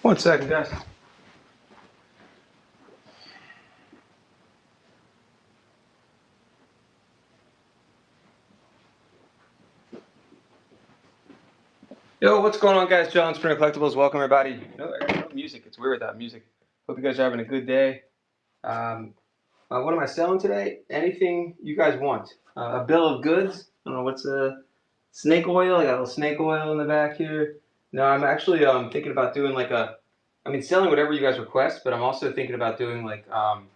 One second, guys. Yo, what's going on, guys? John, Springer Collectibles. Welcome, everybody. No, I got no music. It's weird without music. Hope you guys are having a good day. What am I selling today? Anything you guys want. A bill of goods. I don't know, what's snake oil? I got a little snake oil in the back here. No, I'm actually thinking about doing selling whatever you guys request, but I'm also thinking about doing I don't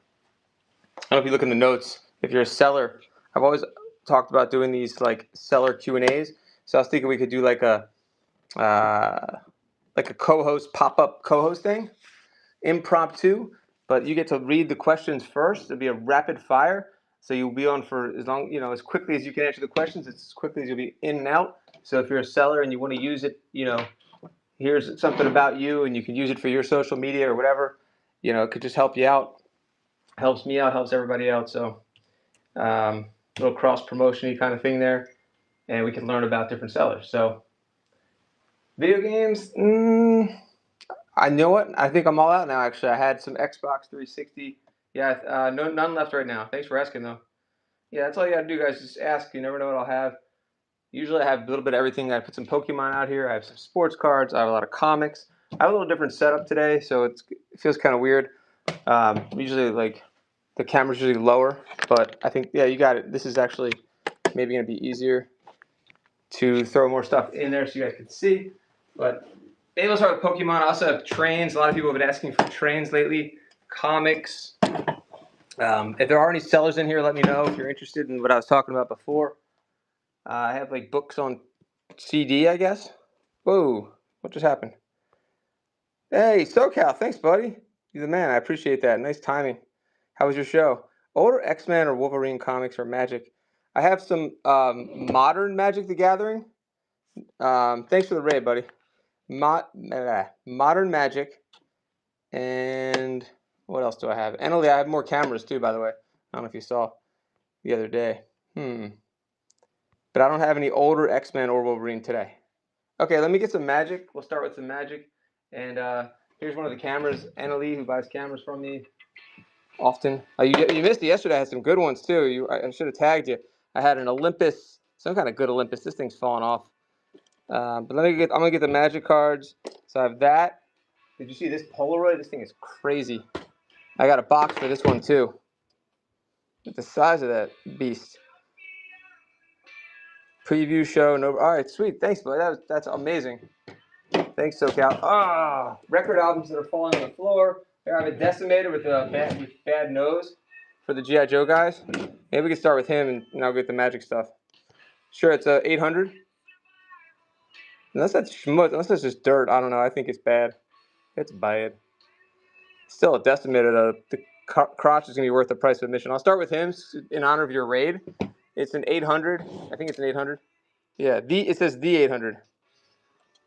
know if you look in the notes, if you're a seller, I've always talked about doing these like seller Q&As. So I was thinking we could do like a co-host pop-up co-host thing, impromptu, but you get to read the questions first. It'll be a rapid fire, so you'll be on for as long, as quickly as you can answer the questions. It's as quickly as you'll be in and out. So if you're a seller and you want to use it, here's something about you, and you can use it for your social media or whatever. It could just help you out, helps me out, helps everybody out. So little cross promotion-y kind of thing there, and we can learn about different sellers. So video games. I know what. I think I'm all out now. Actually, I had some Xbox 360. Yeah, none left right now. Thanks for asking, though. Yeah, that's all you gotta do, guys. Just ask. You never know what I'll have. Usually, I have a little bit of everything. I put some Pokemon out here. I have some sports cards. I have a lot of comics. I have a little different setup today, so it feels kind of weird. Usually, the camera's usually lower, but I think you got it. This is actually maybe gonna be easier to throw more stuff in there so you guys can see, but. Maybe we'll start with Pokemon. I also have trains. A lot of people have been asking for trains lately. Comics. If there are any sellers in here, let me know if you're interested in what I was talking about before. I have books on CD, I guess. Whoa, what just happened? Hey, SoCal, thanks, buddy. You're the man. I appreciate that. Nice timing. How was your show? Older X-Men or Wolverine comics or Magic? I have some modern Magic the Gathering. Thanks for the raid, buddy. Modern Magic, and what else do I have? And I have more cameras too, by the way. I don't know if you saw the other day. But I don't have any older X-Men or Wolverine today. Okay, let me get some Magic. We'll start with some Magic. And here's one of the cameras. Annalie, who buys cameras from me often. You missed it yesterday. I had some good ones too. I should have tagged you. I had an Olympus, some kind of good Olympus. This thing's falling off. But I'm gonna get the Magic cards. So I have that. Did you see this Polaroid? This thing is crazy. I got a box for this one too. Look at the size of that beast. Preview show. No. All right, sweet. Thanks, bud. That's amazing. Thanks, SoCal. Record albums that are falling on the floor. Here I have a Decimator with bad nose for the G.I. Joe guys. Maybe we can start with him and I'll get the Magic stuff. Sure, it's 800. Unless that's schmutz, unless that's just dirt. I don't know. I think it's bad. It's bad. Still a Decimator though. The crotch is going to be worth the price of admission. I'll start with him in honor of your raid. It's an 800. I think it's an 800. Yeah, it says the 800.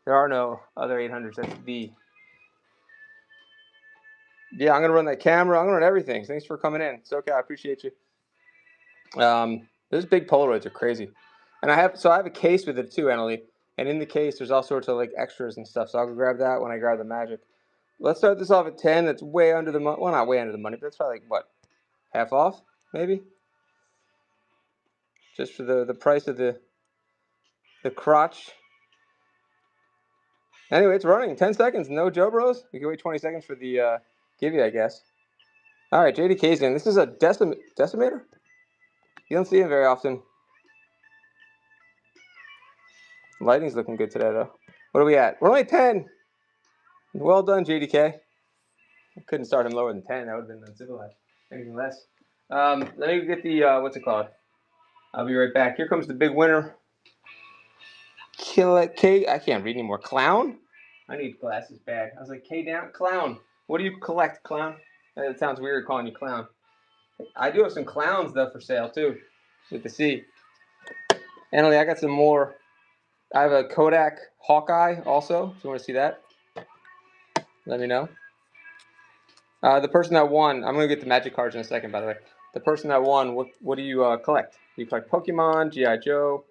There are no other 800s. That's the. Yeah, I'm going to run that camera. I'm going to run everything. Thanks for coming in. It's okay. I appreciate you. Those big Polaroids are crazy. And I have a case with it too, Annalie. And in the case, there's all sorts of extras and stuff. So I'll go grab that when I grab the Magic. Let's start this off at 10. That's way under the money. Well, not way under the money, but that's probably what? Half off, maybe? Just for the price of the crotch. Anyway, it's running. 10 seconds. No Joe Bros. We can wait 20 seconds for the give you, I guess. All right, JDK's in. This is a Decimator? You don't see him very often. Lighting's looking good today, though. What are we at? We're only at 10. Well done, JDK. I couldn't start him lower than 10. That would have been uncivilized. Anything less. Let me get the, what's it called? I'll be right back. Here comes the big winner. I can't read anymore. Clown? I need glasses bad. I was like, K down? Clown. What do you collect, Clown? That sounds weird calling you Clown. I do have some clowns, though, for sale, too. With the C. Annalie, I got some more. I have a Kodak Hawkeye, also, if you want to see that. Let me know. The person that won, I'm going to get the Magic cards in a second, by the way. The person that won, what do you collect? Do you collect Pokemon, G.I. Joe,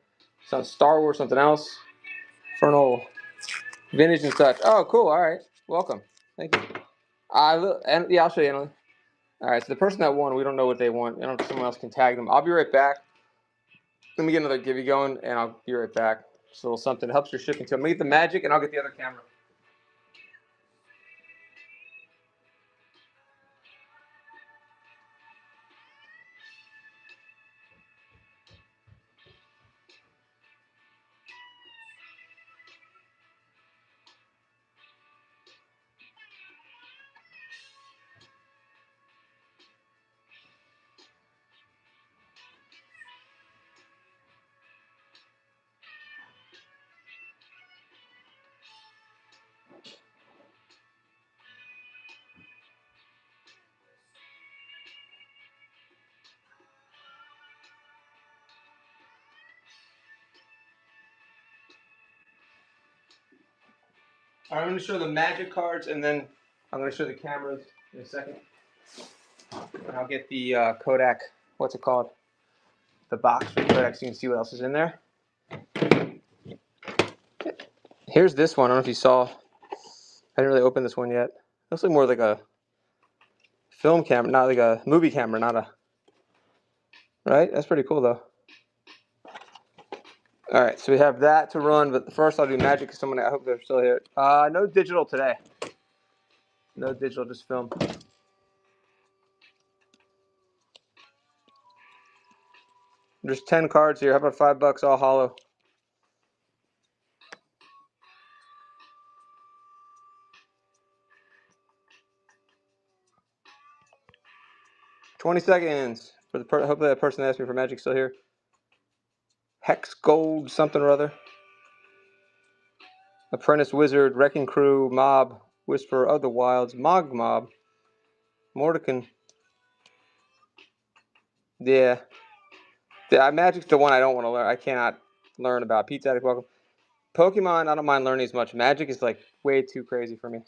some Star Wars, something else? Infernal Vintage and such. Oh, cool. All right. Welcome. Thank you. And yeah, I'll show you, Emily. All right, so the person that won, we don't know what they want. I don't know if someone else can tag them. I'll be right back. Let me get another Gibby going, and I'll be right back. Just a little something that helps your shipping too. I'm gonna get the magic, and I'll get the other camera. All right, I'm gonna show the magic cards, and then I'm gonna show the cameras in a second. And I'll get the Kodak. What's it called? The box for Kodak, so you can see what else is in there. Here's this one. I don't know if you saw. I didn't really open this one yet. It looks like more like a film camera, not like a movie camera, not a. Right? That's pretty cool though. All right, so we have that to run, but first I'll do magic because someone. I hope they're still here. No digital today. No digital, just film. There's 10 cards here. How about $5 all hollow? $20 for the. Hopefully that person that asked me for magic still here. Hex Gold something or other. Apprentice Wizard, Wrecking Crew, Mob, Whisperer of the Wilds, Mog Mob, Mordekin. Yeah. Magic's the one I don't want to learn. I cannot learn about. Pizza Addict, welcome. Pokemon, I don't mind learning as much. Magic is like way too crazy for me.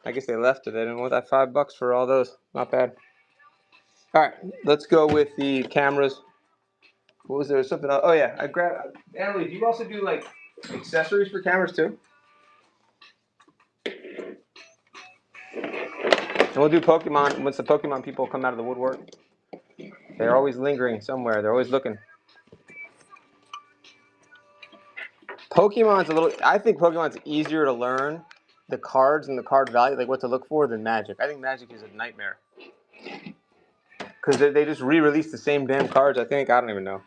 I guess they left it. They didn't want that $5 for all those. Not bad. All right, let's go with the cameras. What was there? Something else? Oh yeah, I grabbed. Emily, do you also do like accessories for cameras too? And we'll do Pokemon once the Pokemon people come out of the woodwork. They're always lingering somewhere. They're always looking. Pokemon's a little. I think Pokemon's easier to learn the cards and the card value, like what to look for, than Magic. I think Magic is a nightmare because they just re-release the same damn cards. I think I don't even know.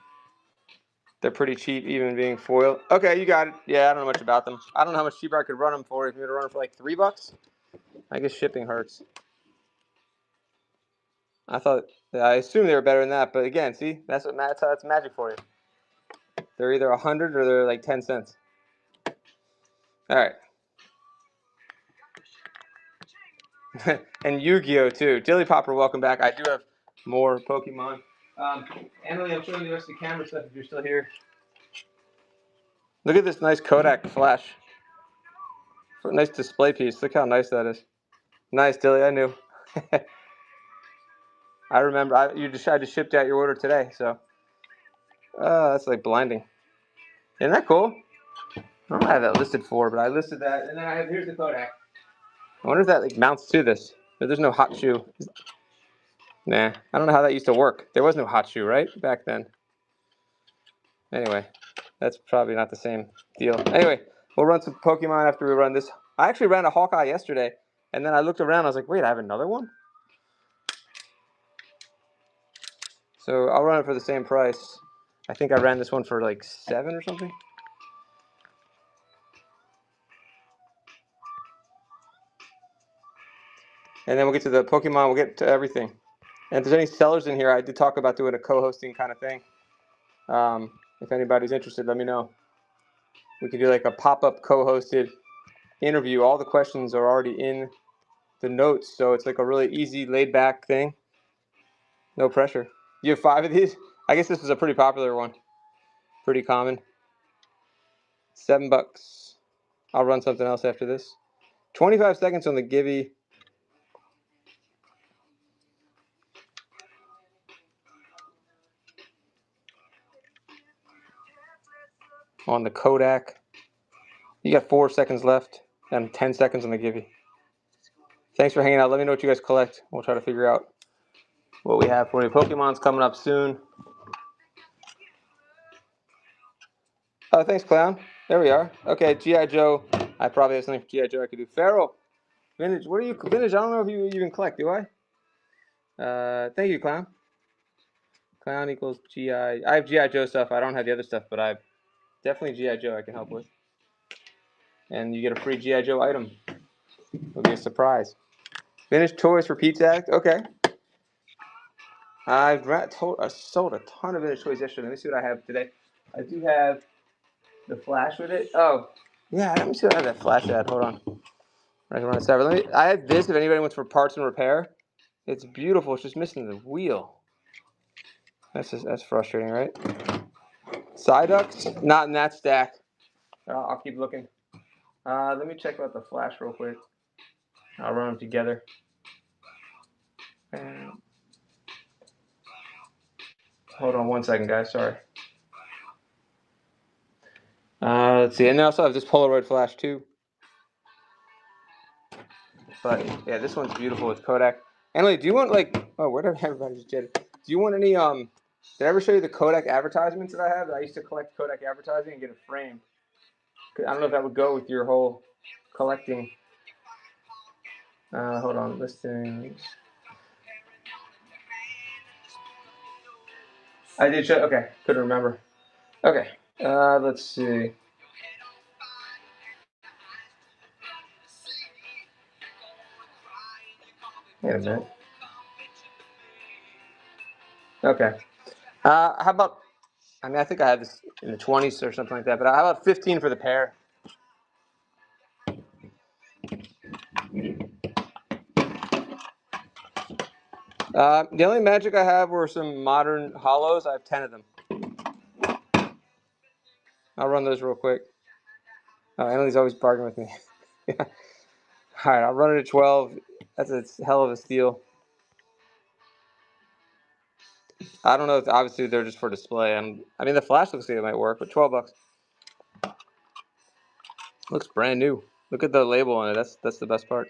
They're pretty cheap, even being foil. Okay, you got it. Yeah, I don't know much about them. I don't know how much cheaper I could run them for. If you were to run them for like $3, I guess shipping hurts. I assumed they were better than that, but again, see, that's Magic for you. They're either 100 or they're like 10 cents. All right. And Yu-Gi-Oh too. Dilly Popper, welcome back. I do have more Pokemon. Emily, I'm showing you the rest of the camera stuff if you're still here. Look at this nice Kodak flash. Nice display piece. Look how nice that is. Nice, Dilly. I knew. I remember. I just shipped out your order today, so that's like blinding. Isn't that cool? I don't have that listed for, but I listed that, and then here's the Kodak. I wonder if that like mounts to this. But there's no hot shoe. Nah, I don't know how that used to work. There was no hot shoe, right, back then. Anyway, that's probably not the same deal. Anyway, we'll run some Pokemon after we run this. I actually ran a Hawkeye yesterday, and then I looked around. I was like, wait, I have another one? So I'll run it for the same price. I think I ran this one for like $7 or something. And then we'll get to the Pokemon. We'll get to everything. And if there's any sellers in here, I did talk about doing a co-hosting kind of thing. If anybody's interested, let me know. We could do like a pop-up co-hosted interview. All the questions are already in the notes, so it's like a really easy, laid-back thing. No pressure. You have 5 of these? I guess this is a pretty popular one. Pretty common. $7. I'll run something else after this. 25 seconds on the Gibby. On the Kodak. You got 4 seconds left. And 10 seconds on the Gibby. Thanks for hanging out. Let me know what you guys collect. We'll try to figure out what we have for you. Pokemon's coming up soon. Oh, thanks, Clown. There we are. Okay, G.I. Joe. I probably have something for G.I. Joe I could do. Feral. Vintage. What are you? Vintage, I don't know if you even collect, do I? Thank you, Clown. Clown equals G.I. I have G.I. Joe stuff. I don't have the other stuff, but I have definitely G.I. Joe I can help with. And you get a free G.I. Joe item. It'll be a surprise. Vintage toys for Pete's Act. Okay. I sold a ton of Vintage toys yesterday. Let me see what I have today. I do have the Flash with it. Oh, yeah. Let me see what I have that Flash at. Hold on. I can run this over. I have this if anybody wants for parts and repair. It's beautiful. It's just missing the wheel. That's frustrating, right? Psyducks, not in that stack. I'll keep looking. Let me check out the Flash real quick. I'll run them together. Hold on 1 second, guys. Sorry. Let's see. And I also have this Polaroid Flash too. But yeah, this one's beautiful with Kodak. Emily, do you want where did everybody just jetted? Do you want any did I ever show you the Kodak advertisements that I have? I used to collect Kodak advertising and get it framed. I don't know if that would go with your whole collecting. Hold on, listings. I did show. Okay, couldn't remember. Okay, let's see. Wait a minute. Okay. How about? I mean, I think I had this in the 20s or something like that. But how about 15 for the pair? The only magic I have were some modern hollows. I have 10 of them. I'll run those real quick. Oh, Emily's always bargaining with me. Yeah. All right, I'll run it at 12. That's a hell of a steal. I don't know if obviously they're just for display. I mean, the Flash looks like it might work, but $12. Looks brand new. Look at the label on it. That's the best part.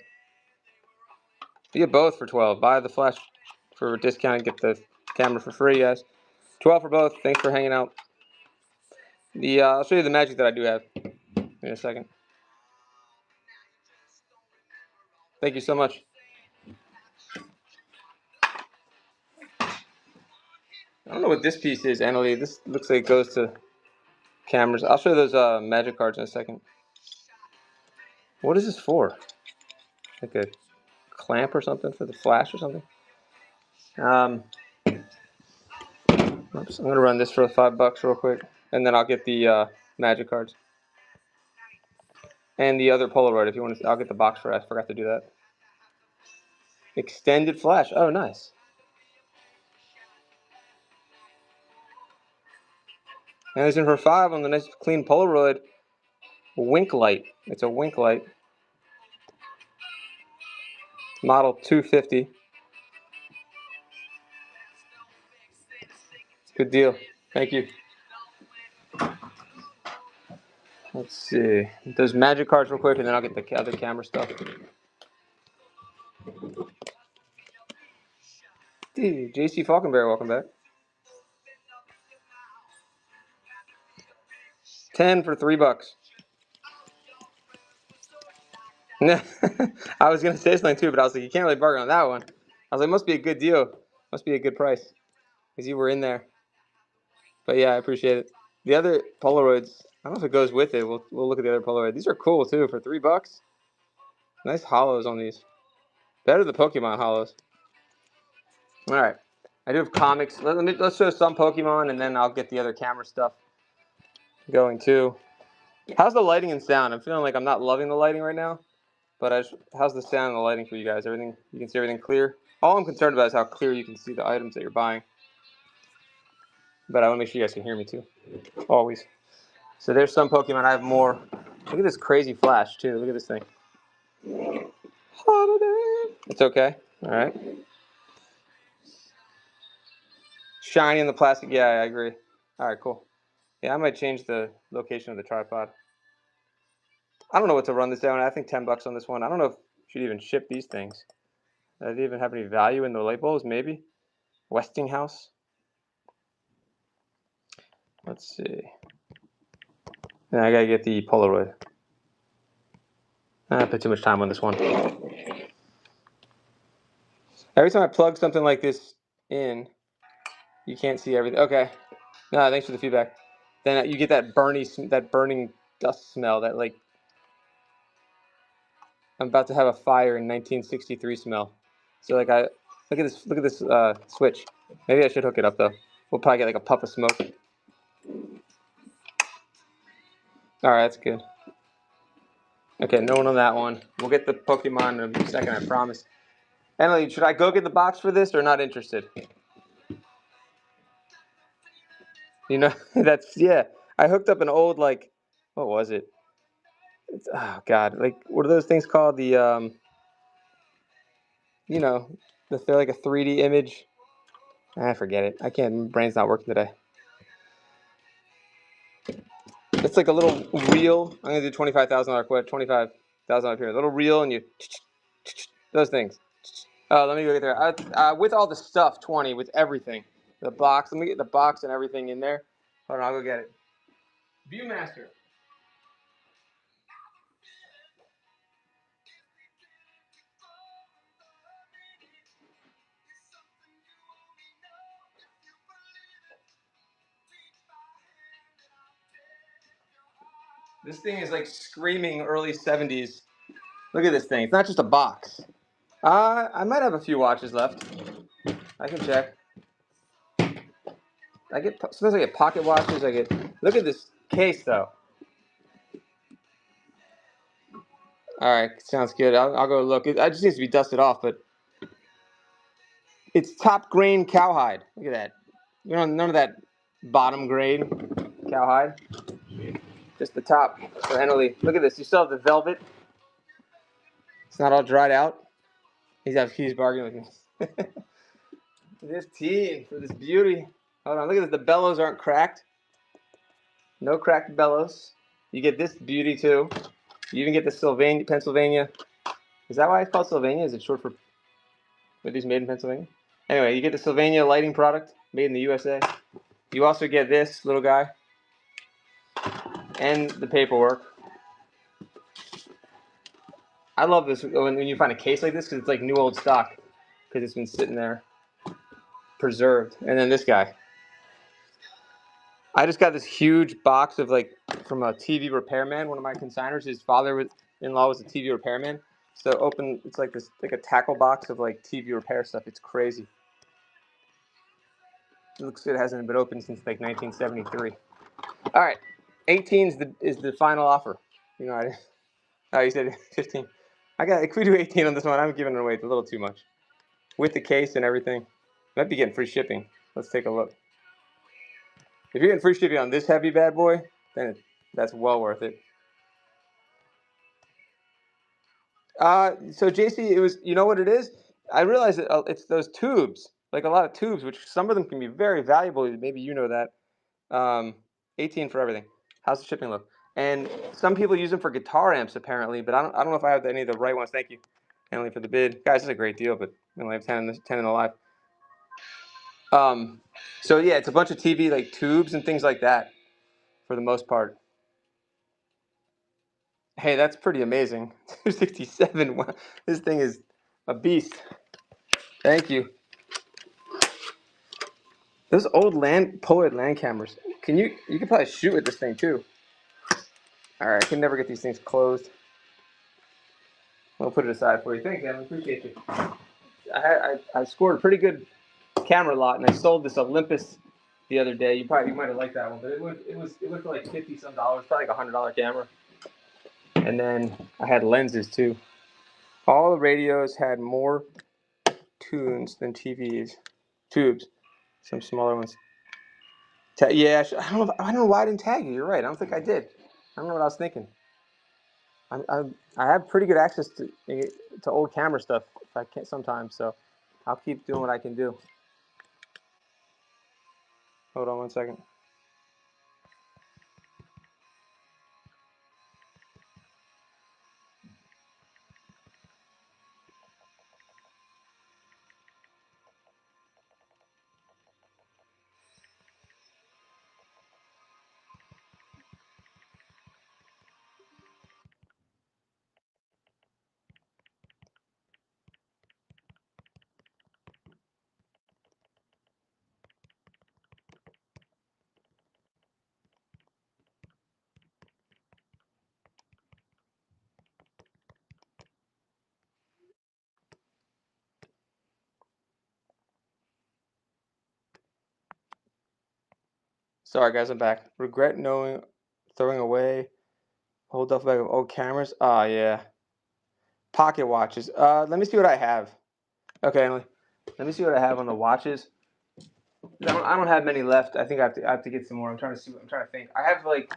You get both for 12. Buy the Flash for a discount and get the camera for free, guys. 12 for both. Thanks for hanging out. I'll show you the magic that I do have in a second. Thank you so much. I don't know what this piece is, Annalie. This looks like it goes to cameras. I'll show you those magic cards in a second. What is this for? Like a clamp or something for the Flash or something? Oops, I'm gonna run this for $5 real quick, and then I'll get the magic cards and the other Polaroid if you want to. I'll get the box for it. I forgot to do that. Extended Flash. Oh, nice. And it's in for 5 on the nice clean Polaroid Wink Light. It's a Wink Light. Model 250. Good deal. Thank you. Let's see. Those magic cards real quick, and then I'll get the other camera stuff. Dude, JC Falkenberry, welcome back. 10 for $3. I was gonna say something too, but I was like, you can't really bargain on that one. I was like, must be a good deal. Must be a good price. Because you were in there. But yeah, I appreciate it. The other Polaroids, I don't know if it goes with it. We'll look at the other Polaroid. These are cool too for $3. Nice hollows on these. Better the Pokemon hollows. All right. I do have comics. Let's show some Pokemon, and then I'll get the other camera stuff going too. How's the lighting and sound? I'm feeling like I'm not loving the lighting right now, but how's the sound and the lighting for you guys? Everything, you can see everything clear? All I'm concerned about is how clear you can see the items that you're buying. But I want to make sure you guys can hear me too, always. So there's some Pokemon. I have more. Look at this crazy Flash too. Look at this thing. It's okay. All right. Shiny in the plastic. Yeah, I agree. All right, cool. Yeah, I might change the location of the tripod. I don't know what to run this down. I think $10 on this one. I don't know if you should even ship these things. Do they even have any value in the light bulbs? Maybe. Westinghouse. Let's see. Then I gotta get the Polaroid. I put too much time on this one. Every time I plug something like this in, you can't see everything. Okay. No, thanks for the feedback. Then you get that burning dust smell, that like I'm about to have a fire in 1963 smell. So like look at this switch. Maybe I should hook it up though. We'll probably get like a puff of smoke. All right, that's good. Okay, no one on that one. We'll get the Pokemon in a second, I promise. Emily, should I go get the box for this or not interested? You know, yeah. I hooked up an old, like, what was it? Oh God, like what are those things called? You know, they're like a 3D image. I forget it. I can't. My brain's not working today. It's like a little reel. I'm gonna do $25,000 quit. $25,000 here. A little reel, and you those things. Let me go get there. With all the stuff, 20 with everything. The box. Let me get the box and everything in there. Hold on, I'll go get it. Viewmaster. This thing is like screaming early 70s. Look at this thing. It's not just a box. I might have a few watches left. I can check. Sometimes I get pocket watches. Look at this case though. All right, sounds good. I'll go look. It just needs to be dusted off, but it's top grain cowhide. Look at that. You know, none of that bottom grade cowhide. Just the top. So Emily, look at this. You still have the velvet. It's not all dried out. He's bargaining with me. 15 for this beauty. Hold on, look at this. The bellows aren't cracked. No cracked bellows. You get this beauty too. You even get the Pennsylvania. Is that why it's called Sylvania? Is it short for? Are these made in Pennsylvania? Anyway, you get the Sylvania lighting product made in the USA. You also get this little guy and the paperwork. I love this when you find a case like this because it's like new old stock because it's been sitting there preserved. And then this guy. I just got this huge box of from a TV repairman. One of my consigners, his father-in-law was a TV repairman. So it's like a tackle box of like TV repair stuff. It's crazy. It looks like it hasn't been opened since like 1973. All right, 18 is the final offer. You know, you said 15. If we do 18 on this one, I'm giving it away. It's a little too much with the case and everything. Might be getting free shipping. Let's take a look. If you're getting free shipping on this heavy bad boy, then that's well worth it. So JC, it was. You know what it is? I realized that it's those tubes, like a lot of tubes, which some of them can be very valuable. Maybe you know that. 18 for everything. How's the shipping look? And some people use them for guitar amps apparently, but I don't know if I have any of the right ones. Thank you, Emily, for the bid. Guys, this is a great deal, but we only have 10 in the live. So yeah, it's a bunch of TV like tubes and things like that for the most part. Hey, that's pretty amazing. 267. This thing is a beast. Thank you. Those old Polaroid land cameras. You could probably shoot with this thing too. All right, I can never get these things closed. I'll put it aside for you. Thanks, man. I appreciate you. I scored a pretty good camera lot, and I sold this Olympus the other day. You might have liked that one, but it went for like $50 some, probably like $100 camera. And then I had lenses too. All the radios had more tunes than TVs, tubes. Some smaller ones. Yeah, I don't know why I didn't tag you. You're right. I don't think I did. I don't know what I was thinking. I have pretty good access to old camera stuff if I can sometimes, so I'll keep doing what I can do. Hold on one second. Sorry, guys, I'm back. Regret knowing, throwing away, whole duffel bag of old cameras. Ah, yeah. Pocket watches. Let me see what I have. Okay, Emily. Let me see what I have on the watches. I don't have many left. I think I have to get some more. I'm trying to think. I have like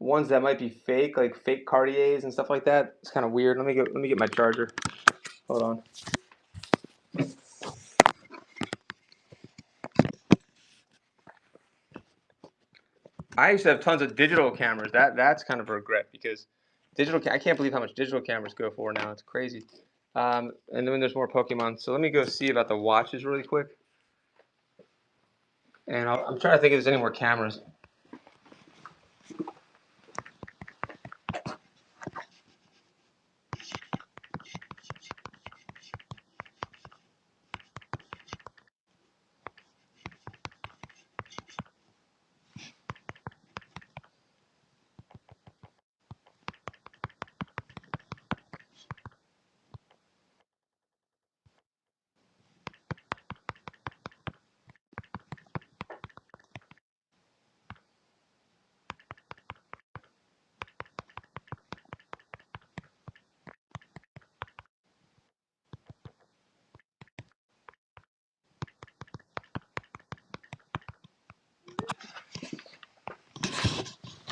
ones that might be fake, like fake Cartiers and stuff like that. It's kind of weird. Let me get my charger. Hold on. I used to have tons of digital cameras. That's kind of a regret because I can't believe how much digital cameras go for now. It's crazy. And then there's more Pokemon. So let me go see about the watches really quick. And I'm trying to think if there's any more cameras.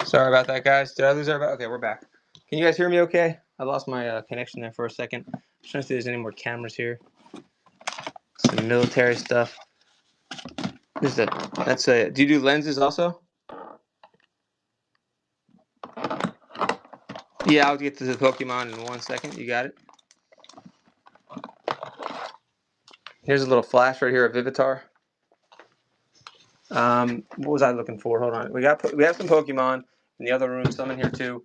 Sorry about that, guys. Did I lose everybody? Okay, we're back. Can you guys hear me okay? I lost my connection there for a second. I'm trying to see if there's any more cameras here. Some military stuff. Do you do lenses also? Yeah, I'll get to the Pokemon in 1 second. You got it. Here's a little flash right here of Vivitar. What was I looking for? Hold on. We have some Pokemon in the other room. Some in here too.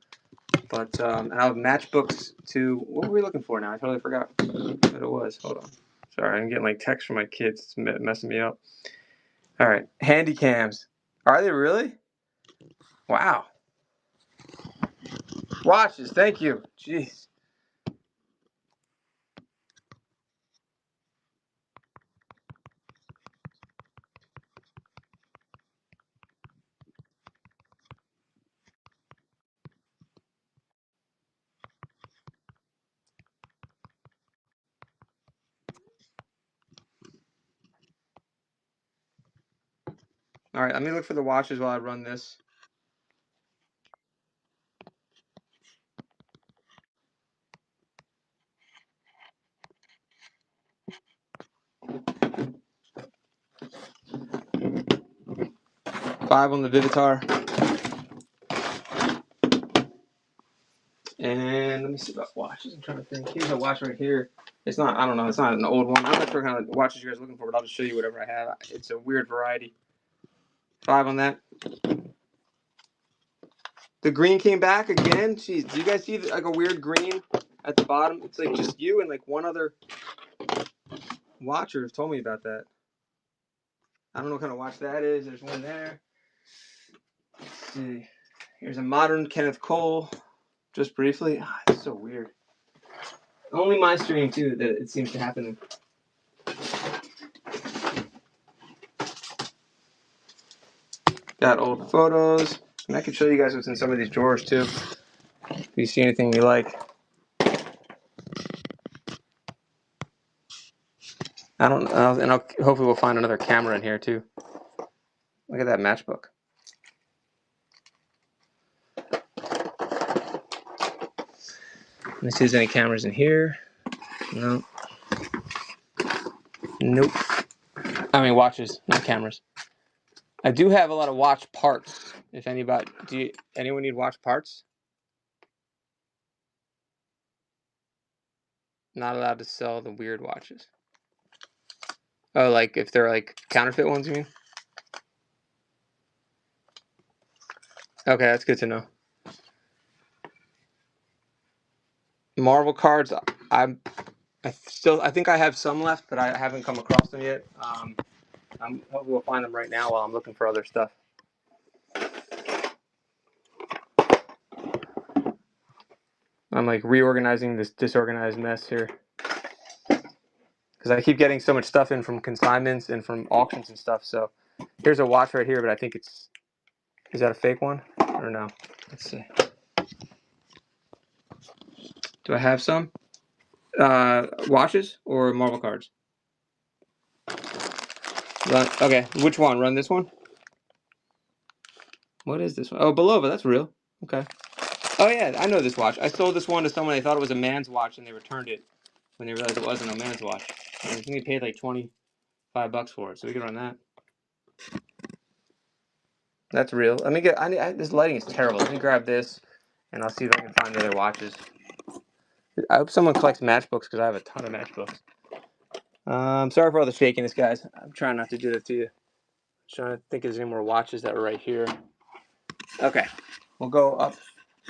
But and I have matchbooks too. What were we looking for now? I totally forgot what it was. Hold on. Sorry, I'm getting like texts from my kids. It's messing me up. All right, handy cams. Are they really? Wow. Watches. Thank you. Jeez. All right, let me look for the watches while I run this. Five on the Vivitar. And let me see about watches. I'm trying to think. Here's a watch right here. It's not, I don't know, it's not an old one. I'm not sure what kind of watches you guys are looking for, but I'll just show you whatever I have. It's a weird variety. 5 on that. The green came back again. Jeez, do you guys see like a weird green at the bottom? It's like just you and like one other watcher told me about that. I don't know what kind of watch that is. There's one there. Let's see. Here's a modern Kenneth Cole. Just briefly. It's so weird. Only my stream too that it seems to happen. Got old photos. And I can show you guys what's in some of these drawers too. If you see anything you like. Hopefully we'll find another camera in here too. Look at that matchbook. Let me see if there's any cameras in here. No. Nope. I mean watches, not cameras. I do have a lot of watch parts. If anyone need watch parts? Not allowed to sell the weird watches. Oh, like if they're like counterfeit ones, you mean? Okay, that's good to know. Marvel cards, I think I have some left, but I haven't come across them yet. Hopefully we'll find them right now while I'm looking for other stuff. I'm like reorganizing this disorganized mess here because I keep getting so much stuff in from consignments and from auctions and stuff. So here's a watch right here, but I think it's Is that a fake one or no? Let's see. Do I have some watches or Marvel cards? Okay, which one? Run this one. What is this one? Oh, Belova. That's real. Okay. Oh yeah, I know this watch. I sold this one to someone. They thought it was a man's watch, and they returned it when they realized it wasn't a man's watch. And I think they paid like $25 for it, so we can run that. That's real. Let me get. This lighting is terrible. Let me grab this, and I'll see if I can find the other watches. I hope someone collects matchbooks because I have a ton of matchbooks. Sorry for all the shakiness, guys. I'm trying not to do that to you. Trying to think if there's any more watches that were right here. Okay, we'll go up.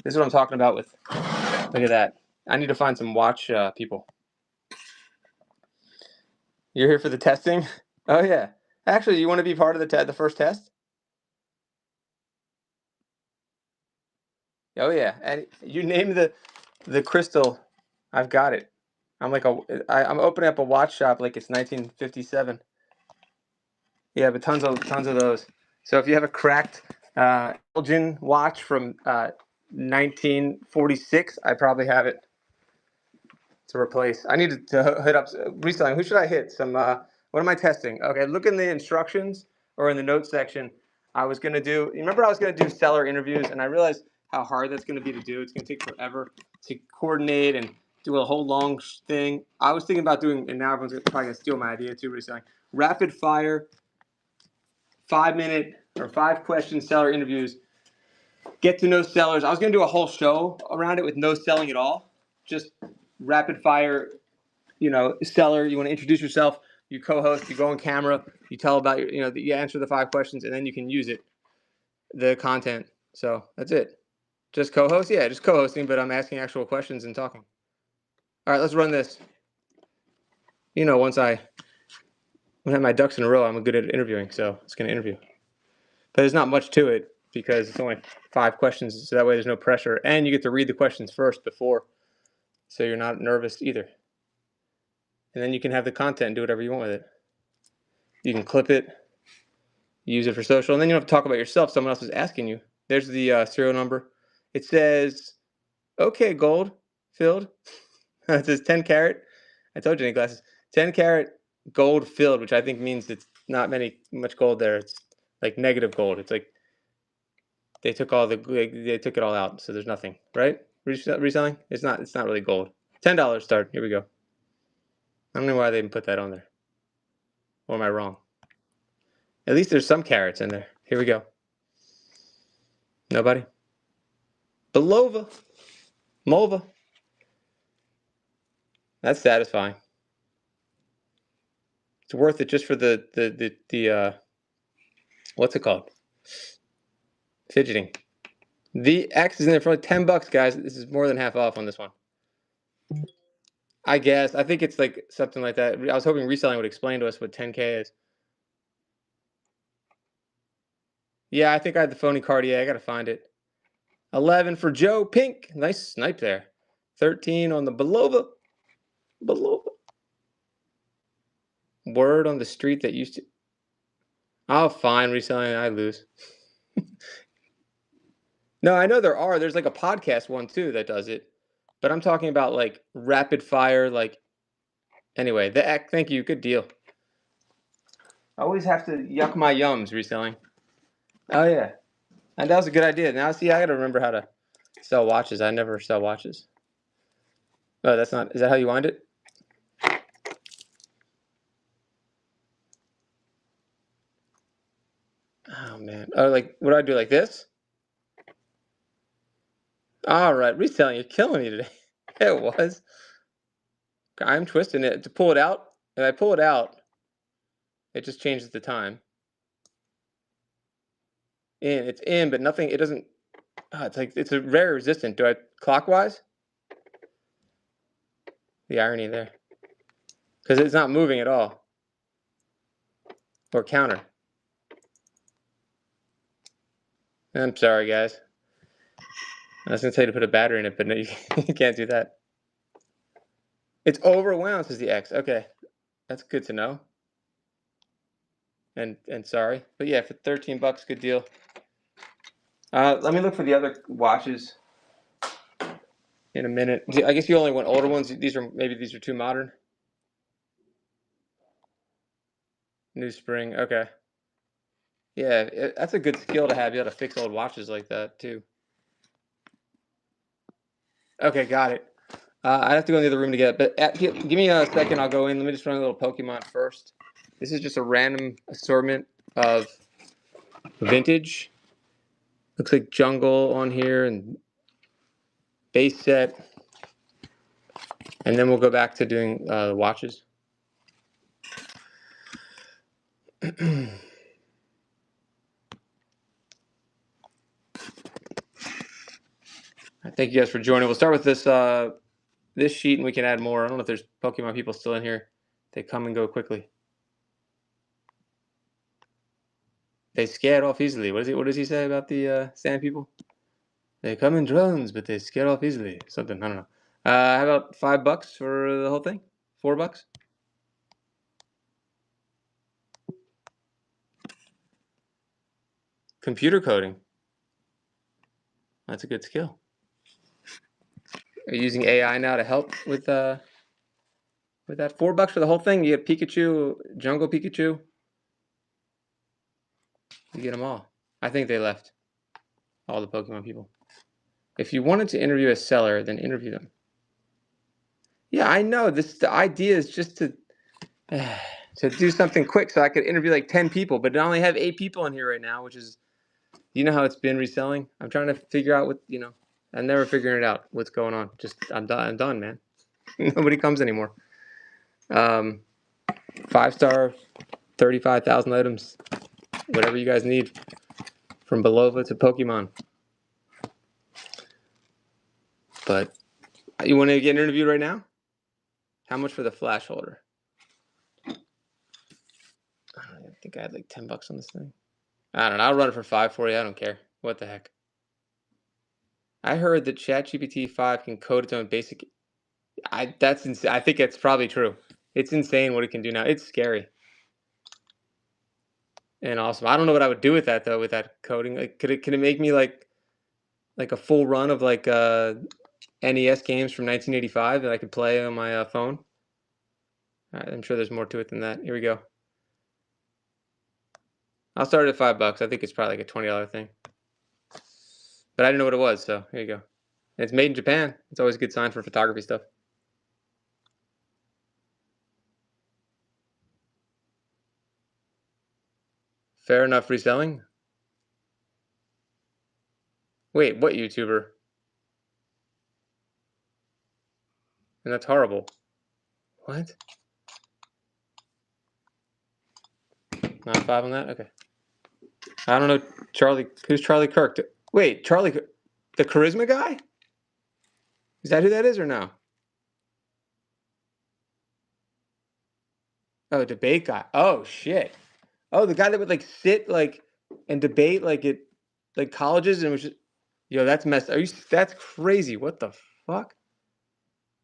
This is what I'm talking about with. Look at that. I need to find some watch people. You're here for the testing? Oh yeah. Actually, you want to be part of the first test? Oh yeah. And you name the crystal. I've got it. I'm opening up a watch shop like it's 1957. Yeah, but tons of those. So if you have a cracked Elgin watch from 1946, I probably have it to replace. I need to hit up reselling. Who should I hit? What am I testing? Okay, look in the instructions or in the notes section. I was gonna do. Remember, I was gonna do seller interviews, and I realized how hard that's gonna be to do. It's gonna take forever to coordinate and do a whole long thing. I was thinking about doing, and now everyone's probably gonna steal my idea too. Reselling rapid fire, 5 minute or 5 question seller interviews. Get to know sellers. I was gonna do a whole show around it with no selling at all, just rapid fire. Seller, you want to introduce yourself, you co-host, you go on camera, you tell about you answer the 5 questions, and then you can use the content. So that's it. Just co-host? Yeah, just co-hosting, but I'm asking actual questions and talking. All right, let's run this. Once I have my ducks in a row, I'm good at interviewing, so it's going to interview. But there's not much to it because it's only 5 questions, so that way there's no pressure, and you get to read the questions first before, so you're not nervous either. And then you can have the content and do whatever you want with it. You can clip it, use it for social, and then you don't have to talk about yourself. Someone else is asking you. There's the serial number. It says, okay, gold filled. It says 10 carat. I told you, any glasses. 10 carat gold filled, which I think means it's not much gold there. It's like negative gold. It's like they took it all out, so there's nothing, right? Reselling? It's not really gold. $10 start. Here we go. I don't know why they didn't put that on there. Or am I wrong? At least there's some carats in there. Here we go. Nobody? Belova. Mulva. That's satisfying. It's worth it just for the what's it called? Fidgeting. The X is in there for like $10, guys. This is more than half off on this one. I guess. I think it's like something like that. I was hoping reselling would explain to us what 10K is. Yeah, I think I had the phony card. Yeah, I gotta find it. 11 for Joe Pink. Nice snipe there. 13 on the Belova. Belova. Word on the street that used to. Oh, fine. Reselling, I lose. No, I know there's like a podcast one too that does it, but I'm talking about like rapid fire, like anyway, thank you, good deal. I always have to yuck my yums reselling. Oh yeah, and that was a good idea. Now see, I gotta remember how to sell watches. I never sell watches. Oh, that's not. Is that how you wind it? Oh man. Oh, like what do I do? Like this? All right, reselling. You're killing me today. It was. I'm twisting it to pull it out. If I pull it out, it just changes the time. It's in, but nothing. It doesn't. Oh, it's a very resistant. Do I clockwise? The irony there, because it's not moving at all. Or counter. I'm sorry, guys. I was gonna tell you to put a battery in it, but no, you can't do that. It's overwound, says the X. Okay, that's good to know. And sorry, but yeah, for $13, good deal. Let me look for the other watches in a minute. I guess you only want older ones. These are too modern. New spring. Okay. Yeah, that's a good skill to have. You got to fix old watches like that too. Okay, got it. I have to go in the other room to get it, but give me a second. I'll go in. Let me just run a little Pokemon first. This is just a random assortment of vintage. Looks like jungle on here and base set, and then we'll go back to doing the watches. Thank you guys for joining. We'll start with this sheet, and we can add more. I don't know if there's Pokemon people still in here. They come and go quickly. They scare off easily. What does he say about the sand people? They come in drones, but they scare off easily. Something, I don't know. How about $5 for the whole thing? $4? Computer coding. That's a good skill. Are you using AI now to help with that? $4 for the whole thing? You get Pikachu, Jungle Pikachu. You get them all. I think they left. All the Pokemon people. If you wanted to interview a seller, then interview them. Yeah, I know. The idea is just to do something quick so I could interview like 10 people, but I only have 8 people in here right now, which is, you know how it's been reselling? I'm trying to figure out I'm never figuring it out, what's going on. Just, I'm done, man. Nobody comes anymore. 5-star, 35,000 items, whatever you guys need, from Belova to Pokemon. But you want to get interviewed right now? How much for the flash holder? I think I had like $10 on this thing. I don't know. I'll run it for 5 for you. I don't care. What the heck? I heard that ChatGPT 5 can code its own basic. I think it's probably true. It's insane what it can do now. It's scary and awesome. I don't know what I would do with that though. With that coding, like, can it make me like a full run of like NES games from 1985 that I could play on my phone? All right, I'm sure there's more to it than that. Here we go. I'll start at $5. I think it's probably like a $20 thing. But I didn't know what it was, so here you go. And it's made in Japan. It's always a good sign for photography stuff. Fair enough reselling? Wait, what YouTuber? And that's horrible. What? Not 5 on that? Okay. I don't know, Charlie. Who's Charlie Kirk? Wait, Charlie, the charisma guy? Is that who that is or no? Oh, debate guy. Oh shit. Oh, the guy that would like sit like and debate like at like colleges and was just, yo, that's messed. That's crazy. What the fuck?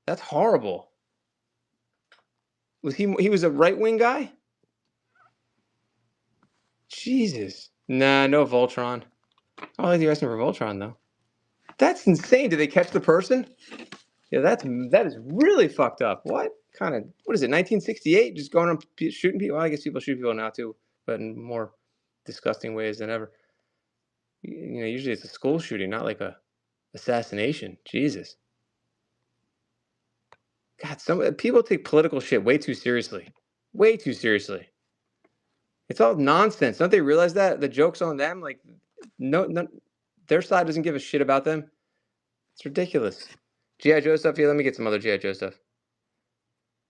That's horrible. He was a right wing guy? Jesus. Nah, no Voltron. I don't think you're asking for Voltron though. That's insane. Did they catch the person? Yeah, that is really fucked up. What is it? 1968? Just going around shooting people? Well, I guess people shoot people now too, but in more disgusting ways than ever. Usually it's a school shooting, not like a assassination. Jesus. God, some people take political shit way too seriously. Way too seriously. It's all nonsense. Don't they realize that? The joke's on them. Like, no, their side doesn't give a shit about them. It's ridiculous. G.I. Joe stuff? Yeah, let me get some other G.I. Joe stuff.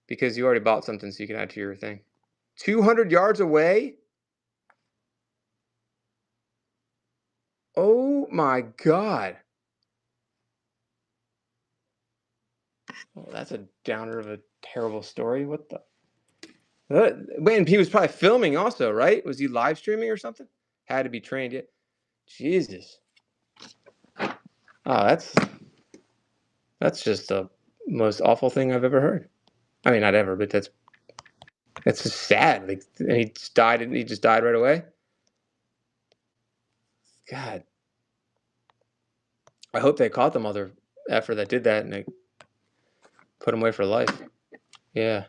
Because you already bought something, so you can add to your thing. 200 yards away? Oh my god. Well, that's a downer of a terrible story. What the? Wait, he was probably filming also, right? Was he live streaming or something? Had to be trained yet. Jesus. Oh, that's just the most awful thing I've ever heard. I mean, not ever, but that's just sad. Like, and he just died right away. God. I hope they caught the mother effer that did that and they put him away for life. Yeah.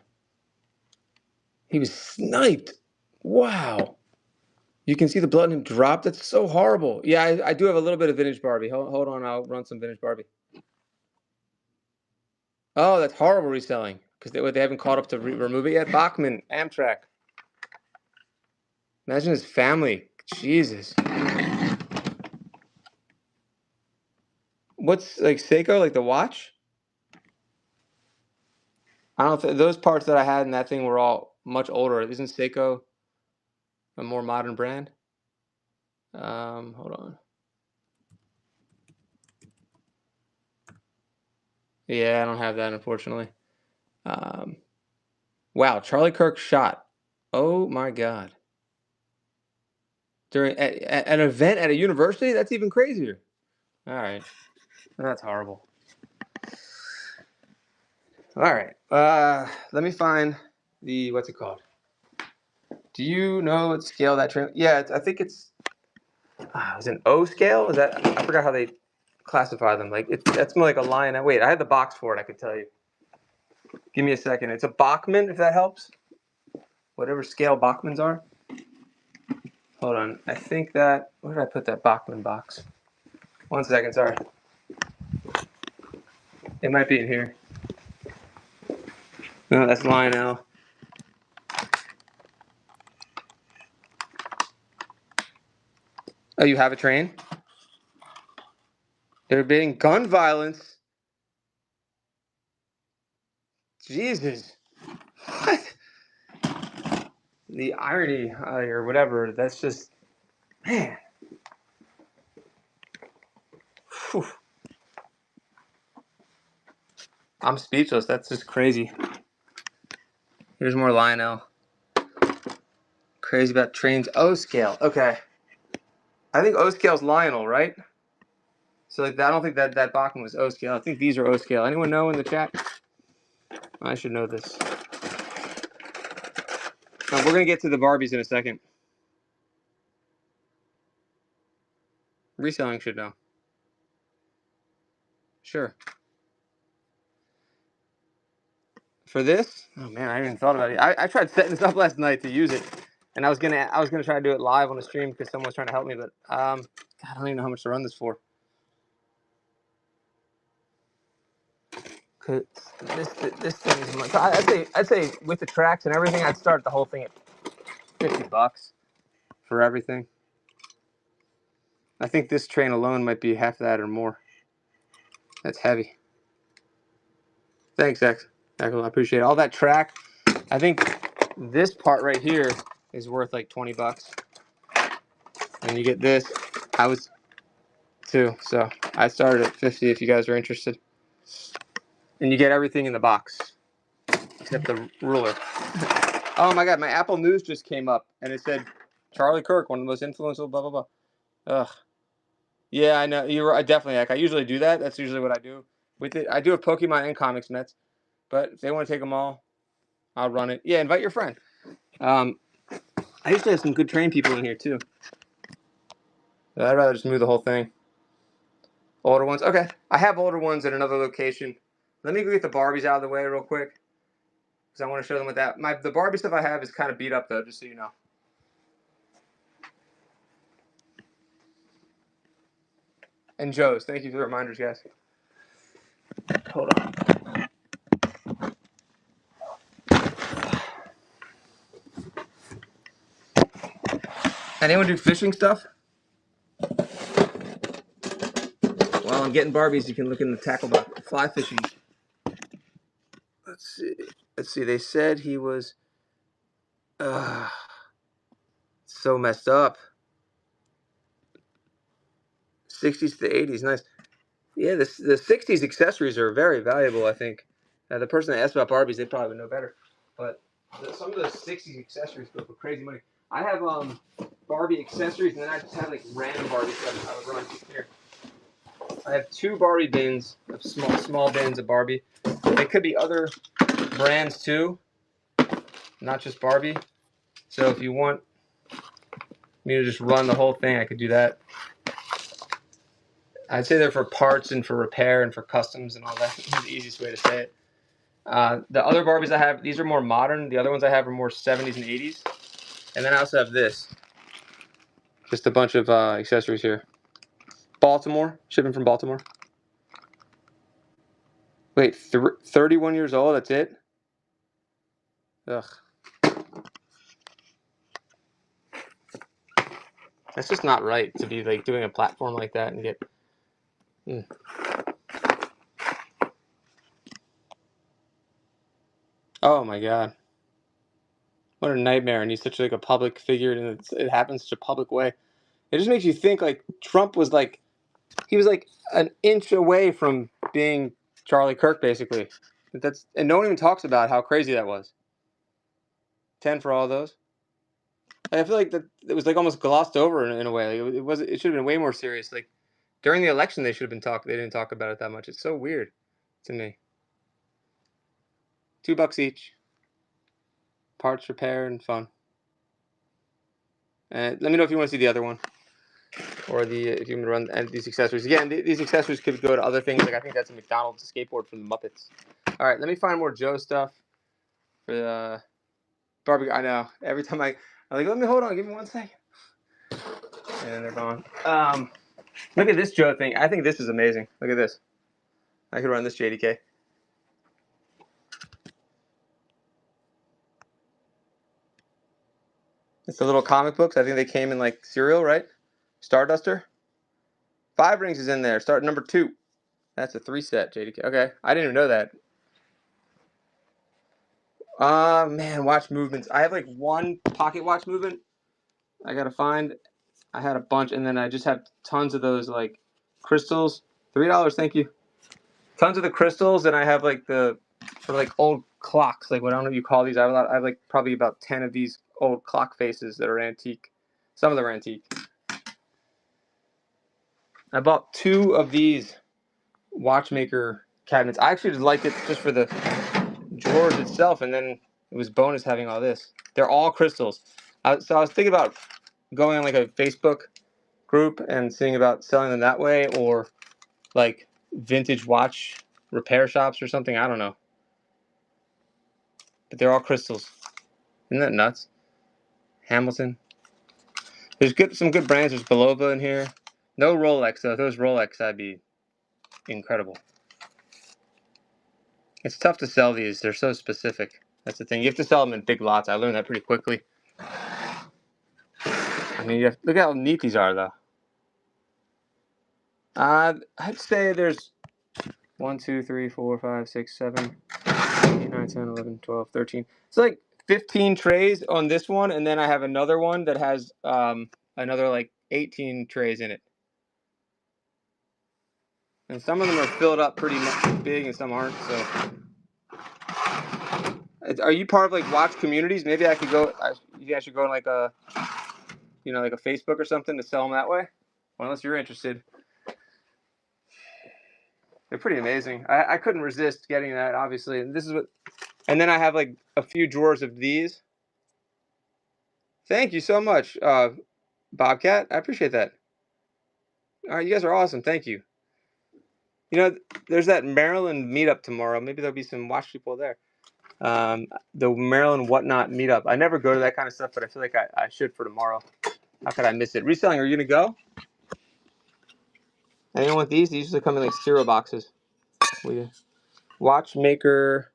He was sniped. Wow. You can see the blood in him drop. That's so horrible. Yeah, I do have a little bit of vintage Barbie. Hold on, I'll run some vintage Barbie. Oh, that's horrible reselling because they haven't caught up to remove it yet. Bachman, Amtrak. Imagine his family. Jesus. What's like Seiko, like the watch? I don't think those parts that I had in that thing were all much older. Isn't Seiko a more modern brand? Hold on. Yeah, I don't have that unfortunately. Wow, Charlie Kirk shot. Oh my God. During at an event at a university? That's even crazier. All right. That's horrible. All right. Let me find the, what's it called? Do you know what scale that train? Yeah, I think it's is it an O scale? Is that, I forgot how they classify them. Like that's more like a line. Wait, I had the box for it. I could tell you. Give me a second. It's a Bachman, if that helps. Whatever scale Bachmans are. Hold on. I think that, where did I put that Bachman box? 1 second. Sorry. It might be in here. No, that's Lionel. Oh, you have a train? There being gun violence. Jesus. What? The irony or whatever. That's just, man. Whew. I'm speechless. That's just crazy. Here's more Lionel. Crazy about trains. O scale. Okay. I think O scale's Lionel, right? So like, I don't think that Bachman was O scale. I think these are O scale. Anyone know in the chat? I should know this. We're going to get to the Barbies in a second. Reselling should know. Sure. For this? Oh man, I haven't even thought about it. I tried setting this up last night to use it. And I was gonna try to do it live on the stream because someone was trying to help me, but God, I don't even know how much to run this for. Cause this thing is much. I'd say with the tracks and everything, I'd start the whole thing at $50 for everything. I think this train alone might be half that or more. That's heavy. Thanks, X. I appreciate it. All that track. I think this part right here is worth like $20. And you get this. I was too, so I started at 50 if you guys are interested. And you get everything in the box except the ruler. Oh my God, my Apple News just came up and it said Charlie Kirk, one of the most influential, blah blah blah. Ugh. Yeah, I know. You're right. Definitely. Like I usually do that. That's usually what I do with it. I do have Pokemon and comics Mets, but if they want to take them all, I'll run it. Yeah, invite your friend. I usually have some good train people in here too. I'd rather just move the whole thing. Older ones. Okay, I have older ones at another location. Let me go get the Barbies out of the way real quick because I want to show them what that. The Barbie stuff I have is kind of beat up though, just so you know. And Joe's. Thank you for the reminders, guys. Hold on. Anyone do fishing stuff? While I'm getting Barbies, you can look in the tackle box. Fly fishing. Let's see. They said he was so messed up. 60s to 80s. Nice. Yeah, the 60s accessories are very valuable, I think. The person that asked about Barbies, they probably would know better. But some of those 60s accessories go for crazy money. I have Barbie accessories, and then I just have like random Barbie stuff I would run here. I have 2 Barbie bins, of small bins of Barbie. They could be other brands too, not just Barbie. So if you want me to just run the whole thing, I could do that. I'd say they're for parts and for repair and for customs and all that. That's the easiest way to say it. The other Barbies I have, these are more modern. The other ones I have are more 70s and 80s. And then I also have this. Just a bunch of accessories here. Baltimore, shipping from Baltimore. Wait, 31 years old, that's it? Ugh. That's just not right to be like doing a platform like that and get... Oh my god. What a nightmare, and he's such like a public figure, and it happens such a public way. It just makes you think like Trump was like, he was like an inch away from being Charlie Kirk, basically. And no one even talks about how crazy that was. 10 for all those. I feel like that it was like almost glossed over in a way. Like it should have been way more serious. Like during the election, they should have been talking. They didn't talk about it that much. It's so weird to me. $2 each. Parts, repair, and fun. And let me know if you want to see the other one, or if you want to run and these accessories. Again, these accessories could go to other things. Like I think that's a McDonald's skateboard from the Muppets. All right, let me find more Joe stuff for the barbecue. I know. Every time I'm like, let me hold on. Give me 1 second. And then they're gone. Look at this Joe thing. I think this is amazing. Look at this. I could run this JDK. It's the little comic books. I think they came in like cereal, right? Starduster. 5 rings is in there. Start number 2. That's a 3 set JDK. Okay, I didn't even know that. Man, watch movements. I have like 1 pocket watch movement. I gotta find. I had a bunch, and then I just have tons of those like crystals. $3, thank you. Tons of the crystals, and I have like for like old clocks. Like what I don't know what you call these. I have like probably about 10 of these old clock faces that are antique. Some of them are antique. I bought 2 of these watchmaker cabinets. I actually just liked it just for the drawers itself, and then it was bonus having all this. They're all crystals. So I was thinking about going on like a Facebook group and seeing about selling them that way, or like vintage watch repair shops or something. I don't know. But they're all crystals. Isn't that nuts? Hamilton. There's some good brands. There's Belova in here. No Rolex though. If it was Rolex, that'd be incredible. It's tough to sell these. They're so specific. That's the thing. You have to sell them in big lots. I learned that pretty quickly. I mean, look how neat these are, though. I'd say there's 1, 2, 3, 4, 5, 6, 7, 8, 9, 10, 11, 12, 13. It's like 15 trays on this one, and then I have another one that has another like 18 trays in it. And some of them are filled up pretty big, and some aren't. So, are you part of like watch communities? Maybe I could go. You guys should go on like a, like a Facebook or something to sell them that way. Well, unless you're interested. They're pretty amazing. I couldn't resist getting that, obviously. And and then I have like a few drawers of these. Thank you so much, Bobcat. I appreciate that. All right, you guys are awesome. Thank you. There's that Maryland meetup tomorrow. Maybe there'll be some watch people there. The Maryland Whatnot meetup. I never go to that kind of stuff, but I feel like I should for tomorrow. How could I miss it? Reselling, are you going to go? Anyone want these? These usually come in like cereal boxes. Watchmaker.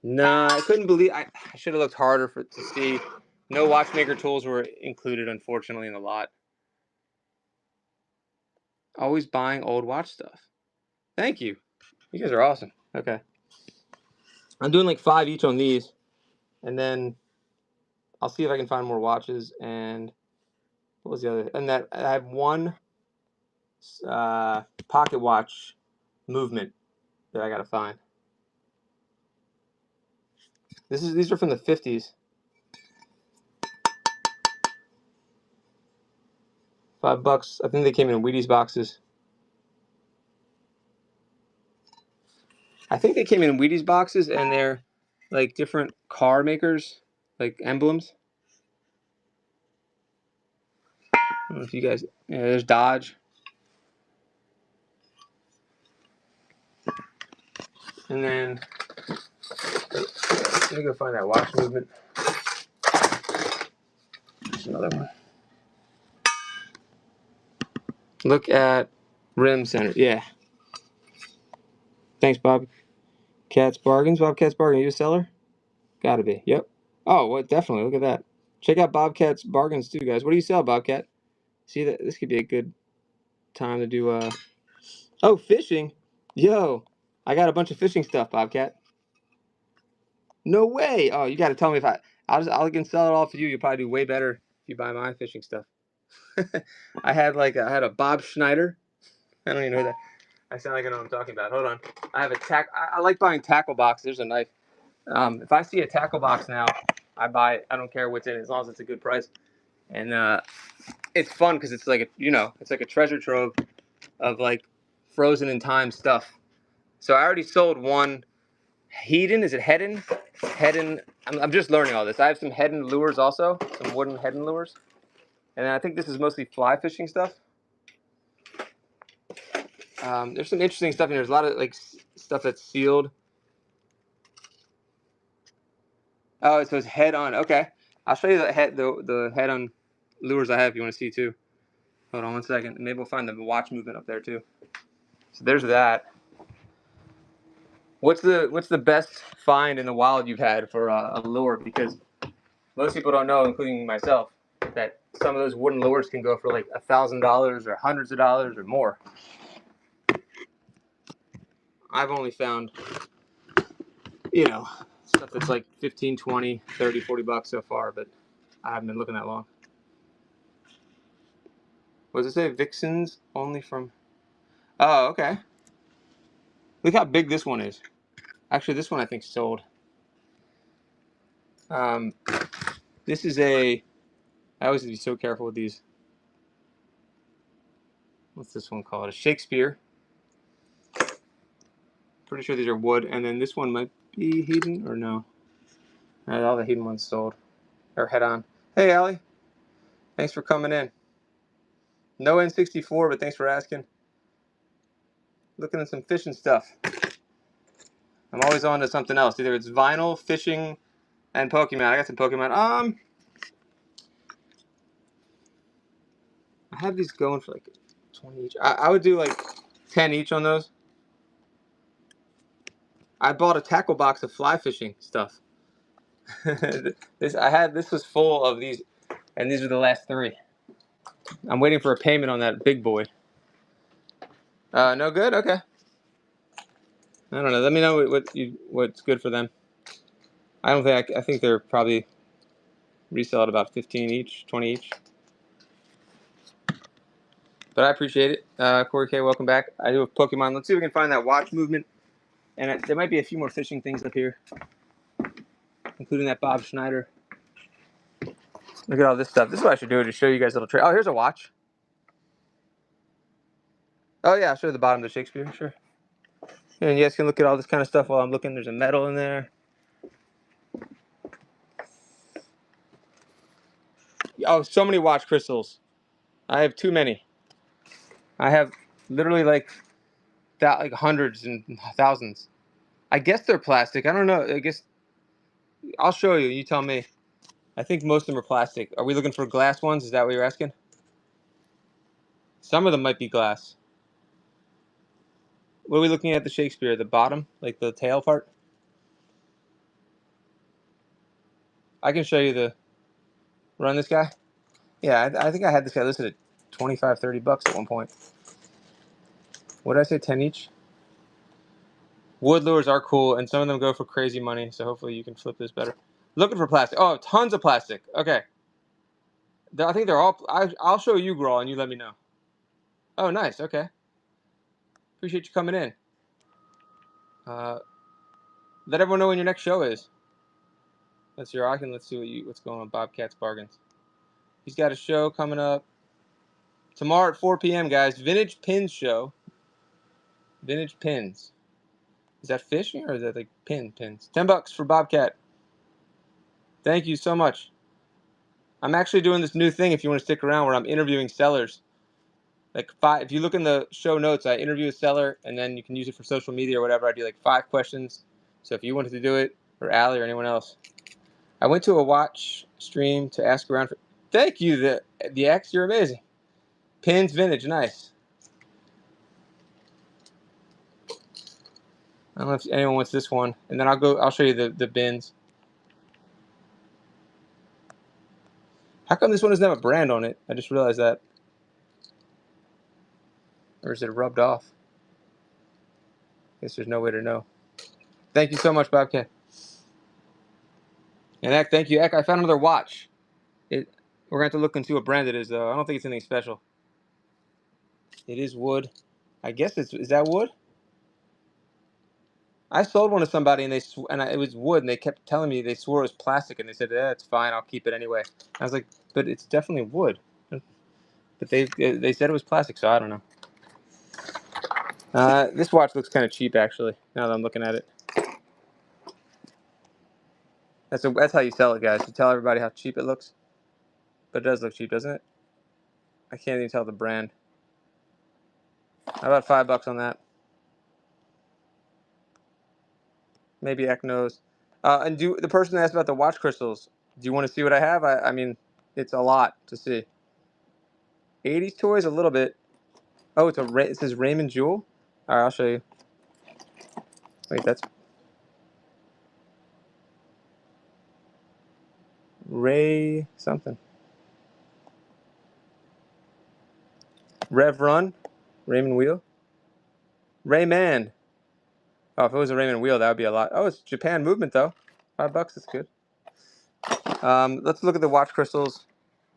Nah, I couldn't believe. I should have looked harder to see. No watchmaker tools were included, unfortunately, in the lot. Always buying old watch stuff. Thank you. You guys are awesome. Okay. I'm doing like 5 each on these, and then I'll see if I can find more watches. And what was the other? And that I have 1 pocket watch movement that I gotta find. These are from the 50s. $5. I think they came in Wheaties boxes. I think they came in Wheaties boxes, and they're like different car makers, like emblems. I don't know if you guys. Yeah, there's Dodge. And then let me go find that watch movement. There's another one. Look at rim center. Yeah. Thanks, Bobcats Bargains. Bobcats Bargain. You a seller? Gotta be. Yep. Oh, well, definitely. Look at that. Check out Bobcats Bargains too, guys. What do you sell, Bobcat? See that this could be a good time to do. Oh, fishing. Yo, I got a bunch of fishing stuff, Bobcat. No way. Oh, you got to tell me if I can sell it all for you. You'll probably do way better if you buy my fishing stuff. I had a Bob Schneider. I don't even know that. I sound like I know what I'm talking about. Hold on. I have a I like buying tackle boxes. There's a knife. If I see a tackle box now, I buy it. I don't care what's in it as long as it's a good price. And it's fun because it's like it's like a treasure trove of like frozen in time stuff. So I already sold one. Hedon, is it Hedon? Hedon. I'm just learning all this. I have some Hedon lures also, some wooden Hedon lures, and I think this is mostly fly fishing stuff. There's some interesting stuff in here. There's a lot of like stuff that's sealed. Oh, so it's head on. Okay, I'll show you the head on lures I have if you want to see too. Hold on one second. Maybe we'll find the watch movement up there too. So there's that. What's the best find in the wild you've had for a lure? Because most people don't know, including myself, that some of those wooden lures can go for like $1,000 or hundreds of dollars or more. I've only found, stuff that's like 15, 20, 30, 40 bucks so far, but I haven't been looking that long. What does it say? Vixens only from... Oh, okay. Look how big this one is. Actually, this one I think sold. This is I always have to be so careful with these. What's this one called? A Shakespeare. Pretty sure these are wood. And then this one might be Hedon or no. All the Hedon ones sold. Or head on. Hey, Allie. Thanks for coming in. No N64, but thanks for asking. Looking at some fishing stuff. I'm always on to something else. Either it's vinyl, fishing, and Pokemon. I got some Pokemon. I have these going for like 20 each. I would do like 10 each on those. I bought a tackle box of fly fishing stuff. This was full of these, and these are the last 3. I'm waiting for a payment on that big boy. No good? Okay. I don't know. Let me know what's good for them. I think they're probably resell at about 15 each, 20 each. But I appreciate it. Corey K, welcome back. I do have Pokemon. Let's see if we can find that watch movement. And there might be a few more fishing things up here, including that Bob Schneider. Look at all this stuff. This is what I should do to show you guys a little trick. Oh, here's a watch. Oh, yeah, I'll show you the bottom of the Shakespeare, sure. And you guys can look at all this kind of stuff while I'm looking. There's a medal in there. Oh, so many watch crystals. I have too many. I have literally like hundreds and thousands. I guess they're plastic. I don't know. I guess I'll show you. You tell me. I think most of them are plastic. Are we looking for glass ones? Is that what you're asking? Some of them might be glass. What are we looking at the Shakespeare? The bottom? Like the tail part? I can show you the... Run this guy? Yeah, I think I had this guy listed at 25, 30 bucks at one point. What did I say? 10 each? Wood lures are cool, and some of them go for crazy money, so hopefully you can flip this better. Looking for plastic. Oh, tons of plastic. Okay. I think they're all... I'll show you, Grawl, and you let me know. Oh, nice. Okay. Appreciate you coming in. Let everyone know when your next show is. Let's see what's going on. Bobcats Bargains. He's got a show coming up tomorrow at 4 p.m. guys. Vintage Pins show. Vintage Pins. Is that fishing or is that like pins? $10 for Bobcat. Thank you so much. I'm actually doing this new thing if you want to stick around where I'm interviewing sellers. like 5. If you look in the show notes, I interview a seller, and then you can use it for social media or whatever. I do like 5 questions. So if you wanted to do it, or Allie or anyone else, I went to a watch stream to ask around for. Thank you, the X. You're amazing. Pins vintage, nice. I don't know if anyone wants this one, and then I'll show you the bins. How come this one doesn't have a brand on it? I just realized that. Or is it rubbed off? Guess there's no way to know. Thank you so much, Bobcat. And Eck, thank you, Eck. I found another watch. We're gonna have to look into what brand it is, though. I don't think it's anything special. It is wood. I guess is that wood? I sold one to somebody and it was wood, and they kept telling me they swore it was plastic, and they said, "Yeah, it's fine. I'll keep it anyway." I was like, "But it's definitely wood." But they said it was plastic, so I don't know. This watch looks kind of cheap, actually. Now that I'm looking at it, that's how you sell it, guys. You tell everybody how cheap it looks, but it does look cheap, doesn't it? I can't even tell the brand. How about $5 on that? Maybe Eck knows. And the person asked about the watch crystals. Do you want to see what I have? I mean, it's a lot to see. 80s toys, a little bit. Oh, it says Raymond Jewel. All right, I'll show you. Wait, that's Ray something. Rev Run, Raymond Wheel, Rayman. Oh, if it was a Raymond Wheel, that would be a lot. Oh, it's Japan Movement though. $5, that's good. Let's look at the watch crystals.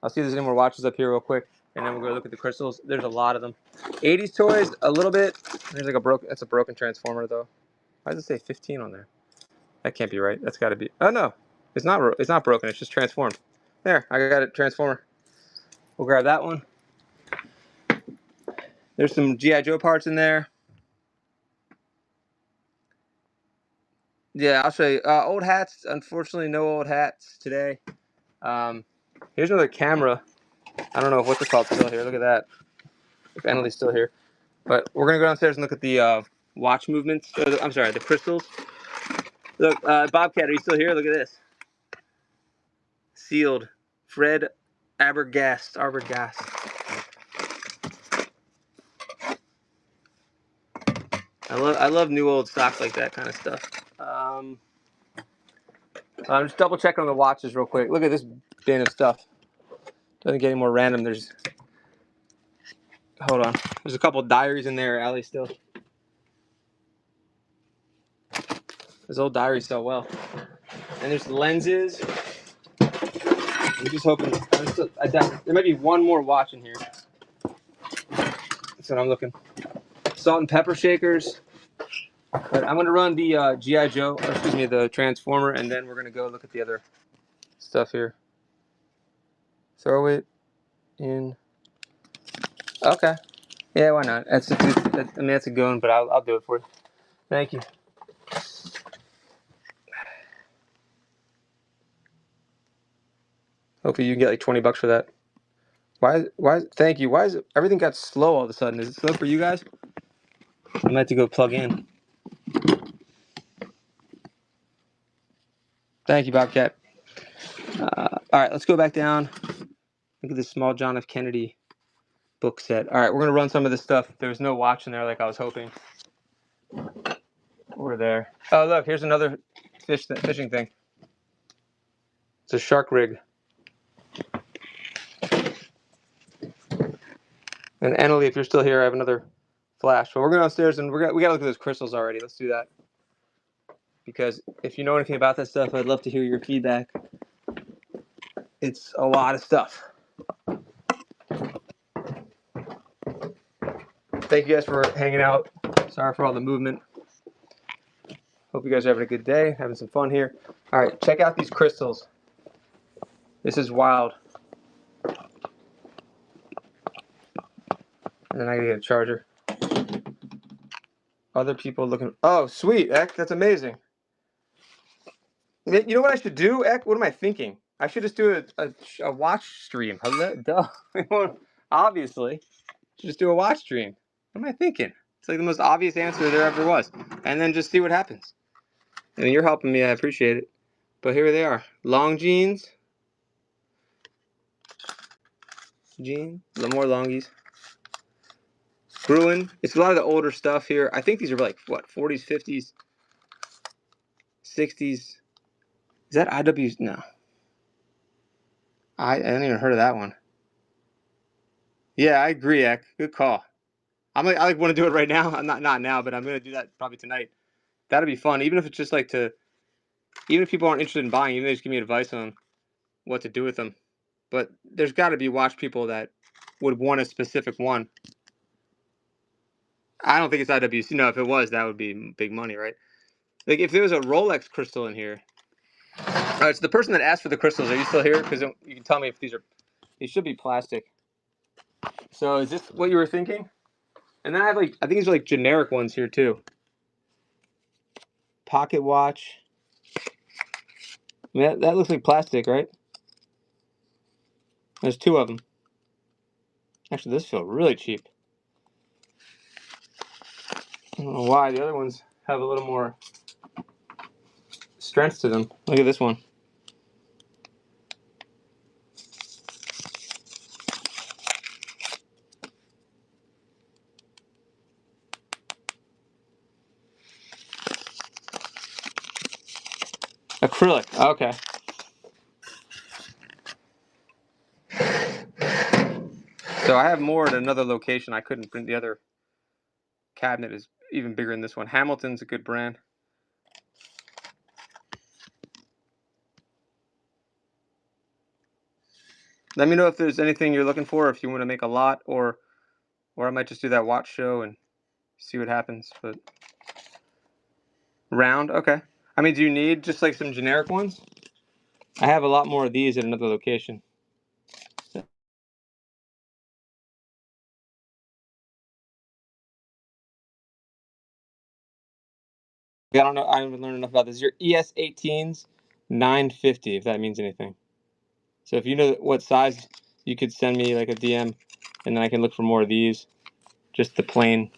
I'll see if there's any more watches up here real quick, and then we'll go look at the crystals. There's a lot of them. 80s toys, a little bit. There's like that's a broken transformer though. Why does it say 15 on there? That can't be right. That's got to be. Oh no, it's not. It's not broken. It's just transformed. There, I got it. Transformer. We'll grab that one. There's some GI Joe parts in there. Yeah, I'll show you. Old hats. Unfortunately, no old hats today. Here's another camera. I don't know what's it called still here. Look at that. If Emily's still here. But we're gonna go downstairs and look at the watch movements. I'm sorry, the crystals. Look, Bobcat, are you still here? Look at this. Sealed. Fred Arbogast. I love new old stock like that kind of stuff. I'm just double checking on the watches real quick. Look at this bin of stuff. Doesn't get any more random. Hold on. There's a couple diaries in there, Allie, still. Those old diaries sell well. And there's the lenses. I'm just hoping. There might be one more watch in here. That's what I'm looking. Salt and pepper shakers. But I'm gonna run the GI Joe. Excuse me, the Transformer, and then we're gonna go look at the other stuff here. Throw it in. Okay. Yeah, why not? That's a good one, but I'll do it for you. Thank you. Hopefully you can get like $20 for that. Thank you. Why is everything got slow all of a sudden? Is it slow for you guys? I might have to go plug in. Thank you, Bobcat. All right, let's go back down. Look at this small John F. Kennedy book set. All right, we're gonna run some of this stuff. There was no watch in there like I was hoping. Over there. Oh, look, here's another fishing thing. It's a shark rig. And Annalie, if you're still here, I have another flash. But we're going downstairs and we got to look at those crystals already. Let's do that. Because if you know anything about that stuff, I'd love to hear your feedback. It's a lot of stuff. Thank you guys for hanging out. Sorry for all the movement. Hope you guys are having a good day, having some fun here. All right, check out these crystals. This is wild. And then I gotta get a charger. Other people looking. Oh, sweet, Eck, that's amazing. You know what I should do, Eck? What am I thinking? I should just do a watch stream. Duh. Obviously. Just do a watch stream. What am I thinking? It's like the most obvious answer there ever was. And then just see what happens. I mean, you're helping me. I appreciate it. But here they are. Long jeans. Jean. A little more longies. Gruen. It's a lot of the older stuff here. I think these are like, what, 40s, 50s, 60s. Is that IWs? No. I hadn't even heard of that one. Yeah, I agree, Ek. Good call. I want to do it right now. I'm not now, but I'm gonna do that probably tonight. That'd be fun, even if it's just like even if people aren't interested in buying, even if they just give me advice on what to do with them. But there's got to be watch people that would want a specific one. I don't think it's IWC. No, if it was, that would be big money, right? Like if there was a Rolex crystal in here. All right, so the person that asked for the crystals, are you still here? Because you can tell me if these should be plastic. So is this what you were thinking? And then I think these are like generic ones here too. Pocket watch. I mean, that looks like plastic, right? There's two of them. Actually, this feels really cheap. I don't know why. The other ones have a little more strength to them. Look at this one. Acrylic. Okay. So I have more at another location. I couldn't print. The other cabinet is even bigger than this one. Hamilton's a good brand. Let me know if there's anything you're looking for, if you want to make a lot, or I might just do that watch show and see what happens. But round, okay. I mean, do you need just like some generic ones? I have a lot more of these at another location. I don't know. I haven't learned enough about this. Your ES18s, 950, if that means anything. So if you know what size, you could send me like a DM, and then I can look for more of these, just the plain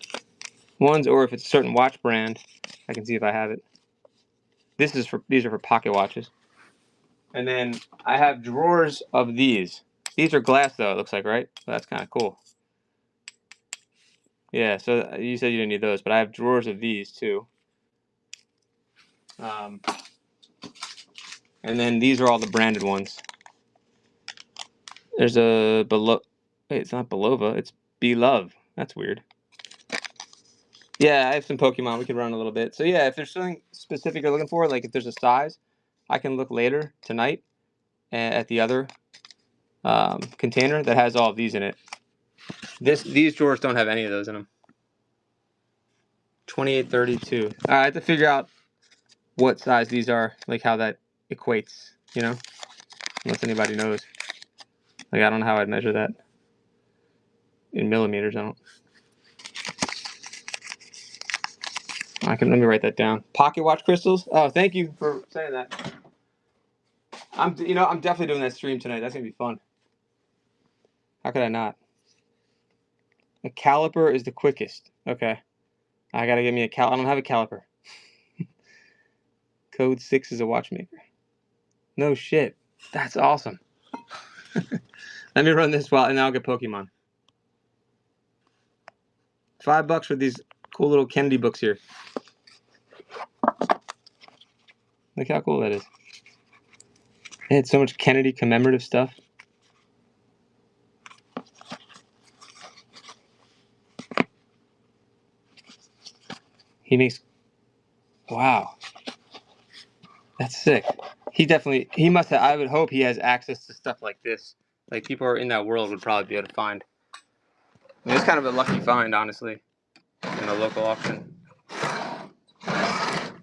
ones, or if it's a certain watch brand, I can see if I have it. These are for pocket watches. And then I have drawers of these. These are glass though, it looks like, right? So that's kind of cool. Yeah, so you said you didn't need those, but I have drawers of these too. And then these are all the branded ones. There's a Wait, it's not Belova, it's Belove. That's weird. Yeah, I have some Pokemon. We could run a little bit. So yeah, if there's something specific you're looking for, like if there's a size, I can look later tonight at the other container that has all of these in it. These drawers don't have any of those in them. 2832. I have to figure out what size these are, like how that equates, you know, unless anybody knows. Like I don't know how I'd measure that in millimeters. Let me write that down. Pocket watch crystals. Oh, thank you for saying that. I'm definitely doing that stream tonight. That's gonna be fun. How could I not? A caliper is the quickest. Okay. I gotta get me a I don't have a caliper. Code 6 is a watchmaker. No shit. That's awesome. Let me run this and then I'll get Pokemon. $5 for these cool little Kennedy books here. Look how cool that is. It had so much Kennedy commemorative stuff. Wow. That's sick. He must have, I would hope he has access to stuff like this. Like people who are in that world would probably be able to find. I mean, it's kind of a lucky find, honestly, in a local auction.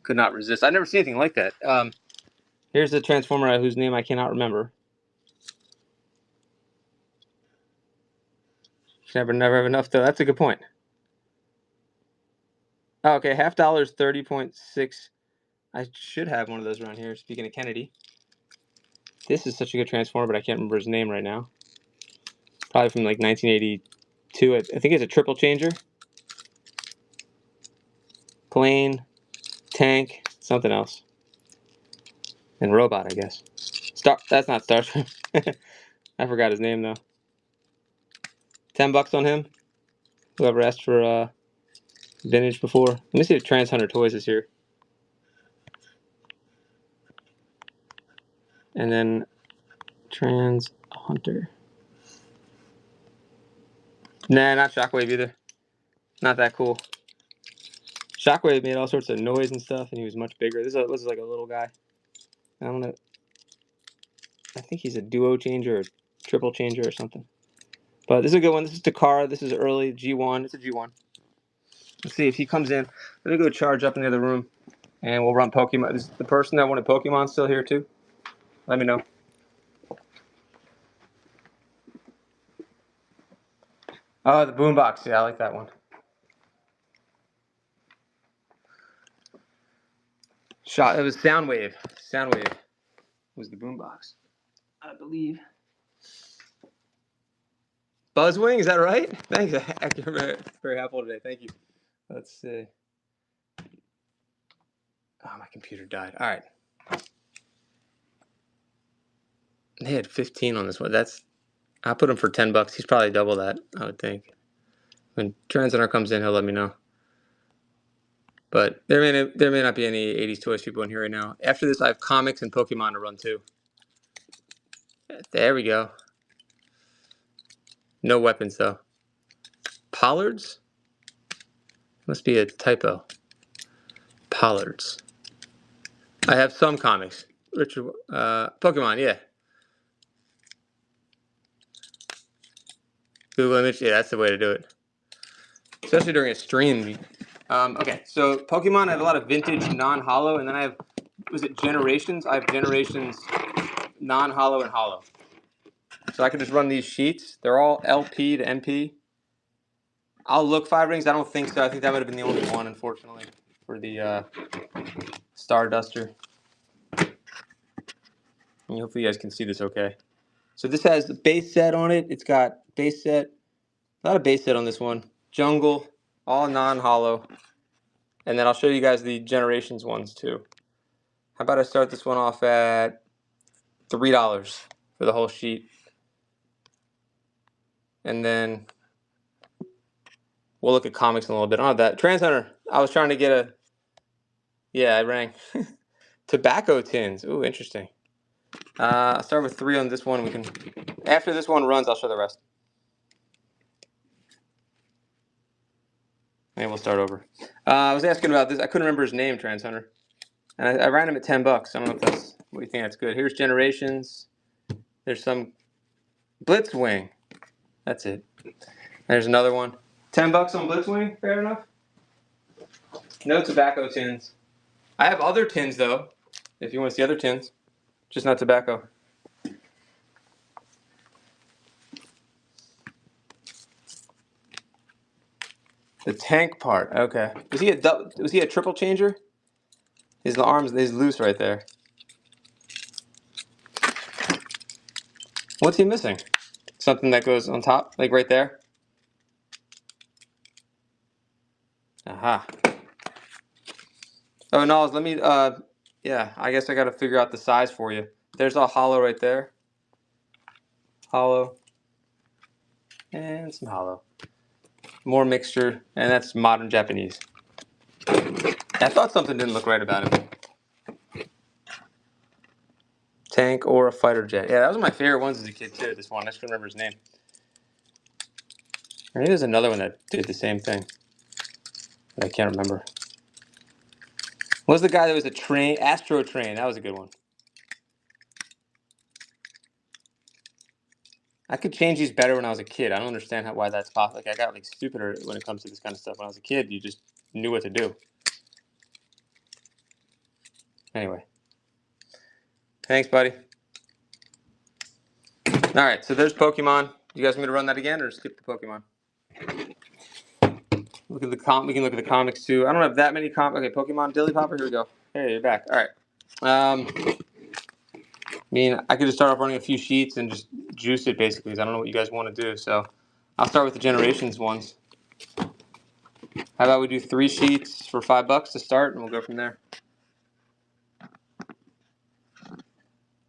Could not resist. I've never seen anything like that. Here's the Transformer whose name I cannot remember. Never have enough, though. That's a good point. Oh, okay, $half is 30.6. I should have one of those around here, speaking of Kennedy. This is such a good Transformer, but I can't remember his name right now. Probably from like 1980. 2. I think it's a triple changer. Plane, tank, something else. And robot, I guess. That's not Starscream. I forgot his name, though. $10 on him. Whoever asked for vintage before. Let me see if Trans Hunter Toys is here. And then Trans Hunter. Nah, not Shockwave either. Not that cool. Shockwave made all sorts of noise and stuff, and he was much bigger. This was like a little guy. I don't know. I think he's a duo changer or triple changer or something. But this is a good one. This is Takara. This is early G1. It's a G1. Let's see if he comes in. Let me go charge up in the other room, and we'll run Pokemon. Is the person that wanted Pokemon still here too? Let me know. Oh, the boombox. Yeah, I like that one. It was Soundwave. Soundwave was the boombox, I believe. Buzzwing, is that right? Thanks. You're very helpful today. Thank you. Let's see. Oh, my computer died. All right. They had 15 on this one. I put him for $10. He's probably double that, I would think. When Transitor comes in, he'll let me know. But there may not be any 80s Toys people in here right now. After this, I have comics and Pokemon to run too. There we go. No weapons though. Pollards? Must be a typo. Pollards. I have some comics. Richard, Pokemon, yeah. Google image, yeah, that's the way to do it. Especially during a stream. Okay, so Pokemon, I have a lot of vintage non-holo, and then I have, was it Generations? I have Generations non-holo and holo. So I can just run these sheets. They're all LP to MP. I'll look 5 rings. I don't think so. I think that would have been the only one, unfortunately, for the Star Duster. And hopefully you guys can see this okay. So this has the base set on it. It's got base set. A lot of base set on this one. Jungle, all non-holo. And then I'll show you guys the Generations ones too. How about I start this one off at $3 for the whole sheet. And then we'll look at comics in a little bit. I don't have that. Trans Hunter, I was trying to get a... Yeah, I rang. Tobacco tins. Ooh, interesting. I'll start with 3 on this one. We can, after this one runs, I'll show the rest. And we'll start over. I was asking about this. I couldn't remember his name, Trans Hunter. And I ran him at $10. I don't know if that's, what do you think that's good? Here's Generations. There's some Blitzwing. That's it. There's another one. $10 on Blitzwing, fair enough. No tobacco tins. I have other tins though, if you want to see other tins. Just not tobacco. The tank part, okay. Was he a triple changer? His arms, he's loose right there. What's he missing? Something that goes on top, like right there? Aha. Oh, no, let me, yeah, I guess I got to figure out the size for you. There's a holo right there. Holo. And some holo. More mixture, and that's modern Japanese. I thought something didn't look right about him. Tank or a fighter jet. Yeah, that was my favorite ones as a kid too, this one. I just couldn't remember his name. Maybe there's another one that did the same thing. I can't remember. What was the guy that was a train? Astro Train. That was a good one. I could change these better when I was a kid. I don't understand why that's possible. Like I got like stupider when it comes to this kind of stuff. When I was a kid, you just knew what to do. Anyway. Thanks, buddy. All right, so there's Pokemon. You guys want me to run that again or skip the Pokemon? Look at the we can look at the comics too. I don't have that many comics. Okay, Pokemon Dilly Popper. Here we go. Hey, you're back. All right. I mean, I could just start off running a few sheets and just juice it basically. Because I don't know what you guys want to do. So I'll start with the Generations ones. How about we do 3 sheets for $5 to start, and we'll go from there.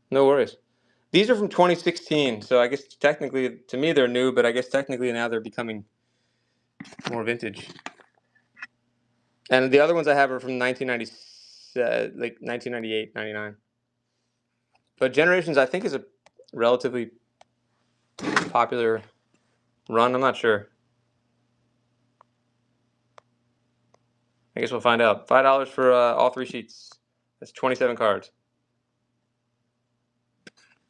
No worries. These are from 2016, so I guess technically, to me, they're new, but I guess technically now they're becoming more vintage. And the other ones I have are from 1990, like 1998, 99. But Generations, I think, is a relatively popular run. I'm not sure. I guess we'll find out. $5 for all 3 sheets. That's 27 cards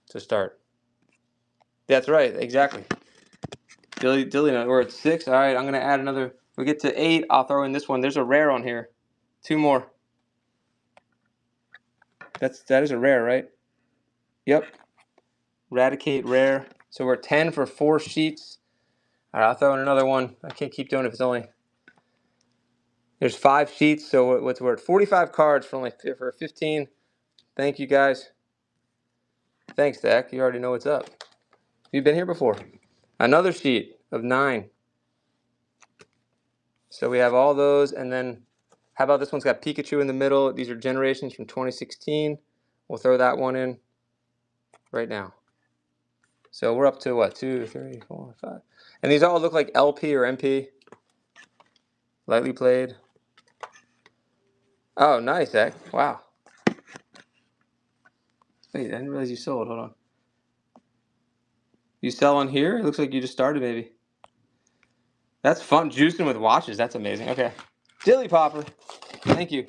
to start. That's right, exactly. Dilly, we're at 6. All right, I'm going to add another. We get to 8. I'll throw in this one. There's a rare on here. 2 more. That is a rare, right? Yep. Eradicate rare. So we're 10 for 4 sheets. All right, I'll throw in another one. I can't keep doing it if it's only. There's 5 sheets, so what's worth 45 cards for 15. Thank you guys. Thanks, Dak. You already know what's up. You've been here before. Another sheet of 9. So we have all those, and then how about this one's got Pikachu in the middle? These are Generations from 2016. We'll throw that one in right now. So we're up to what? 2, 3, 4, 5. And these all look like LP or MP. Lightly played. Oh, nice, Dak. Wow. Wait, I didn't realize you sold. Hold on. You sell on here? It looks like you just started, maybe. That's fun. Juicing with watches. That's amazing. Okay. Dilly Popper. Thank you.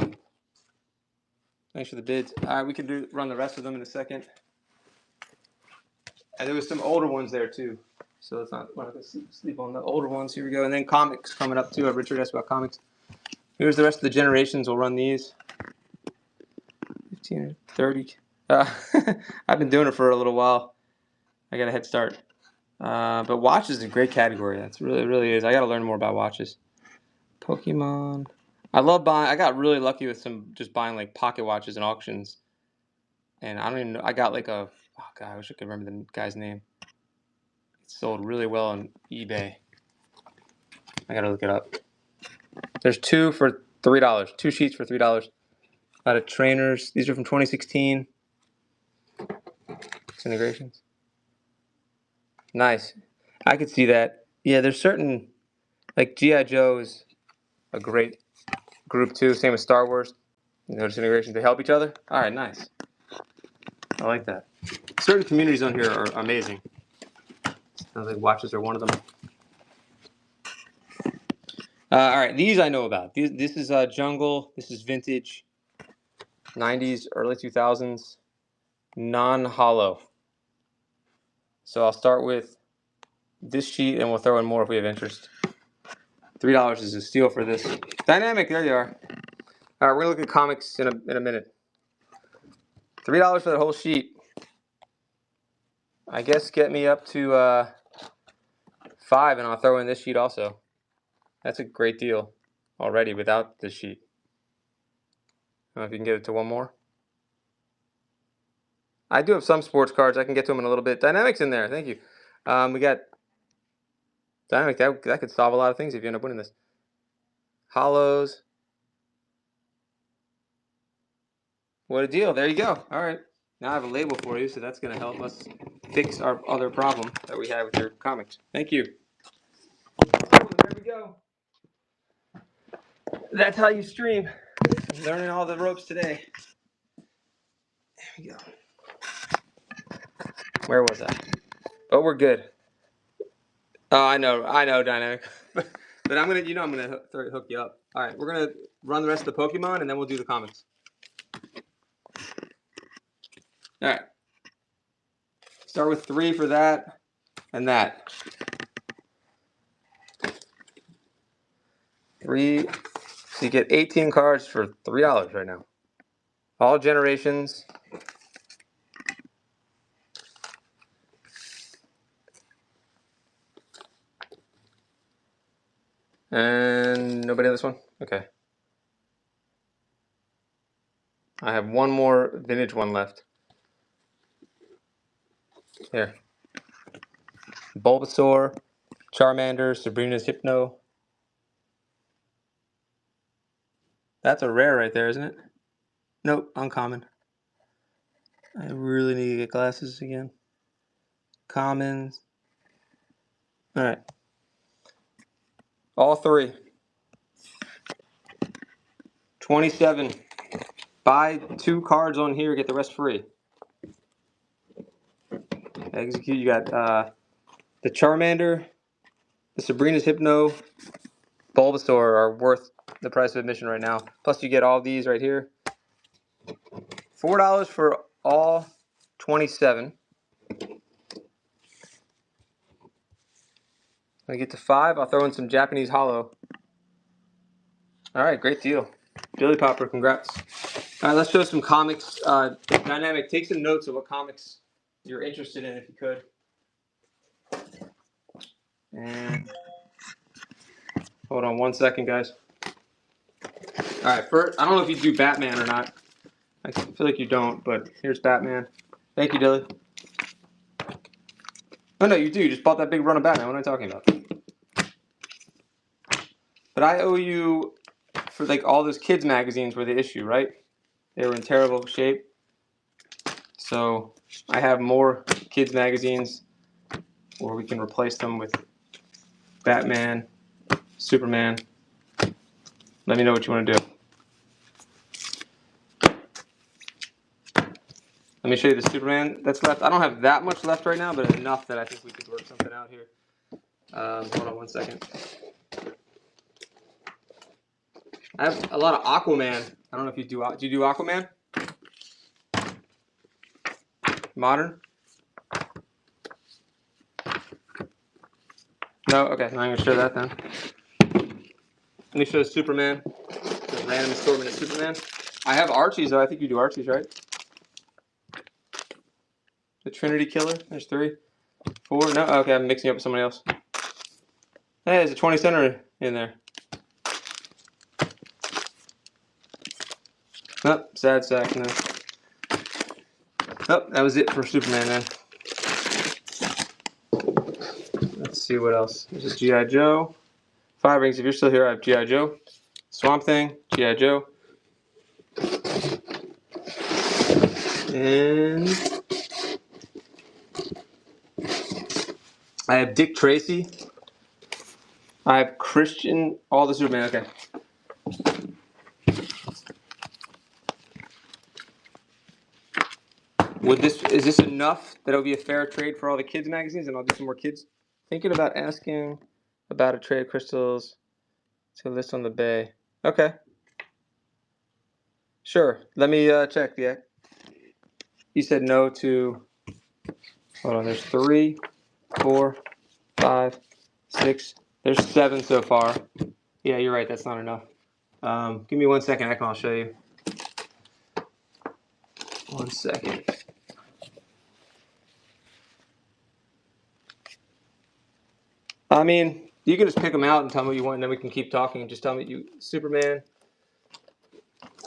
Thanks for the bids. All right, we can run the rest of them in a second. And there was some older ones there, too. So let's not want to sleep on the older ones. Here we go. And then comics coming up, too. Richard asked about comics. Here's the rest of the Generations. We'll run these. 15 or 30. I've been doing it for a little while. I got a head start. But watches is a great category. That's really, really is. I got to learn more about watches. Pokemon. I love buying. I got really lucky with just buying like pocket watches and auctions. And I don't even know. I got like oh God, I wish I could remember the guy's name. It sold really well on eBay. I got to look it up. There's 2 for $3. 2 sheets for $3. Out of trainers. These are from 2016. Integrations. Nice. I could see that. Yeah, there's certain, like G.I. Joe is a great group too. Same with Star Wars. Notice integrations. They help each other. All right, nice. I like that. Certain communities on here are amazing. I think watches are one of them. All right, these I know about. This is Jungle. This is vintage. 90s, early 2000s. Non-hollow. So I'll start with this sheet, and we'll throw in more if we have interest. $3 is a steal for this. Dynamic, there you are. All right, we're going to look at comics in a minute. $3 for that whole sheet. I guess get me up to 5, and I'll throw in this sheet also. That's a great deal already without this sheet. I don't know if you can get it to one more. I do have some sports cards. I can get to them in a little bit. Dynamic's in there. Thank you. We got Dynamic. That could solve a lot of things if you end up winning this. Hollows. What a deal. There you go. All right. Now I have a label for you, so that's going to help us fix our other problem that we have with your comics. Thank you. There we go. That's how you stream. Learning all the ropes today. There we go. Where was I? Oh, we're good. Oh, I know, Dynamic. But I'm gonna hook you up. All right, we're gonna run the rest of the Pokemon, and then we'll do the comics. All right. Start with 3 for that, and that. 3. So you get 18 cards for $3 right now. All Generations. And nobody on this one? Okay. I have one more vintage one left. Here. Bulbasaur. Charmander, Sabrina's Hypno. That's a rare right there, isn't it? Nope, uncommon. I really need to get glasses again. Commons. All right. All three. 27. Buy 2 cards on here, get the rest free. Execute. You got the Charmander, the Sabrina's Hypno, Bulbasaur are worth the price of admission right now. Plus, you get all these right here. $4 for all 27. When I get to 5, I'll throw in some Japanese Holo. All right, great deal. Billy Popper, congrats. All right, let's show some comics. Dynamic, take some notes of what comics you're interested in if you could. And hold on 1 second, guys. All right, first, I don't know if you do Batman or not. I feel like you don't, but here's Batman. Thank you, Dilly. Oh, no, you do. You just bought that big run of Batman. What am I talking about? But I owe you for like all those kids magazines were the issue, right? They were in terrible shape. So I have more kids magazines where we can replace them with Batman, Superman. Let me know what you want to do. Let me show you the Superman that's left. I don't have that much left right now, but enough that I think we could work something out here. Hold on 1 second. I have a lot of Aquaman. I don't know if you do. Do you do Aquaman? Modern? No? Okay, I'm going to show that then. Let me show Superman. The random assortment of Superman. I have Archie's, though. I think you do Archie's, right? The Trinity Killer. There's 3. 4. No? Okay, I'm mixing up with somebody else. Hey, there's a 20 center in there. Nope, sad sack, no. Nope, that was it for Superman then. Let's see what else. There's a G.I. Joe. 5 rings. If you're still here, I have G.I. Joe. Swamp Thing, G.I. Joe. And I have Dick Tracy. I have Christian, all the Superman, okay. Is this enough that it'll be a fair trade for all the kids magazines and I'll do some more kids? Thinking about asking about a trade of crystals to list on the bay. Okay. Sure. Let me check. Yeah. You said no to, hold on, there's 3, 4, 5, 6. There's 7 so far. Yeah, you're right. That's not enough. Give me 1 second. I'll show you. 1 second. I mean, you can just pick them out and tell me what you want, and then we can keep talking. Just tell me you Superman.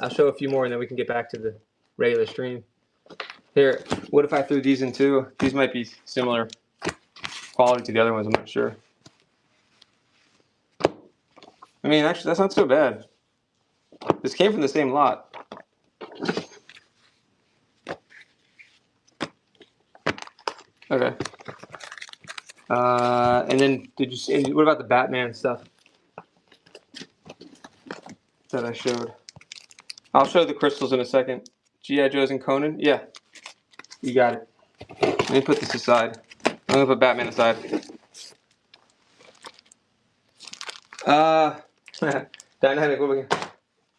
I'll show a few more, and then we can get back to the regular stream. Here, what if I threw these in too? These might be similar quality to the other ones. I'm not sure. I mean, actually, that's not so bad. This came from the same lot. Okay. And then what about the Batman stuff that I showed? I'll show the crystals in a second. G.I. Joe's and Conan? Yeah. You got it. Let me put this aside. I'm going to put Batman aside. Dynamic,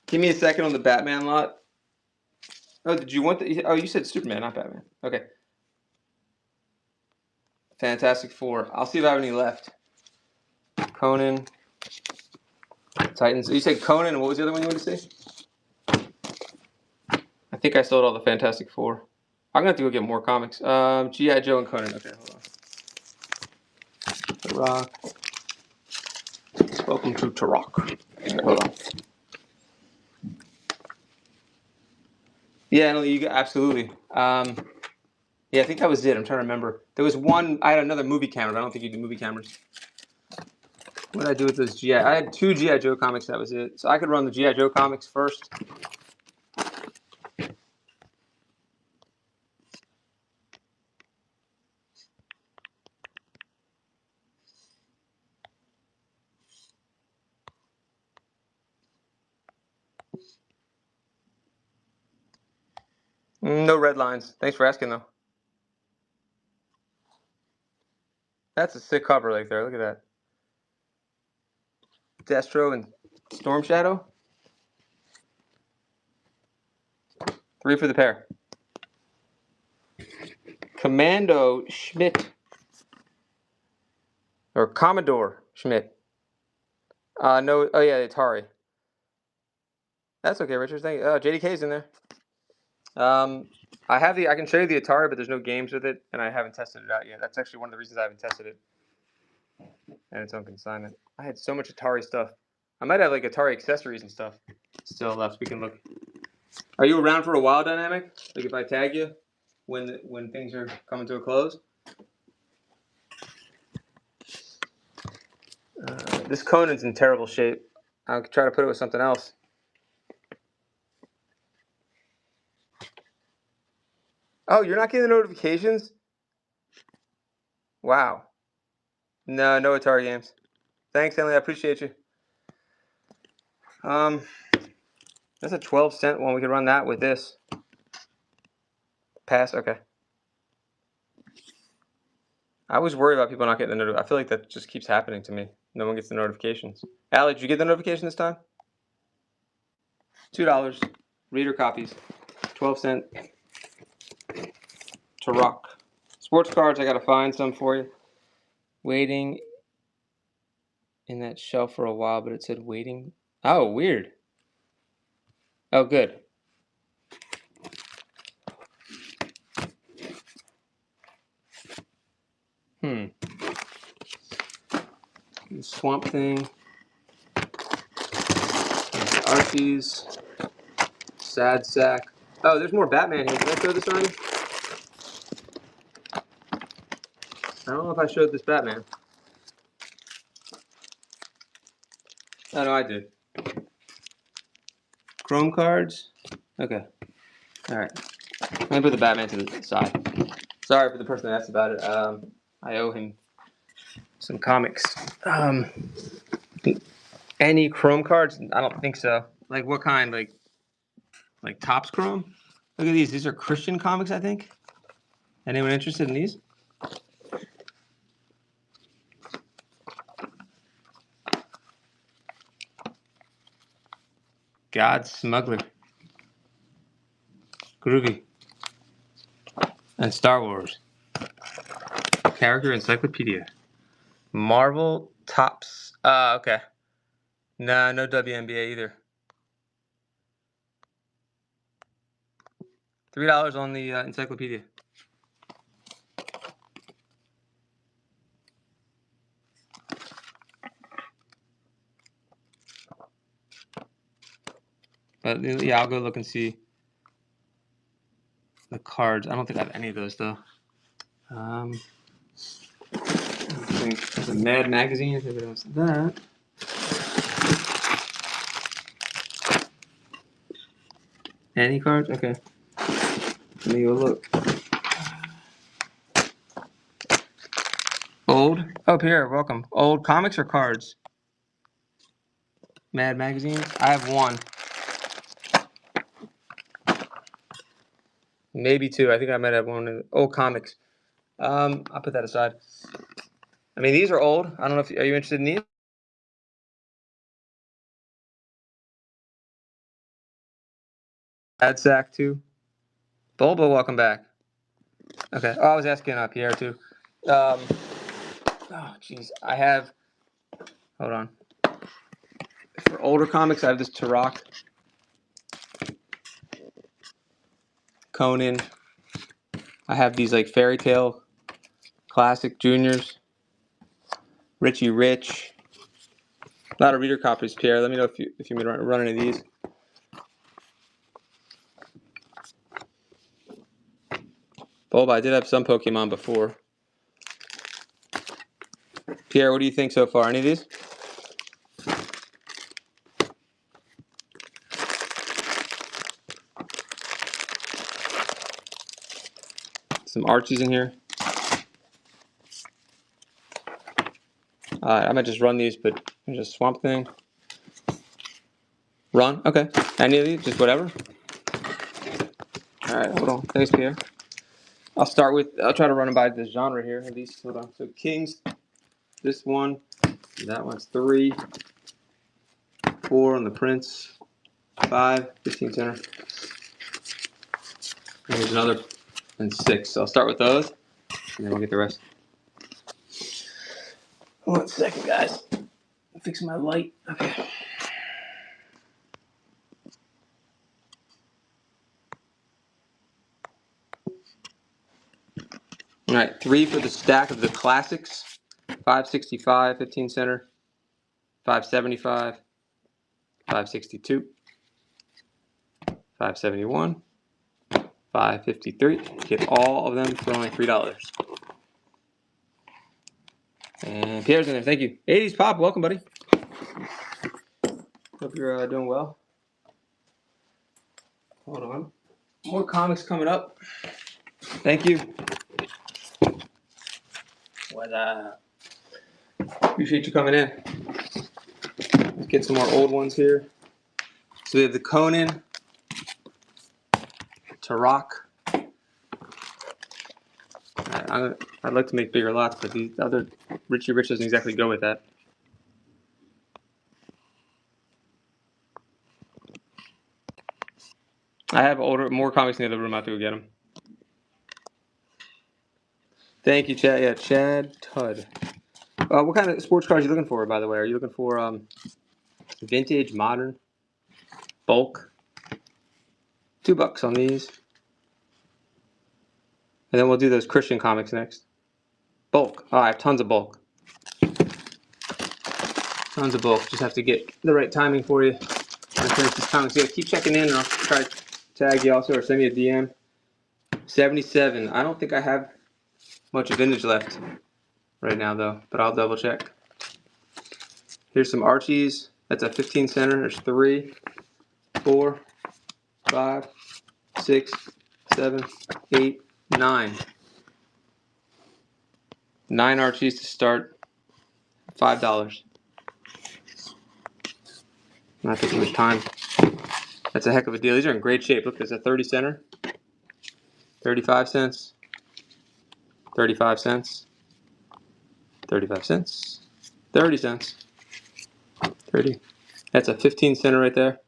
give me a second on the Batman lot. Oh, did you want you said Superman, not Batman. Okay. Fantastic Four. I'll see if I have any left. Conan. Titans. You said Conan, and what was the other one you wanted to see? I think I sold all the Fantastic Four. I'm going to have to go get more comics. G.I. Joe and Conan. Okay, hold on. Turok. Welcome to Turok. Okay, hold on. Yeah, no, absolutely. Yeah, I think that was it. I'm trying to remember. There was one. I had another movie camera, but I don't think you do movie cameras. What did I do with those GI? I had 2 GI Joe comics. That was it. So I could run the GI Joe comics first. No red lines. Thanks for asking, though. That's a sick cover right there. Look at that. Destro and Storm Shadow. 3 for the pair. Commando Schmidt. Or Commodore Schmidt. No. Oh, yeah, Atari. That's okay, Richard. Thank you. JDK's in there. I can show you the Atari, but there's no games with it, and I haven't tested it out yet. That's actually one of the reasons I haven't tested it. And it's on consignment. I had so much Atari stuff. I might have like Atari accessories and stuff still left. We can look. Are you around for a while, Dynamic? Like if I tag you when things are coming to a close? This Conan's in terrible shape. I'll try to put it with something else. Oh, you're not getting the notifications? Wow. No Atari games. Thanks, Emily. I appreciate you. That's a 12-cent one. We could run that with this. Pass. Okay. I was worried about people not getting the notification. I feel like that just keeps happening to me. No one gets the notifications. Allie, did you get the notification this time? $2. Reader copies. 12-cent. To rock. Sports cards, I gotta find some for you. Waiting in that shelf for a while, but it said waiting. Oh, weird. Oh, good. Swamp Thing. Archie's. Sad Sack. Oh, there's more Batman here. Did I show this on you? I don't know if I showed this Batman. Oh, no, I did. Chrome cards. Okay. All right. Let me put the Batman to the side. Sorry for the person that asked about it. I owe him some comics. Any Chrome cards? I don't think so. Like what kind? Like Topps Chrome? Look at these. These are Christian comics, I think. Anyone interested in these? God Smuggler. Groovy. And Star Wars. Character Encyclopedia. Marvel Topps. Okay. Nah, no WNBA either. $3 on the encyclopedia. But yeah, I'll go look and see the cards. I don't think I have any of those though. I think the Mad Magazine. If anybody wants that. Any cards? Okay. Let me go look. Old? Oh, Pierre, welcome. Old comics or cards? Mad Magazine? I have one. Maybe 2. I think I might have one. Old comics. I'll put that aside. I mean, these are old. I don't know if are you interested in these? Ad Sack too. Bulbo, welcome back. Okay. Oh, I was asking Pierre too. Oh, jeez. I have. Hold on. For older comics, I have this Turok, Conan. I have these like Fairy Tale Classic Juniors, Richie Rich. A lot of reader copies, Pierre. Let me know if you run any of these. Bulba, I did have some Pokemon before. Pierre, what do you think so far? Any of these? some Archies in here. I might just run these, but there's a Swamp Thing. Run? Okay. Any of these? Just whatever? Alright, hold on. Thanks, Pierre. I'll try to run them by this genre here, at least. Hold on. So Kings, this one, that one's 3, 4 on the Prince, 5, 15 center. And there's another, and 6. So I'll start with those, and then we'll get the rest. 1 second, guys. I'm fixing my light. Okay. All right, 3 for the stack of the classics. 565, 15 center, 575, 562, 571, 553. Get all of them for only $3. And Pierre's in there. Thank you. 80s Pop, welcome, buddy. Hope you're doing well. Hold on. More comics coming up. Thank you. Appreciate you coming in. Let's get some more old ones here. So we have the Conan, Turok. I'd like to make bigger lots, but these other Richie Rich doesn't exactly go with that. I have more comics in the other room. I have to go get them. Thank you, Chad. Yeah, Chad Tudd. What kind of sports cars are you looking for, by the way? Are you looking for vintage, modern, bulk? $2 on these. And then we'll do those Christian comics next. Bulk. Oh, I have tons of bulk. Tons of bulk. Just have to get the right timing for you. I'm finish these comics. Yeah, keep checking in, and I'll try to tag you also or send me a DM. 77. I don't think I have much vintage left right now, though, but I'll double check. Here's some Archies. That's a 15 center. There's 3, 4, 5, 6, 7, 8, 9. 9 Archies to start. $5. Not taking much time. That's a heck of a deal. These are in great shape. Look, there's a 30 center. 35 cents. 35 cents. 35 cents. 30 cents. 30. That's a 15 center right there.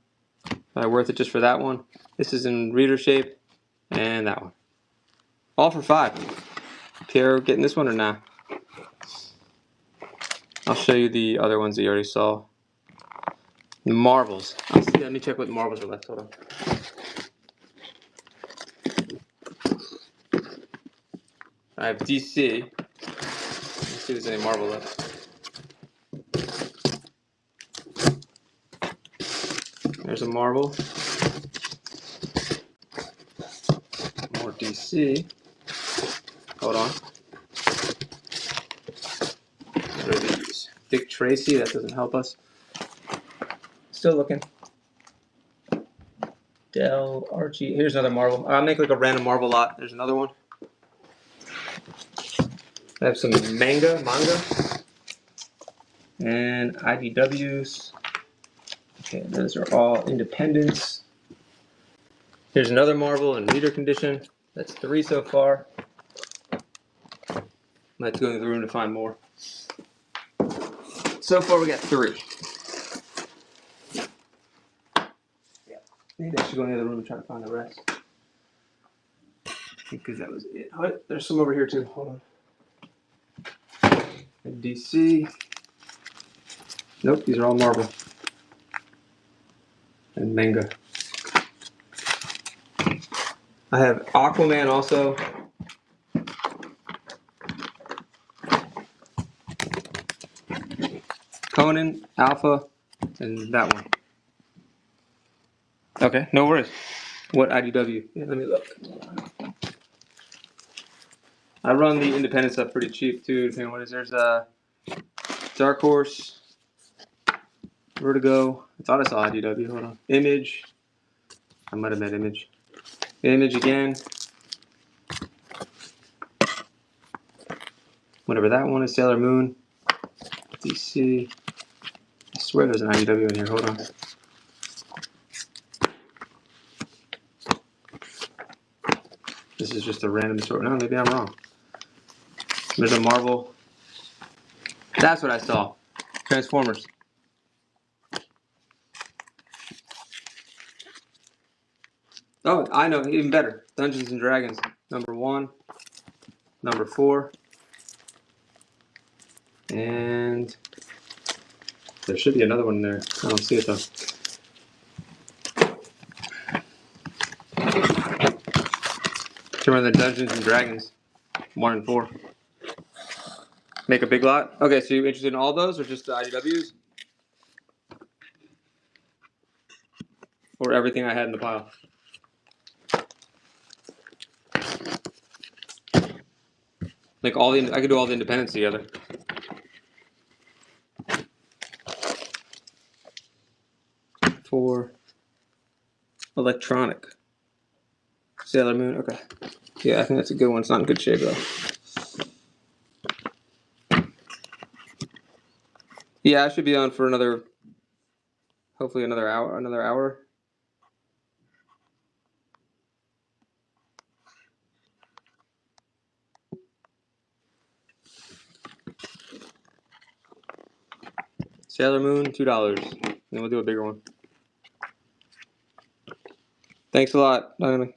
Worth it just for that one. This is in reader shape. And that one. All for $5. Pierre getting this one or not? I'll show you the other ones that you already saw. The marbles. Let me check what marbles are left. Hold on. I have DC. Let's see if there's any marble left. There's a marble. More DC. Hold on. What are these? Dick Tracy. That doesn't help us. Still looking. Dell, Archie. Here's another marble. I'll make like a random marble lot. There's another one. I have some manga, and IDWs. Okay, those are all independents. Here's another marble in reader condition. That's 3 so far. I might have to go into the room to find more. So far we got 3. Yeah, maybe I should go in the other room and try to find the rest. Because that was it. Oh, there's some over here too. Hold on. And DC. Nope, these are all marble. And manga. I have Aquaman also. Conan, Alpha, and that one. Okay, no worries. What IDW? Yeah, let me look. I run the independent stuff pretty cheap too. What is there's a Dark Horse, Vertigo. I thought I saw IDW. Hold on. Image. I might have met Image. Image again. Whatever that one is, Sailor Moon, DC. I swear there's an IDW in here. Hold on. This is just a random sort. No, maybe I'm wrong. There's a Marvel. That's what I saw. Transformers. Oh, I know. Even better. Dungeons and Dragons. Number 1. Number 4. And there should be another one in there. I don't see it though. Remember the Dungeons and Dragons 1 and 4. Make a big lot. Okay, so you're interested in all those, or just the IDWs, or everything I had in the pile? Like all the, I could do all the independents together. For electronic. Sailor Moon, okay. Yeah, I think that's a good one. It's not in good shape though. Yeah, I should be on for another, hopefully another hour. Sailor Moon, $2. Then we'll do a bigger one. Thanks a lot, Diana.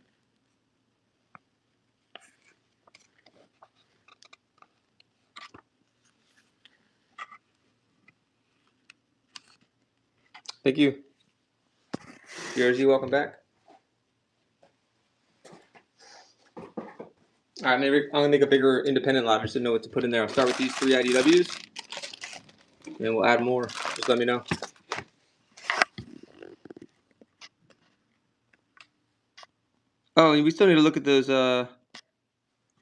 Thank you. Jersey, welcome back. All right, maybe I'm gonna make a bigger independent lot. I just didn't know what to put in there. I'll start with these 3 IDWs, and we'll add more. Just let me know. Oh, and we still need to look at those.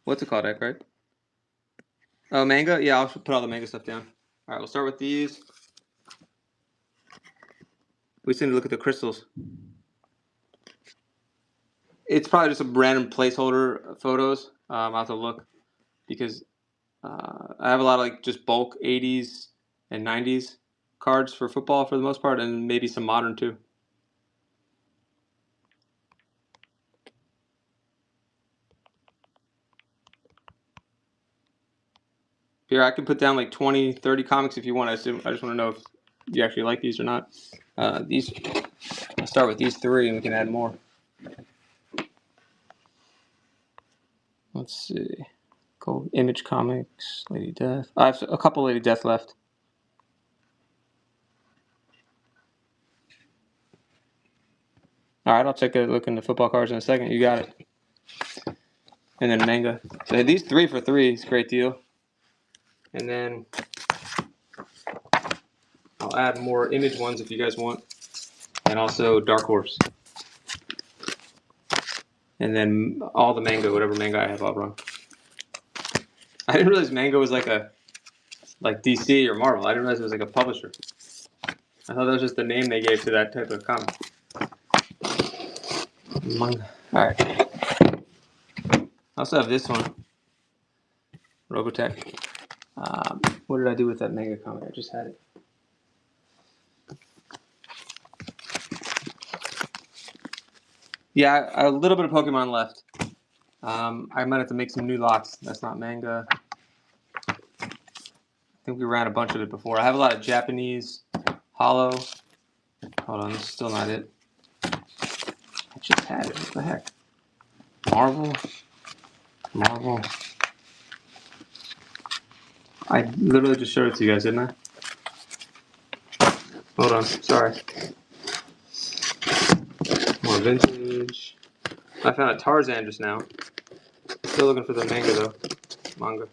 What's it called, Ek, right? Oh, manga. Yeah, I'll put all the manga stuff down. All right, we'll start with these. We still need to look at the crystals. It's probably just a random placeholder photos. I'll have to look because I have a lot of like just bulk 80s and 90s cards for football for the most part, and maybe some modern too. Here, I can put down like 20, 30 comics if you want. I just want to know if you actually like these or not. These, I'll start with these 3 and we can add more. Let's see. Go Image Comics, Lady Death. I have a couple Lady Death left. All right, I'll take a look into football cards in a second. You got it. And then manga. So these 3 for $3 is a great deal. And then I'll add more Image ones if you guys want. And also Dark Horse. And then all the manga, whatever manga I have, I'll run. I didn't realize manga was like DC or Marvel. I didn't realize it was like a publisher. I thought that was just the name they gave to that type of comic. Manga. All right. I also have this one, Robotech. What did I do with that manga comic? I just had it. Yeah, a little bit of Pokemon left. I might have to make some new lots. That's not manga. I think we ran a bunch of it before. I have a lot of Japanese Hollow. Hold on, this is still not it. I just had it. What the heck? Marvel. I literally just showed it to you guys, didn't I? Hold on, sorry. More vintage. I found a Tarzan just now. Still looking for the manga though. Manga.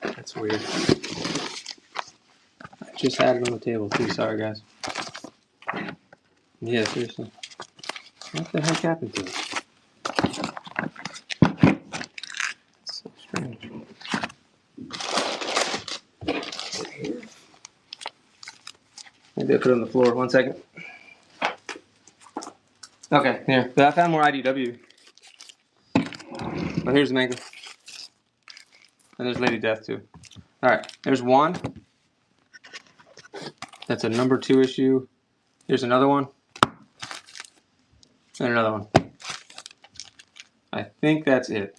That's weird. I just had it on the table too. Sorry, guys. Yeah, seriously. What the heck happened to it? It's so strange. Maybe I put it on the floor. 1 second. Okay, here. But I found more IDW. Oh, here's the mango. And there's Lady Death, too. All right, there's one. That's a number 2 issue. Here's another one. And another one. I think that's it.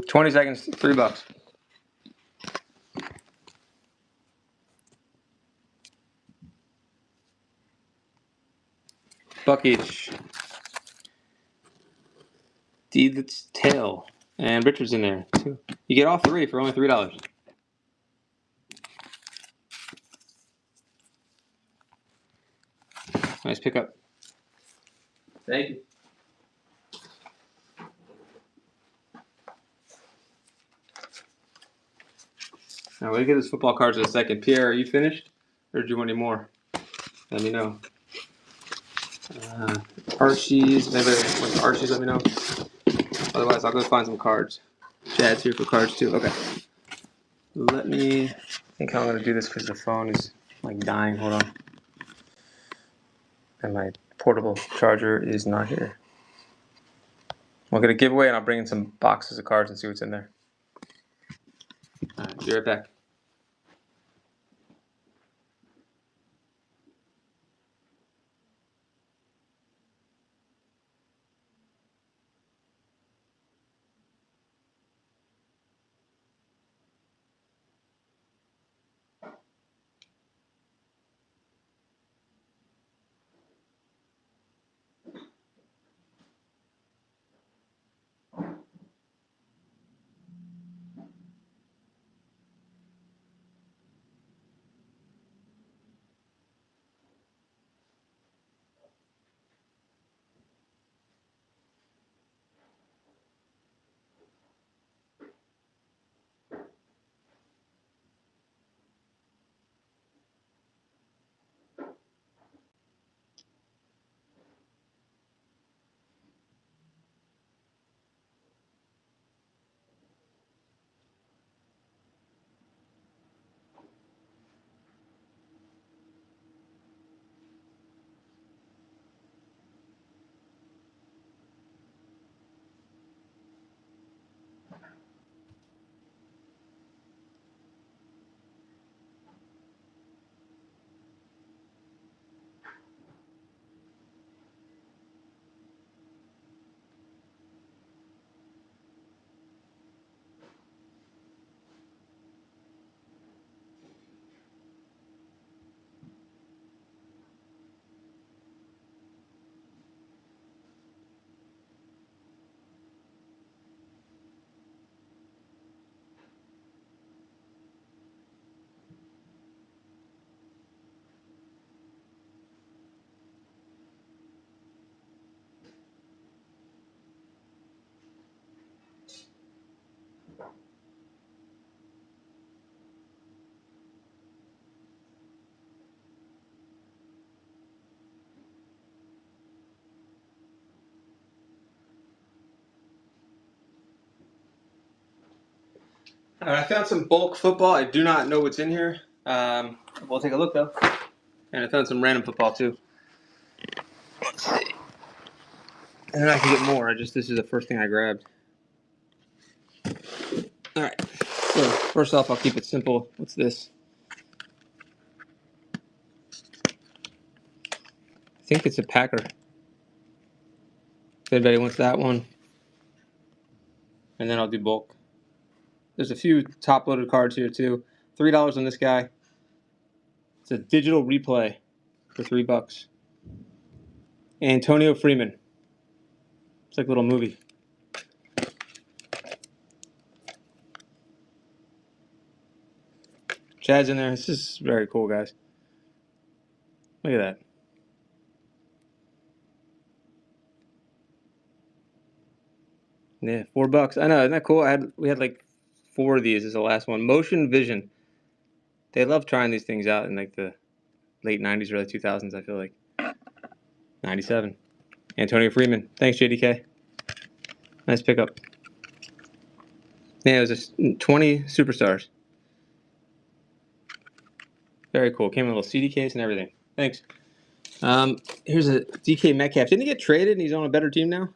$20 seconds, $3. Buck each. Deed's Tail. And Richard's in there, too. You get all 3 for only $3. Nice pickup. Thank you. Now, we'll get his football cards in a second. Pierre, are you finished? Or do you want any more? Let me know. Archie's. If anybody wants Archie's, let me know. Otherwise, I'll go find some cards. Chad's here for cards, too. Okay. Let me... I think how I'm going to do this because the phone is, like, dying. Hold on. And my portable charger is not here. We'll get a giveaway, and I'll bring in some boxes of cards and see what's in there. All right, be right back. All right, I found some bulk football. I do not know what's in here. We'll take a look, though. And I found some random football, too. Let's see. And then I can get more. This is the first thing I grabbed. All right. So, first off, I'll keep it simple. What's this? I think it's a Packer. If anybody wants that one. And then I'll do bulk. There's a few top-loaded cards here, too. $3 on this guy. It's a digital replay for $3. Antonio Freeman. It's like a little movie. Chad's in there. This is very cool, guys. Look at that. Yeah, $4. I know, isn't that cool? We had like 4 of these. This is the last one. Motion Vision. They love trying these things out in like the late 90s, early 2000s, I feel like. 97. Antonio Freeman. Thanks, JDK. Nice pickup. Yeah, it was just 20 superstars. Very cool. Came with a little CD case and everything. Thanks. Here's a DK Metcalf. Didn't he get traded and he's on a better team now?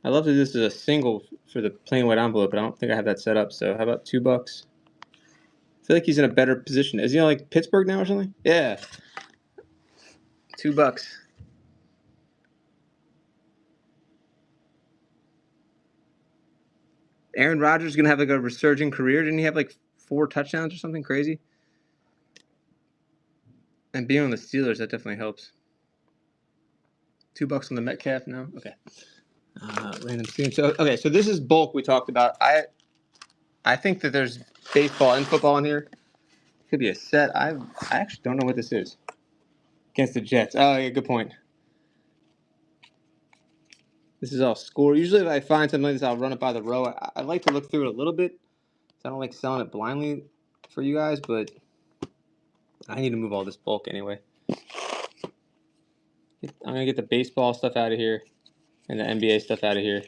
I love that this is a single for the plain white envelope, but I don't think I have that set up. So how about $2? I feel like he's in a better position. Is he on like Pittsburgh now or something? Yeah. $2. Aaron Rodgers is gonna have like a resurging career. Didn't he have like 4 touchdowns or something crazy? And being on the Steelers, that definitely helps. $2 on the Metcalf now. Okay. Random team. So okay, so this is bulk we talked about. I think that there's baseball and football in here. Could be a set. I actually don't know what this is. Against the Jets. Oh yeah, good point. This is all score. Usually if I find something like this, I'll run it by the row. I like to look through it a little bit. I don't like selling it blindly for you guys, but I need to move all this bulk anyway. I'm going to get the baseball stuff out of here and the NBA stuff out of here.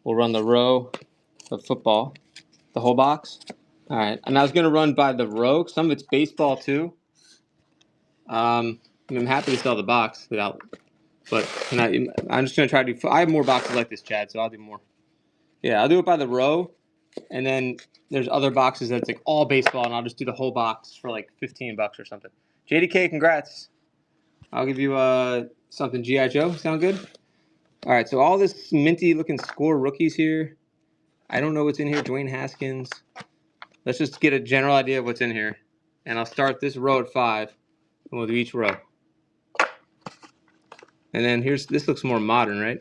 We'll run the row of football, the whole box. All right. And I was going to run by the row. Some of it's baseball too. I'm happy to sell the box without, but I'm just going to try to do, I have more boxes like this, Chad, so I'll do more. Yeah, I'll do it by the row. And then there's other boxes that's like all baseball, and I'll just do the whole box for like $15 or something. JDK, congrats. I'll give you something G.I. Joe. Sound good? All right, so all this minty-looking score rookies here. I don't know what's in here. Dwayne Haskins. Let's just get a general idea of what's in here. And I'll start this row at 5, and we'll do each row. And then this looks more modern, right?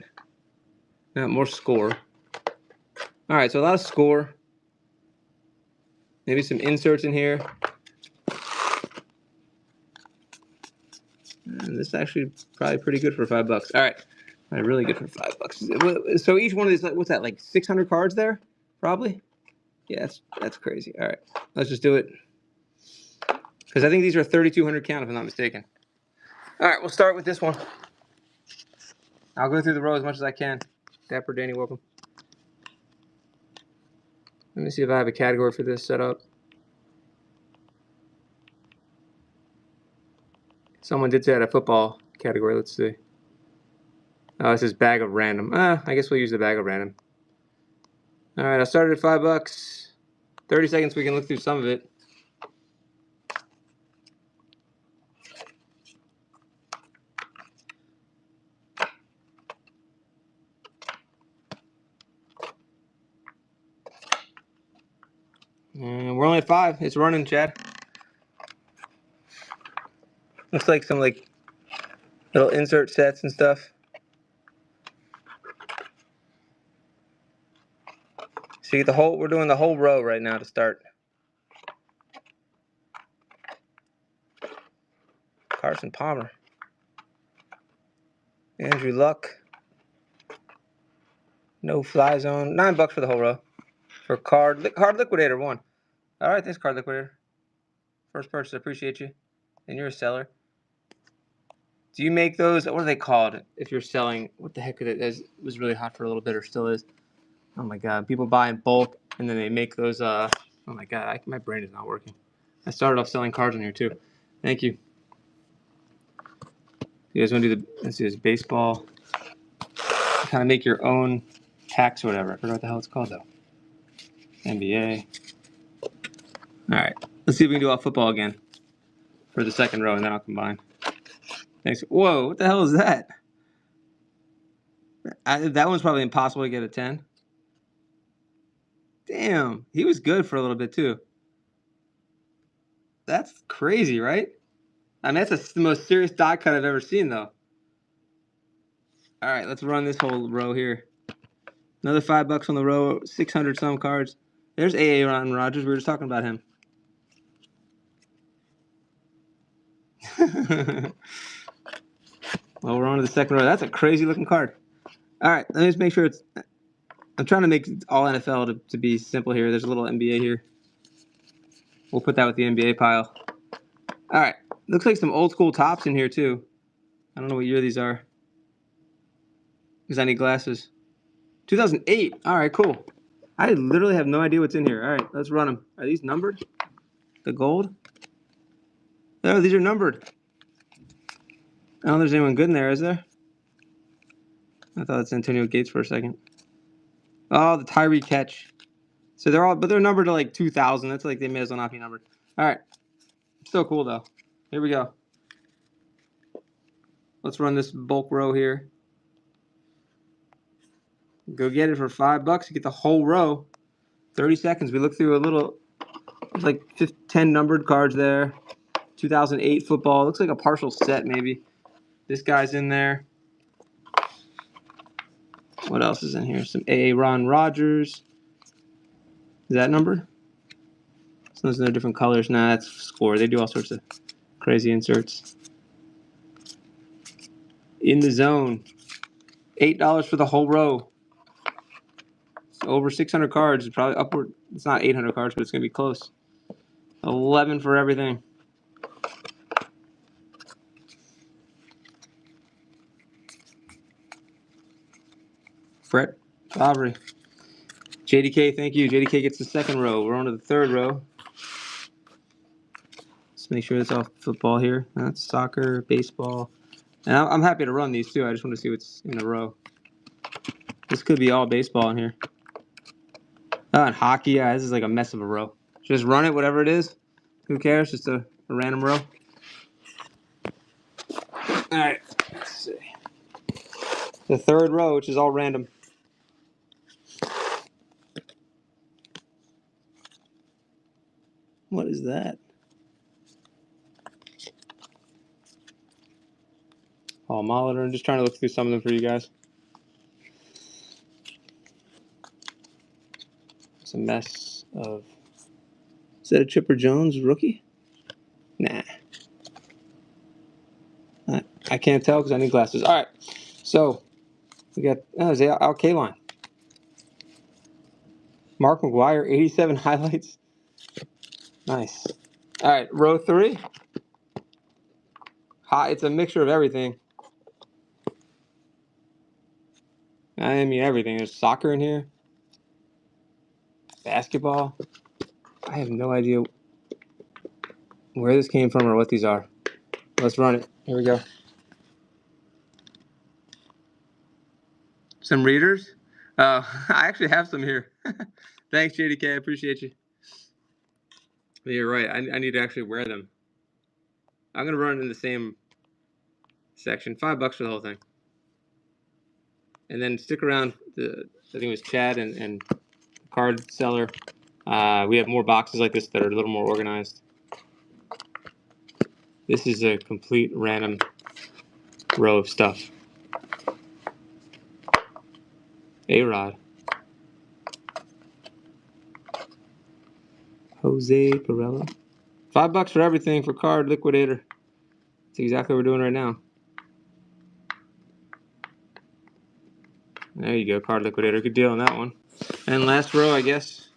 Not more score. All right, so a lot of score. Maybe some inserts in here. And this is actually probably pretty good for $5. All right. Really good for $5. So each one of these, what's that, like 600 cards there? Probably? Yeah, that's crazy. All right. Let's just do it. Because I think these are 3,200 count, if I'm not mistaken. All right, we'll start with this one. I'll go through the row as much as I can. Dapper Danny, welcome. Let me see if I have a category for this set up. Someone did say I had a football category. Let's see. Oh, this is bag of random. I guess we'll use the bag of random. All right, I started at $5. 30 seconds, we can look through some of it. We're only at 5. It's running, Chad. Looks like some like little insert sets and stuff. See we're doing the whole row right now to start. Carson Palmer. Andrew Luck. No fly zone. $9 for the whole row. For card liquidator 1. All right, thanks, card liquidator. First purchase, appreciate you. And you're a seller. Do you make those? What are they called? If you're selling, what the heck is it? It was really hot for a little bit, or still is. Oh my God, people buy in bulk and then they make those. Oh my God, my brain is not working. I started off selling cards on here too. Thank you. You guys want to do let's do this baseball. Kind of make your own packs or whatever. I forgot what the hell it's called though. NBA. All right, let's see if we can do all football again for the second row, and then I'll combine. Thanks. Whoa, what the hell is that? That one's probably impossible to get a 10. Damn, he was good for a little bit too. That's crazy, right? I mean, that's the most serious die cut I've ever seen, though. All right, let's run this whole row here. Another $5 on the row, 600 some cards. There's Aaron Rodgers. We were just talking about him. Well, we're on to the second row. That's a crazy looking card. All right, let me just make sure it's. I'm trying to make all NFL to be simple here. There's a little NBA here. We'll put that with the NBA pile. All right, looks like some old school tops in here too. I don't know what year these are. Because I need glasses. 2008. All right, cool. I literally have no idea what's in here. All right, let's run them. Are these numbered? The gold? Oh, these are numbered. I don't think there's anyone good in there, is there? I thought it's Antonio Gates for a second. Oh, the Tyree catch. So they're numbered to like 2,000. That's like they may as well not be numbered. All right. Still cool though. Here we go. Let's run this bulk row here. Go get it for $5. You get the whole row. 30 seconds. We look through a little, like 10 numbered cards there. 2008 football. Looks like a partial set maybe. This guy's in there. What else is in here? Some Aaron Rodgers. Is that numbered? Those are different colors. Nah, that's score. They do all sorts of crazy inserts. In the zone. $8 for the whole row. So over 600 cards. Probably upward. It's not 800 cards, but it's going to be close. 11 for everything. Brett Favre. JDK, thank you. JDK gets the second row. We're on to the third row. Let's make sure it's all football here. That's soccer, baseball. And I'm happy to run these too. I just want to see what's in the row. This could be all baseball in here. Oh, and hockey. Yeah, this is like a mess of a row. Just run it, whatever it is. Who cares? Just a random row. All right. Let's see. The third row, which is all random. What is that? Oh, Molitor. I'm just trying to look through some of them for you guys. It's a mess of... Is that a Chipper Jones rookie? Nah. I can't tell because I need glasses. All right. So, we got... Oh, it's Al Kaline. Mark McGuire, 87 highlights. Nice. All right, row 3. It's a mixture of everything. I mean, everything. There's soccer in here. Basketball. I have no idea where this came from or what these are. Let's run it. Here we go. Some readers? I actually have some here. Thanks, JDK. I appreciate you. But you're right. I need to actually wear them. I'm going to run it in the same section. $5 for the whole thing. And then stick around. I think it was Chad and card seller. We have more boxes like this that are a little more organized. This is a complete random row of stuff. A-Rod. Jose Pirela. $5 for everything for Card Liquidator. That's exactly what we're doing right now. There you go, Card Liquidator. Good deal on that one. And last row, I guess,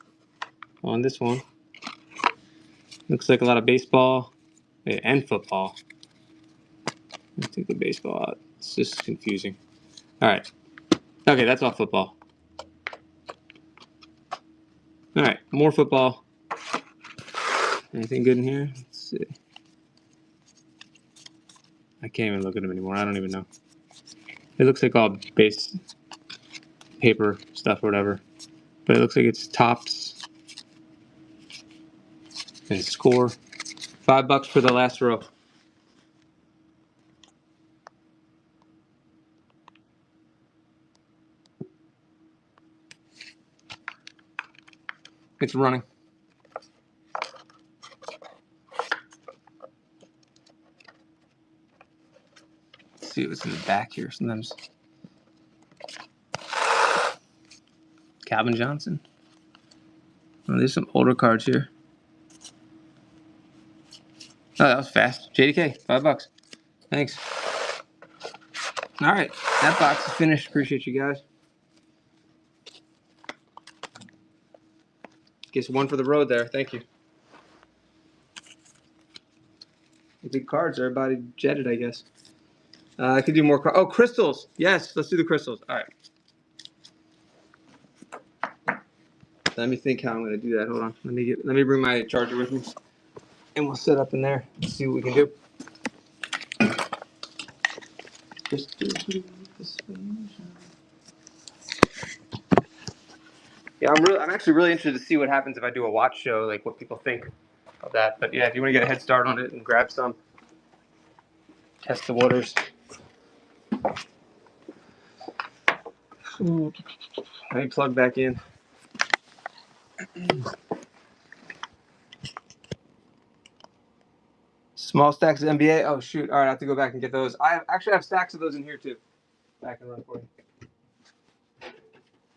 on this one. Looks like a lot of baseball and football. Let's take the baseball out. It's just confusing. All right. Okay, that's all football. All right, more football. Anything good in here? Let's see. I can't even look at them anymore. I don't even know. It looks like all base paper stuff or whatever. But it looks like it's tops and score. $5 for the last row. It's running. Let's see what's in the back here. Sometimes Calvin Johnson. Oh, there's some older cards here. Oh, that was fast. JDK, $5. Thanks. All right, that box is finished. Appreciate you guys. Guess one for the road there. Thank you. The big cards. Everybody jetted, I guess. I could do more cards. Oh, crystals. Yes, let's do the crystals. All right. Let me think how I'm going to do that. Hold on. Let me bring my charger with me. and we'll set up in there and see what we can do. Yeah, I'm actually really interested to see what happens if I do a watch show, like what people think of that. But yeah, if you want to get a head start on it and grab some, test the waters. Let me plug back in. Small stacks of NBA. Oh shoot! All right, I have to go back and get those. I actually have stacks of those in here too. Back and run for you.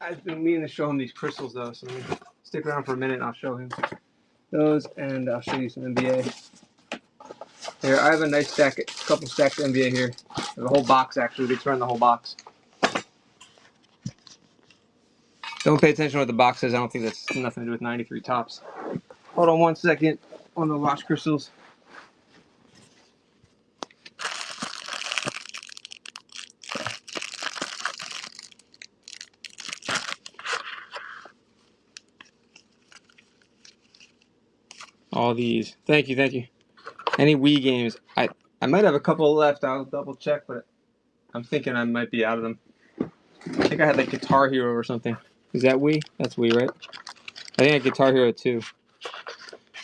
I've been meaning to show him these crystals though, so let me stick around for a minute and I'll show him those, and I'll show you some NBA. Here, I have a nice stack, a couple stacks of NBA here. The whole box actually. We turn the whole box. Don't pay attention to what the box says. I don't think that's nothing to do with 93 tops. Hold on one second on the watch crystals. All these. Thank you, thank you. Any Wii games? I might have a couple left. I'll double check, but I'm thinking I might be out of them. I think I had like Guitar Hero or something. Is that Wii? That's Wii, right? I think I had Guitar Hero 2.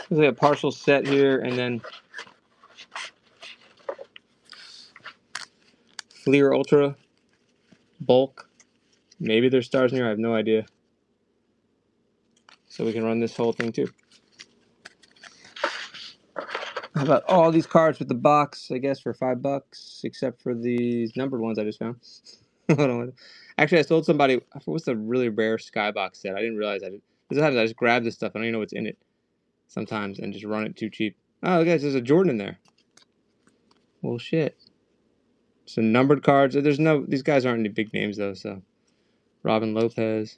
There's like a partial set here, and then Fleer Ultra, Bulk. Maybe there's stars in here. I have no idea. So we can run this whole thing too. How about all these cards with the box? I guess for $5, except for these numbered ones I just found. Hold on. Actually, I sold somebody. What's the really rare Skybox set? I didn't realize I did. This happens. I just grab this stuff. I don't even know what's in it sometimes, and just run it too cheap. Oh, guys, there's a Jordan in there. Well, shit. Some numbered cards. There's no. These guys aren't any big names though. So, Robin Lopez.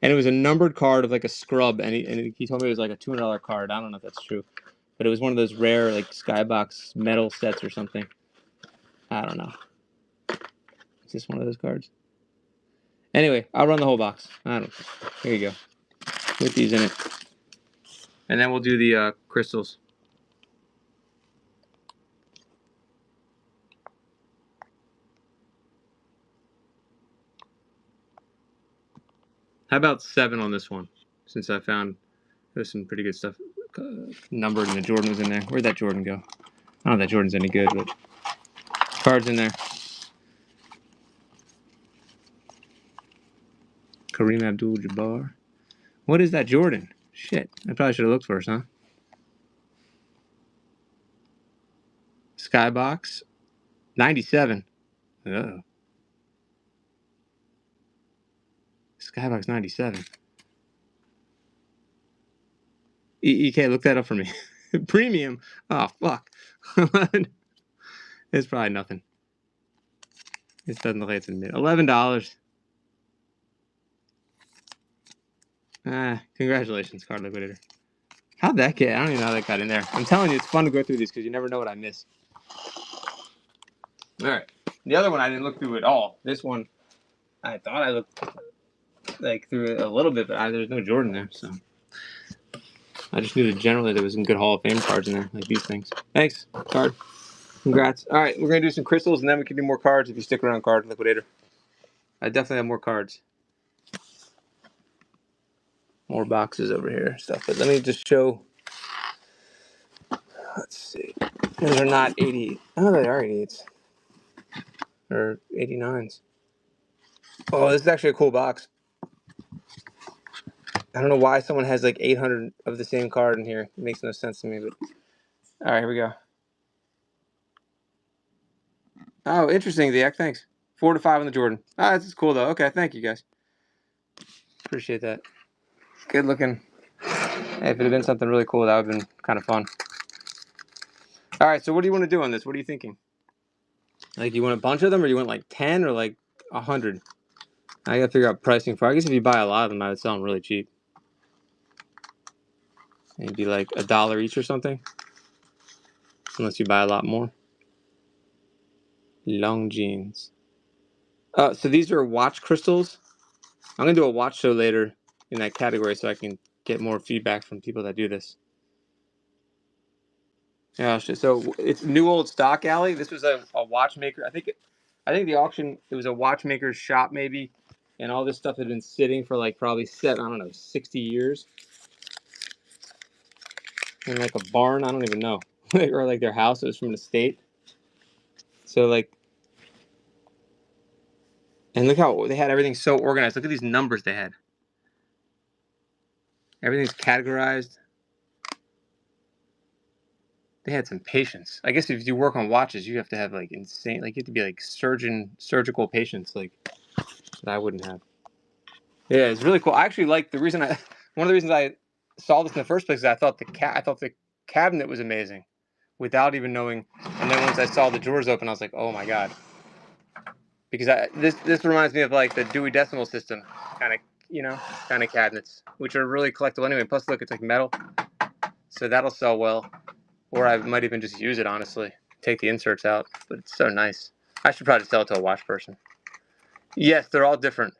And it was a numbered card of like a scrub, and he told me it was like a $200 card. I don't know if that's true, but it was one of those rare like Skybox metal sets or something. I don't know. Is this one of those cards? Anyway, I'll run the whole box. I don't. Here you go. With these in it, and then we'll do the crystals. How about 7 on this one? Since I found there's some pretty good stuff numbered, and the Jordan was in there. Where'd that Jordan go? I don't know if that Jordan's any good, but cards in there. Kareem Abdul-Jabbar. What is that Jordan? Shit, I probably should have looked first, huh? Skybox, 97. Oh, Skybox 97. EK, look that up for me. Premium. Oh fuck. It's probably nothing. This doesn't look like it's in mid. $11. Congratulations, Card Liquidator. How'd that get? I don't even know how that got in there. I'm telling you, it's fun to go through these because you never know what I miss. All right. The other one I didn't look through at all. This one, I thought I looked like through it a little bit, but there's no Jordan there, so I just knew that generally there was some good Hall of Fame cards in there, like these things. Thanks, Card. Congrats. All right, we're gonna do some crystals, and then we can do more cards if you stick around, Card Liquidator. I definitely have more cards. More boxes over here and stuff, but let me just show. Let's see. Those are not 80. Oh, they are 88s. Or 89s. Oh, this is actually a cool box. I don't know why someone has like 800 of the same card in here. It makes no sense to me, but all right, here we go. Oh, interesting, Zach. Thanks. 4 to 5 on the Jordan. Ah, this is cool though. Okay, thank you guys. Appreciate that. Good looking. Hey, if it had been something really cool, that would have been kind of fun. All right, so what do you want to do on this? What are you thinking? Like, you want a bunch of them, or you want like 10 or like 100? I gotta figure out pricing for. I guess if you buy a lot of them, I would sell them really cheap. Maybe like $1 each or something. Unless you buy a lot more. Long jeans. So these are watch crystals. I'm gonna do a watch show later in that category, so I can get more feedback from people that do this. Yeah, so it's new old stock alley. This was a watchmaker. I think the auction, it was a watchmaker's shop maybe, and all this stuff had been sitting for like probably I don't know, 60 years in like a barn. I don't even know, or like their house. It was from an estate. So like, and look how they had everything so organized. Look at these numbers they had. Everything's categorized. They had some patience. I guess if you work on watches, you have to have like insane, like you have to be like surgical patience, like that I wouldn't have. Yeah, it's really cool. I actually like one of the reasons I saw this in the first place is I thought the cabinet was amazing, without even knowing. And then once I saw the drawers open, I was like, oh my god, because this reminds me of like the Dewey Decimal System kind of kind of cabinets, which are really collectible anyway. Plus, look, it's like metal, so that'll sell well. Or I might even just use it honestly, take the inserts out. But it's so nice. I should probably sell it to a watch person. Yes, they're all different.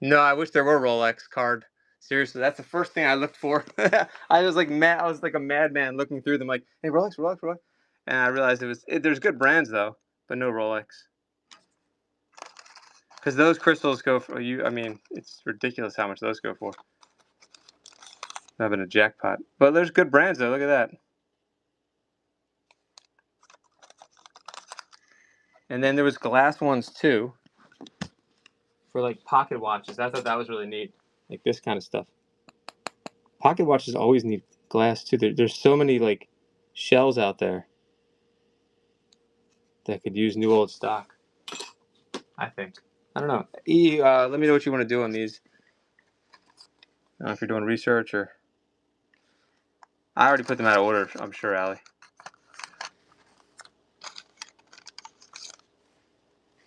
No, I wish there were Rolex card. Seriously, that's the first thing I looked for. I was like mad. I was like a madman looking through them, like, hey, Rolex, Rolex, Rolex. And I realized there's good brands though, but no Rolex. Because those crystals go for you. I mean, it's ridiculous how much those go for. Having a jackpot, but there's good brands though. Look at that. And then there was glass ones too, for like pocket watches. I thought that was really neat, like this kind of stuff. Pocket watches always need glass too. There's so many like shells out there that could use new old stock, I think. I don't know. Let me know what you want to do on these. I don't know if you're doing research or... I already put them out of order, I'm sure, Allie.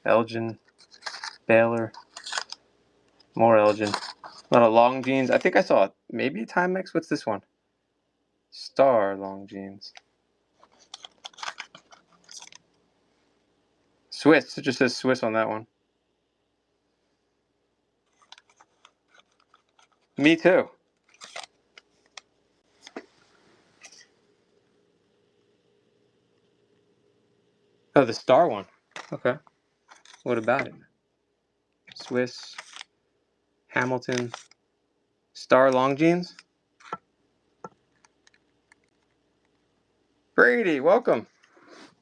Elgin, Baylor, more Elgin. A lot of long jeans. I think I saw maybe a Timex. What's this one? Star long jeans. Swiss. It just says Swiss on that one. Me too. Oh, the Star one. Okay. What about it? Swiss, Hamilton, Star long jeans. Brady, welcome.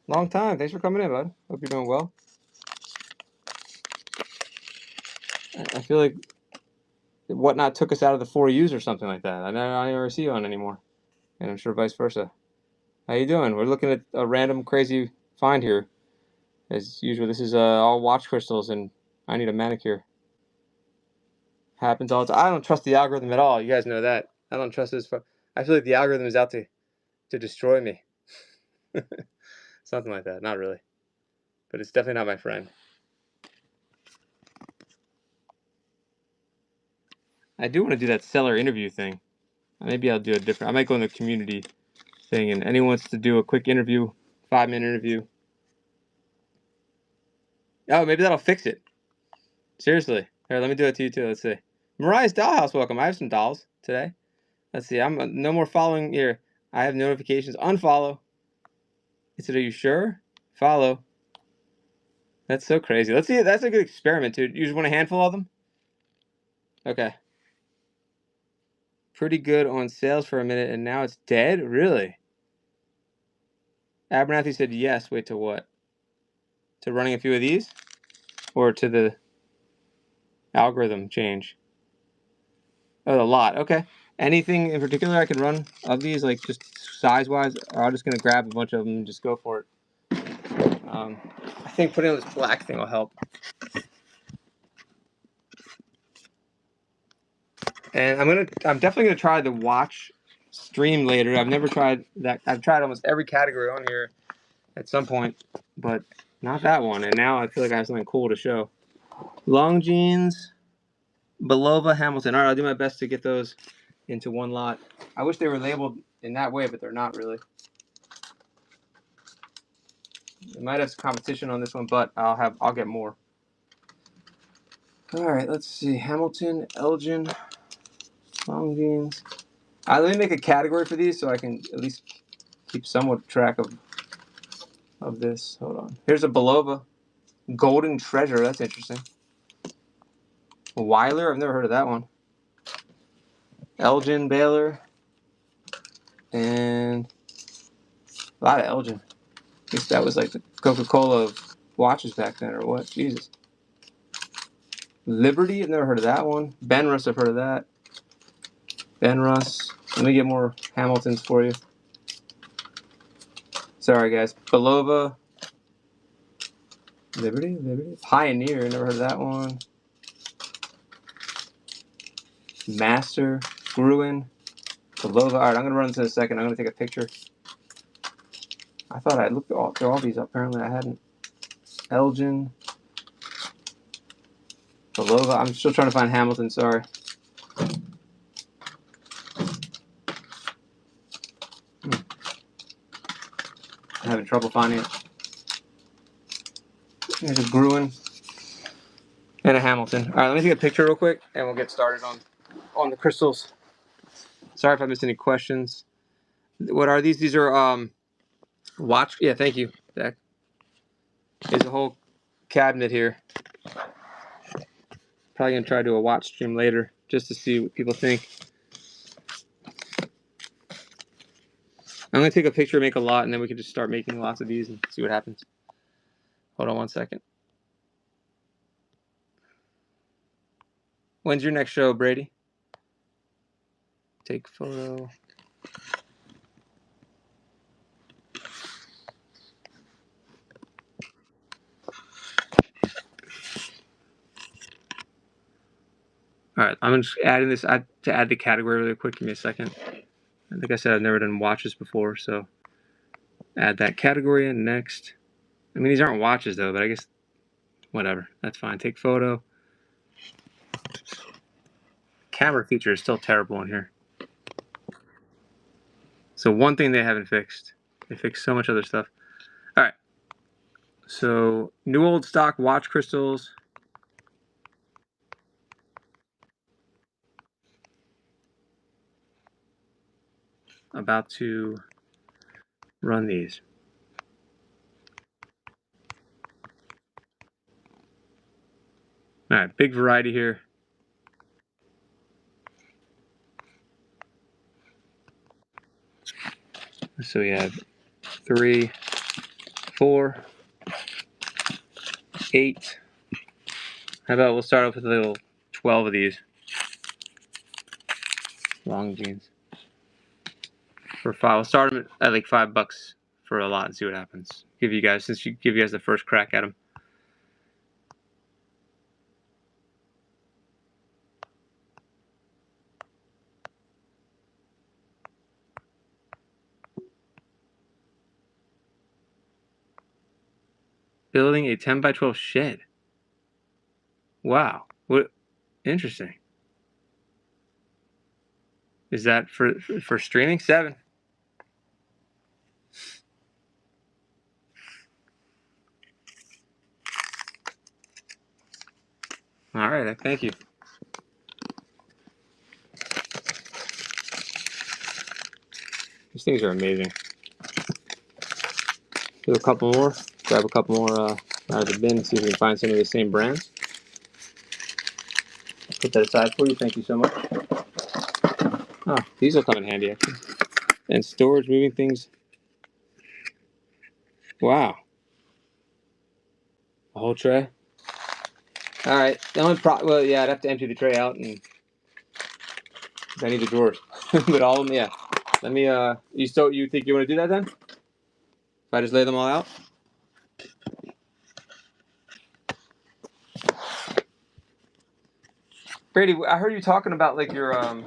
Long time. Thanks for coming in, bud. Hope you're doing well. I feel like Whatnot took us out of the 4Us or something like that. I never see you on anymore. And I'm sure vice versa. How you doing? We're looking at a random crazy find here. As usual, this is all watch crystals, and I need a manicure. Happens all the time. I don't trust the algorithm at all. You guys know that. I don't trust this. I feel like the algorithm is out to destroy me. Something like that. Not really. But it's definitely not my friend. I do want to do that seller interview thing. Maybe I'll do a different... I might go in the community thing, and anyone wants to do a quick interview, 5-minute interview. Oh, maybe that'll fix it. Seriously. Here, let me do it to you too. Let's see. Mariah's Dollhouse, welcome. I have some dolls today. Let's see. I'm no more following here. I have notifications. Unfollow. He said, "Are you sure?" Follow. That's so crazy. Let's see. That's a good experiment, dude. You just want a handful of them? Okay. Pretty good on sales for a minute, and now it's dead? Really? Abernathy said yes. Wait, to what? To running a few of these? Or to the algorithm change? Oh, a lot. Okay. Anything in particular I can run of these, like just size-wise? Or I'm just going to grab a bunch of them and just go for it. I think putting on this black thing will help. And I'm definitely gonna try the watch stream later. I've never tried that. I've tried almost every category on here at some point, but not that one. And now I feel like I have something cool to show. Long jeans, Belova, Hamilton. All right, I'll do my best to get those into one lot. I wish they were labeled in that way, but they're not really. They might have some competition on this one, but I'll get more. All right, let's see. Hamilton, Elgin, long jeans. Let me make a category for these so I can at least keep somewhat track of this. Hold on. Here's a Belova. Golden Treasure. That's interesting. Weiler. I've never heard of that one. Elgin Baylor. And a lot of Elgin. I guess that was like the Coca-Cola of watches back then, or what? Jesus. Liberty. I've never heard of that one. Benrus. I've heard of that. Benrus. Let me get more Hamiltons for you. Sorry, guys. Belova. Liberty. Pioneer. Never heard of that one. Master. Gruen. Belova. All right, I'm going to run this in a second. I'm going to take a picture. I thought I looked through all these. Apparently, I hadn't. Elgin. Belova. I'm still trying to find Hamilton. Sorry. I'm having trouble finding it. There's a Gruen and a Hamilton. All right, let me take a picture real quick, and we'll get started on the crystals. Sorry if I missed any questions. What are these? These are watch. Yeah, thank you, Zach. There's a whole cabinet here. Probably gonna try to do a watch stream later just to see what people think. I'm gonna take a picture, make a lot, and then we can just start making lots of these and see what happens. Hold on one second. When's your next show, Brady? Take photo. All right, I'm just adding this to add the category really quick. Give me a second. I think I said I've never done watches before, so add that category in next. I mean, these aren't watches though, but I guess whatever. That's fine. Take photo. Camera feature is still terrible in here. So one thing they haven't fixed. They fixed so much other stuff. All right. So new old stock watch crystals. About to run these. All right, big variety here. So we have 3, 4, 8. How about we'll start off with a little 12 of these long jeans for 5. We'll start them at like $5 for a lot and see what happens. Give you guys the first crack at them. Building a 10 by 12 shed. Wow. What interesting. Is that for streaming? 7. All right, thank you. These things are amazing. Do a couple more. Grab a couple more out of the bin and see if we can find some of the same brands. Put that aside for you. Thank you so much. Oh, these will come in handy actually. And storage, moving things. Wow. A whole tray. All right. The only well, yeah, I'd have to empty the tray out, and I need the drawers. But all of them, yeah. Let me. You think you want to do that then? If I just lay them all out. Brady, I heard you talking about like your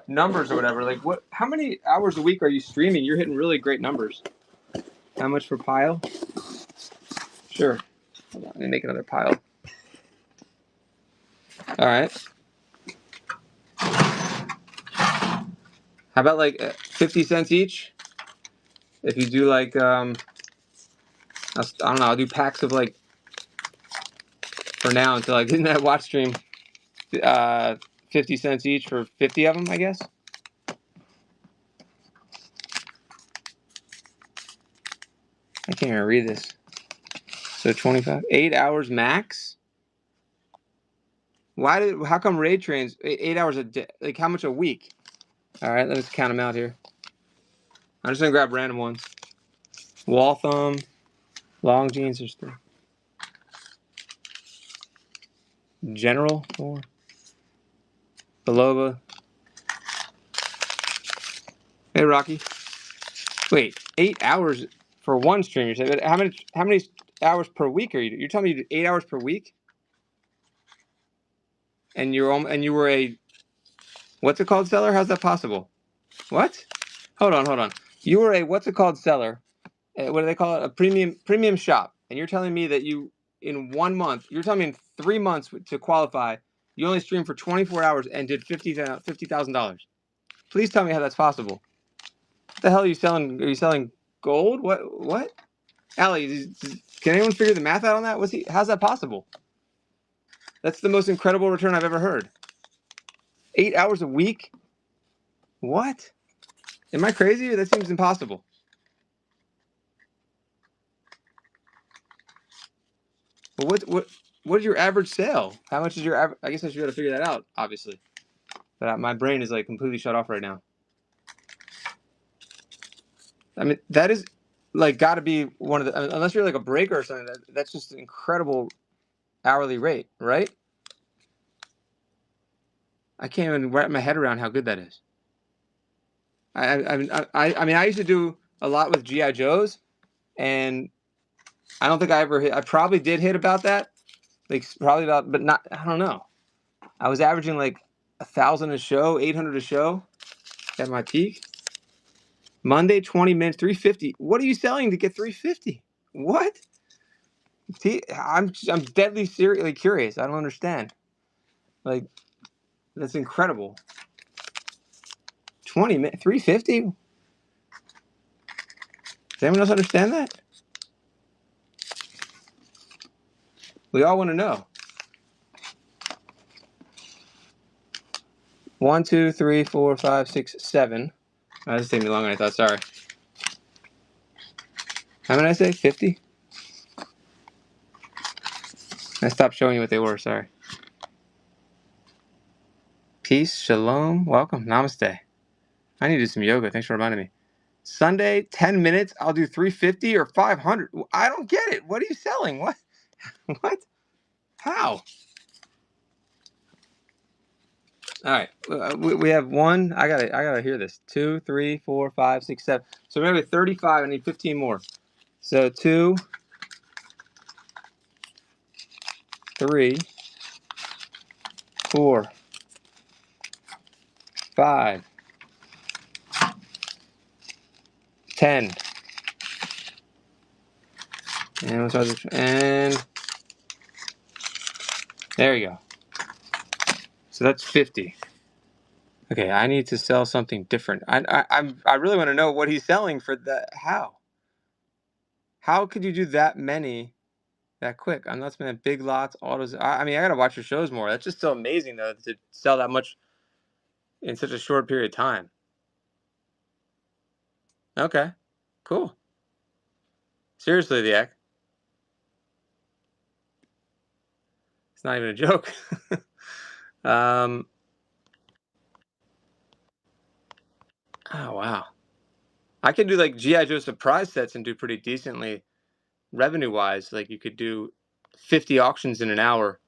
numbers or whatever. Like, what? How many hours a week are you streaming? You're hitting really great numbers. How much per pile? Sure. Hold on, let me make another pile. All right. How about like 50 cents each? If you do like, I don't know, I'll do packs of like, for now until I get in that watch stream, 50 cents each for 50 of them, I guess. I can't even read this. So 25, 8 hours max. How come raid trains 8 hours a day? Like how much a week? All right, let's count them out here. I'm just gonna grab random ones. Waltham, long jeans, there's 3. General 4. Beloba. Hey Rocky. Wait, 8 hours for one stream? You said how many hours per week are you? You're telling me you do 8 hours per week? And you were a what's it called seller? How's that possible? What? Hold on. You were a what's it called seller? What do they call it? A premium shop. And you're telling me that you in 1 month, you're telling me in 3 months to qualify, you only streamed for 24 hours and did $50,000. Please tell me how that's possible. What the hell are you selling? Are you selling gold? What? Allie, can anyone figure the math out on that? How's that possible? That's the most incredible return I've ever heard. 8 hours a week? What? Am I crazy? That seems impossible. Well, what is your average sale? How much is your average? I guess I should be able to figure that out, obviously. But my brain is like completely shut off right now. I mean, that is like got to be one of the, unless you're like a breaker or something, that's just an incredible hourly rate, right? I can't even wrap my head around how good that is. I mean, I used to do a lot with GI Joes, and I don't think I ever hit. I probably did hit about that, like probably about, but not. I don't know. I was averaging like 1,000 a show, 800 a show at my peak. Monday, 20 minutes, 350. What are you selling to get 350? What? I'm deadly seriously curious. I don't understand. Like, that's incredible. 20 minutes, 350? Does anyone else understand that? We all want to know. 1, 2, 3, 4, 5, 6, 7. Oh, this is taking me longer than I thought. Sorry. How many did I say? 50? I stopped showing you what they were. Sorry. Peace, shalom, welcome, namaste. I need to do some yoga. Thanks for reminding me. Sunday, 10 minutes. I'll do 350 or 500. I don't get it. What are you selling? What? What? How? All right. We have 1. I gotta hear this. 2, 3, 4, 5, 6, 7. So maybe 35. I need 15 more. So 2, 3, 4, 5, 10. And there you go. So that's 50. Okay, I need to sell something different. I really want to know what he's selling for that. How could you do that many that quick? I'm not spending big lots, autos. I mean, I gotta watch your shows more. That's just so amazing though to sell that much in such a short period of time. Okay, cool. Seriously, the Ek. It's not even a joke. Oh wow. I could do like GI Joe surprise sets and do pretty decently revenue wise. Like you could do 50 auctions in an hour,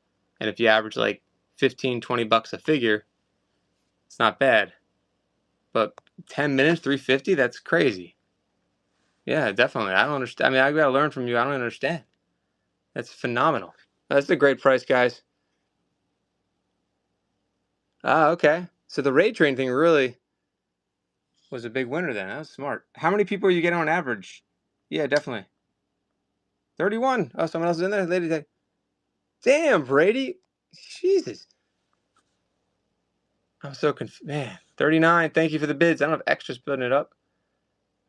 and if you average like 15, 20 bucks a figure, it's not bad. But 10 minutes, 350, that's crazy. Yeah, definitely. I don't understand. I mean, I gotta learn from you. I don't understand. That's phenomenal. That's a great price, guys. Ah, okay. So the raid train thing really was a big winner then. That was smart. How many people are you getting on average? Yeah, definitely. 31. Oh, someone else is in there? Lady. Damn, Brady. Jesus. I'm so confused. Man, 39. Thank you for the bids. I don't have extras putting it up.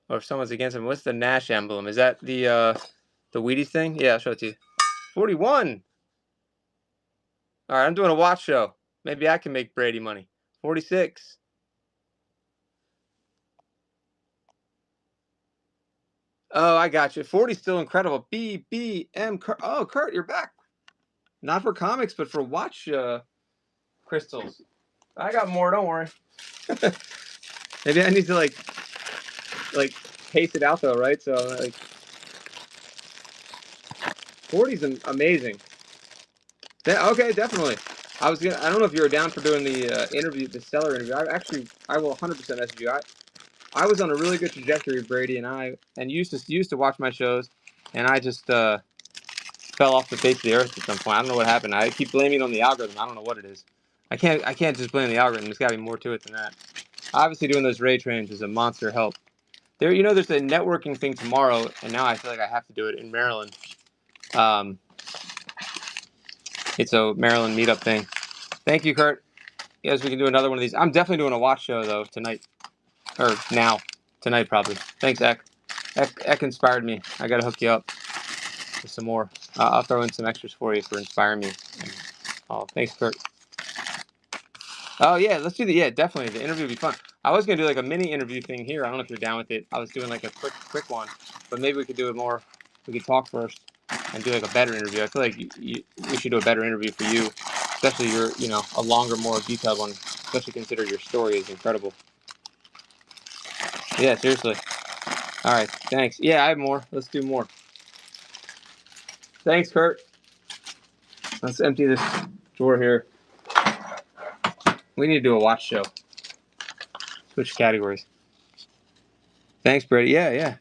Or if someone's against him. What's the Nash emblem? Is that the Wheaties thing? Yeah, I'll show it to you. 41. All right, I'm doing a watch show. Maybe I can make Brady money. 46. Oh, I got you. 40's still incredible. BBM. Oh, Kurt, you're back. Not for comics, but for watch crystals. I got more. Don't worry. Maybe I need to like pace it out though, right? So like 40's amazing. Okay, definitely. I don't know if you were down for doing the interview, the seller interview. I will 100% message you. I was on a really good trajectory, Brady, and used to watch my shows, and I just fell off the face of the earth at some point. I don't know what happened. I keep blaming it on the algorithm. I don't know what it is. I can't just blame the algorithm. There's got to be more to it than that. Obviously, doing those raid trains is a monster help. There's a networking thing tomorrow, and now I feel like I have to do it in Maryland. It's a Maryland meetup thing. Thank you, Kurt. Yes, we can do another one of these. I'm definitely doing a watch show though tonight, or now, tonight probably. Thanks, Eck. Eck inspired me. I gotta hook you up with some more. I'll throw in some extras for you for inspiring me. Oh, thanks, Kurt. Oh yeah, let's do yeah, definitely. The interview would be fun. I was gonna do like a mini interview thing here. I don't know if you're down with it. I was doing like a quick one, but maybe we could do it more. We could talk first and do like a better interview. I feel like we should do a better interview for you, especially a longer, more detailed one. Especially consider your story is incredible. Yeah, seriously. All right, thanks. Yeah, I have more. Let's do more. Thanks, Kurt. Let's empty this drawer here. We need to do a watch show. Switch categories. Thanks, Brady. Yeah.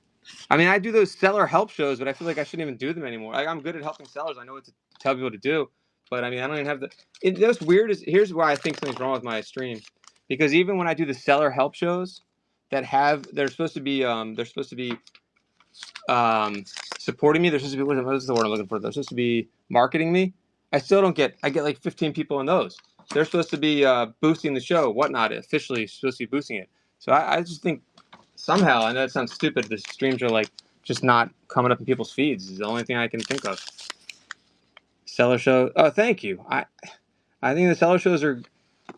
I mean, I do those seller help shows, but I feel like I shouldn't even do them anymore. I'm good at helping sellers. I know what to tell people to do, but I mean, I don't even have the. What's weird is here's why I think something's wrong with my stream, because even when I do the seller help shows, they're supposed to be supporting me. They're supposed to be what's the word I'm looking for? They're supposed to be marketing me. I get like 15 people in those. They're supposed to be boosting the show, whatnot. Officially supposed to be boosting it. So I just think somehow, I know it sounds stupid, the streams are like just not coming up in people's feeds. Is the only thing I can think of. Seller show. Oh, thank you. I think the seller shows are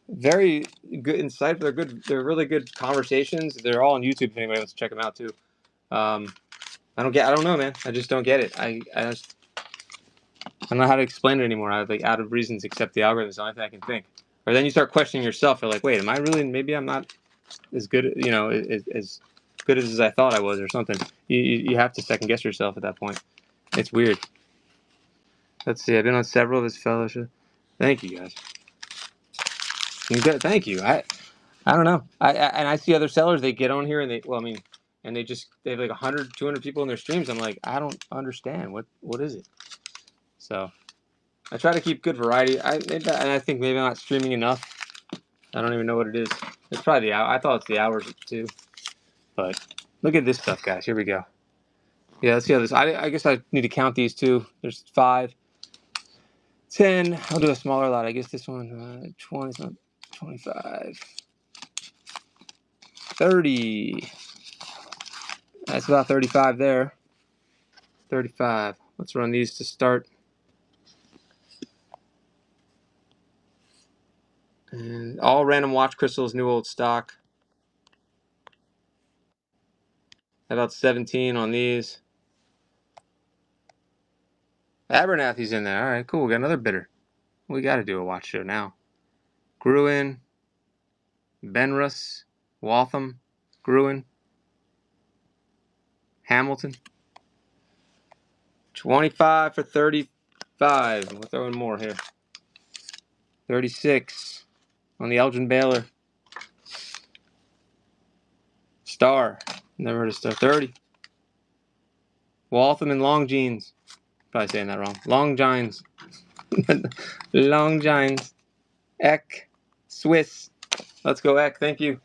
very good, insightful. They're good. They're really good conversations. They're all on YouTube if anybody wants to check them out too. I don't know, man. I just don't get it. I don't know how to explain it anymore. I like out of reasons except the algorithm is the only thing I can think. Or then you start questioning yourself. You're like, wait, am I really? Maybe I'm not as good. As good as I thought I was, or something. You have to second guess yourself at that point. It's weird. Let's see. I've been on several of his fellowship. Thank you guys. Thank you. I don't know. I see other sellers. They get on here and they have like 100, 200 people in their streams. I'm like, I don't understand what is it. So I try to keep good variety. I think maybe I'm not streaming enough. I don't even know what it is. It's probably the hour. I thought it's the hours too. But look at this stuff, guys. Here we go. Yeah, let's see how this. I guess I need to count these too. There's 5, 10. I'll do a smaller lot. I guess this one 20, 25, 30. That's about 35 there. 35. Let's run these to start. And all random watch crystals, new old stock. About 17 on these. Abernathy's in there. All right, cool. We got another bidder. We got to do a watch show now. Gruen, Benrus, Waltham, Gruen, Hamilton. 25 for 35. We're throwing more here. 36 on the Elgin Baylor. Star. Never heard of Star. 30. Waltham and Long Jeans. Probably saying that wrong. Long Jeans. Long Jeans. Eck. Swiss. Let's go, Eck. Thank you.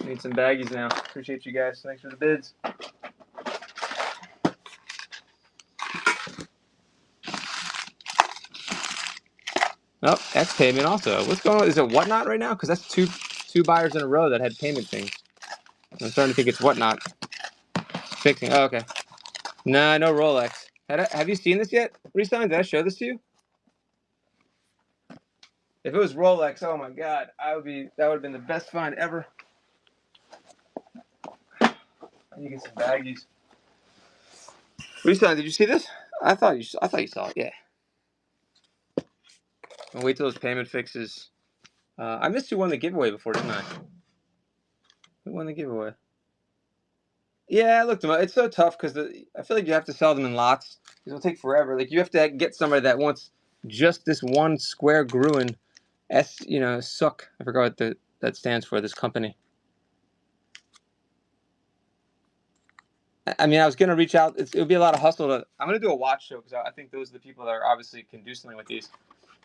Need some baggies now. Appreciate you guys. Thanks for the bids. Oh, X payment also. What's going on? Is it Whatnot right now? Because that's two buyers in a row that had payment things. I'm starting to think it's Whatnot. Fixing. Oh, okay. Nah, no Rolex. Have you seen this yet? Resign, did I show this to you? If it was Rolex, oh my god, that would have been the best find ever. I need to get some baggies. Reselling, did you see this? I thought you saw it. Yeah. I'll wait till those payment fixes. I missed who won the giveaway before, didn't I? Who won the giveaway? Yeah, I looked them up. It's so tough because I feel like you have to sell them in lots. It'll take forever. Like you have to get somebody that wants just this one square Gruen Sook. I forgot what that stands for. This company. I mean, I was gonna reach out. It would be a lot of hustle. I'm gonna do a watch show because I think those are the people that are obviously can do something with these.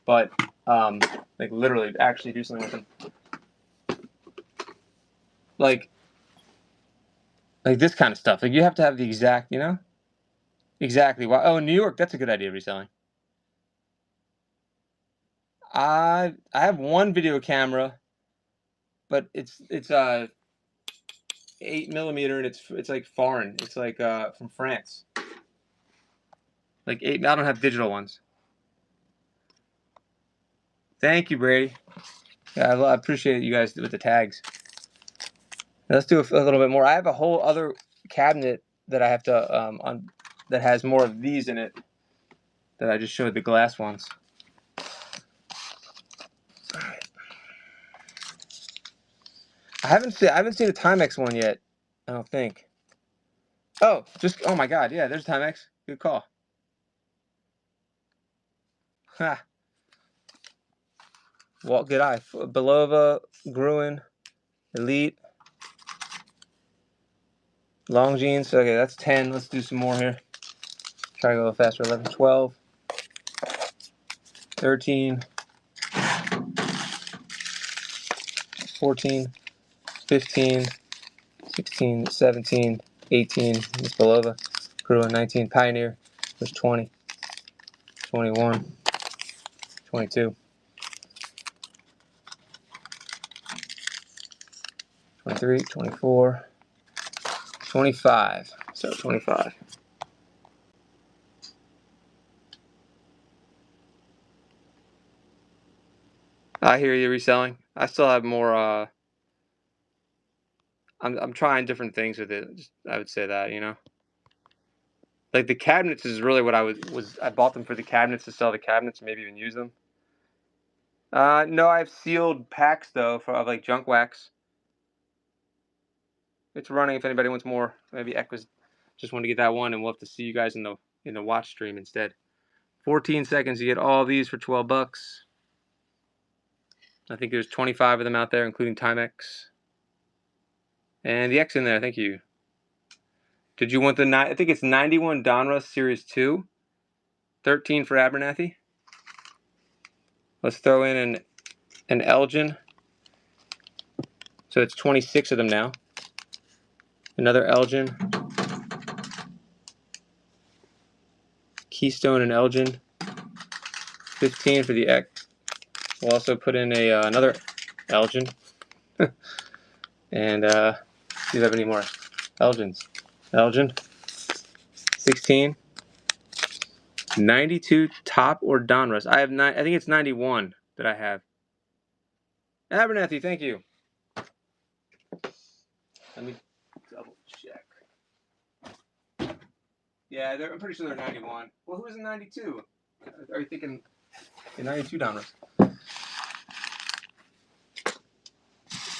But like literally, actually do something with them. Like this kind of stuff. Like you have to have the exact, exactly. Wow. Oh, in New York, that's a good idea. Reselling. I have one video camera, but it's 8mm and it's like foreign. It's like from France. Like 8. I don't have digital ones. Thank you, Brady. Yeah, I appreciate you guys with the tags. Let's do a little bit more. I have a whole other cabinet that I have to that has more of these in it that I just showed the glass ones. All right. I haven't seen a Timex one yet. I don't think. Oh my God! Yeah, there's Timex. Good call. Ha. Well, good eye. Belova, Gruen, Elite, Longines. Okay, that's 10. Let's do some more here. Try to go a little faster. 11, 12, 13, 14, 15, 16, 17, 18. Miss Belova, Gruen, 19. Pioneer. There's 20, 21, 22, 23, 24, 25. So 25. I hear you reselling. I still have more. I'm trying different things with it. I would say that, like the cabinets is really what I bought them for the cabinets to sell the cabinets, maybe even use them. No, I have sealed packs though of like junk wax. It's running. If anybody wants more, maybe Equus just want to get that one, and we'll have to see you guys in the watch stream instead. 14 seconds. You get all these for $12. I think there's 25 of them out there, including Timex. And the X in there, thank you. Did you want I think it's 91 Donruss Series 2. 13 for Abernathy. Let's throw in an Elgin. So it's 26 of them now. Another Elgin. Keystone and Elgin. 15 for the X. We'll also put in another Elgin. And see if we have any more Elgins. Elgin. 16. 92 top or Donruss. I have I think it's 91 that I have. Abernathy, thank you. Let me double check. Yeah, I'm pretty sure they're 91. Well, who's in 92? Are you thinking 92 Donruss?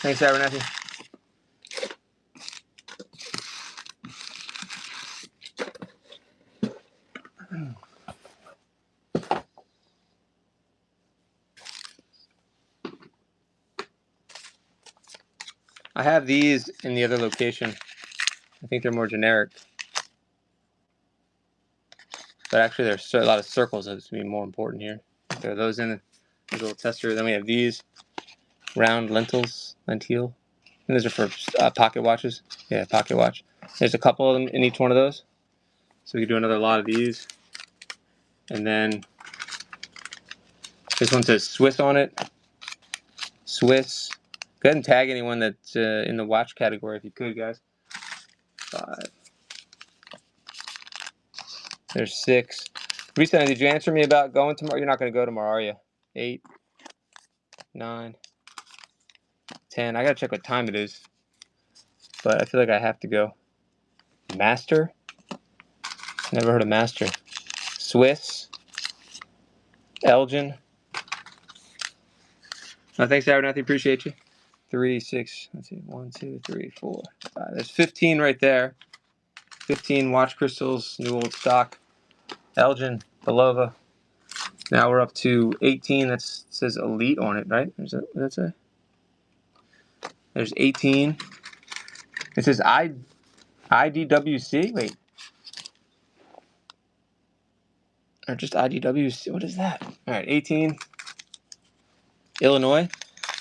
Thanks, Abernathy. I have these in the other location. I think they're more generic. But actually, there's a lot of circles that's going to be more important here. There are those in the little tester. Then we have these round lentile. And those are for pocket watches. Yeah, pocket watch. There's a couple of them in each one of those. So we can do another lot of these. And then this one says Swiss on it. Swiss. Go ahead and tag anyone that's in the watch category if you could, guys. 5. There's 6. Recently, did you answer me about going tomorrow? You're not going to go tomorrow, are you? 8, 9, 10. I got to check what time it is. But I feel like I have to go. Master. Never heard of Master. Swiss. Elgin. Oh, thanks, Abernathy. Appreciate you. 3, 6. Let's see. 1, 2, 3, 4, 5. There's 15 right there. 15 watch crystals, new old stock. Elgin, Belova. Now we're up to 18. That says Elite on it, right? What does that say? There's 18. It says IDWC. Wait. Or just IDWC. What is that? All right, 18. Illinois,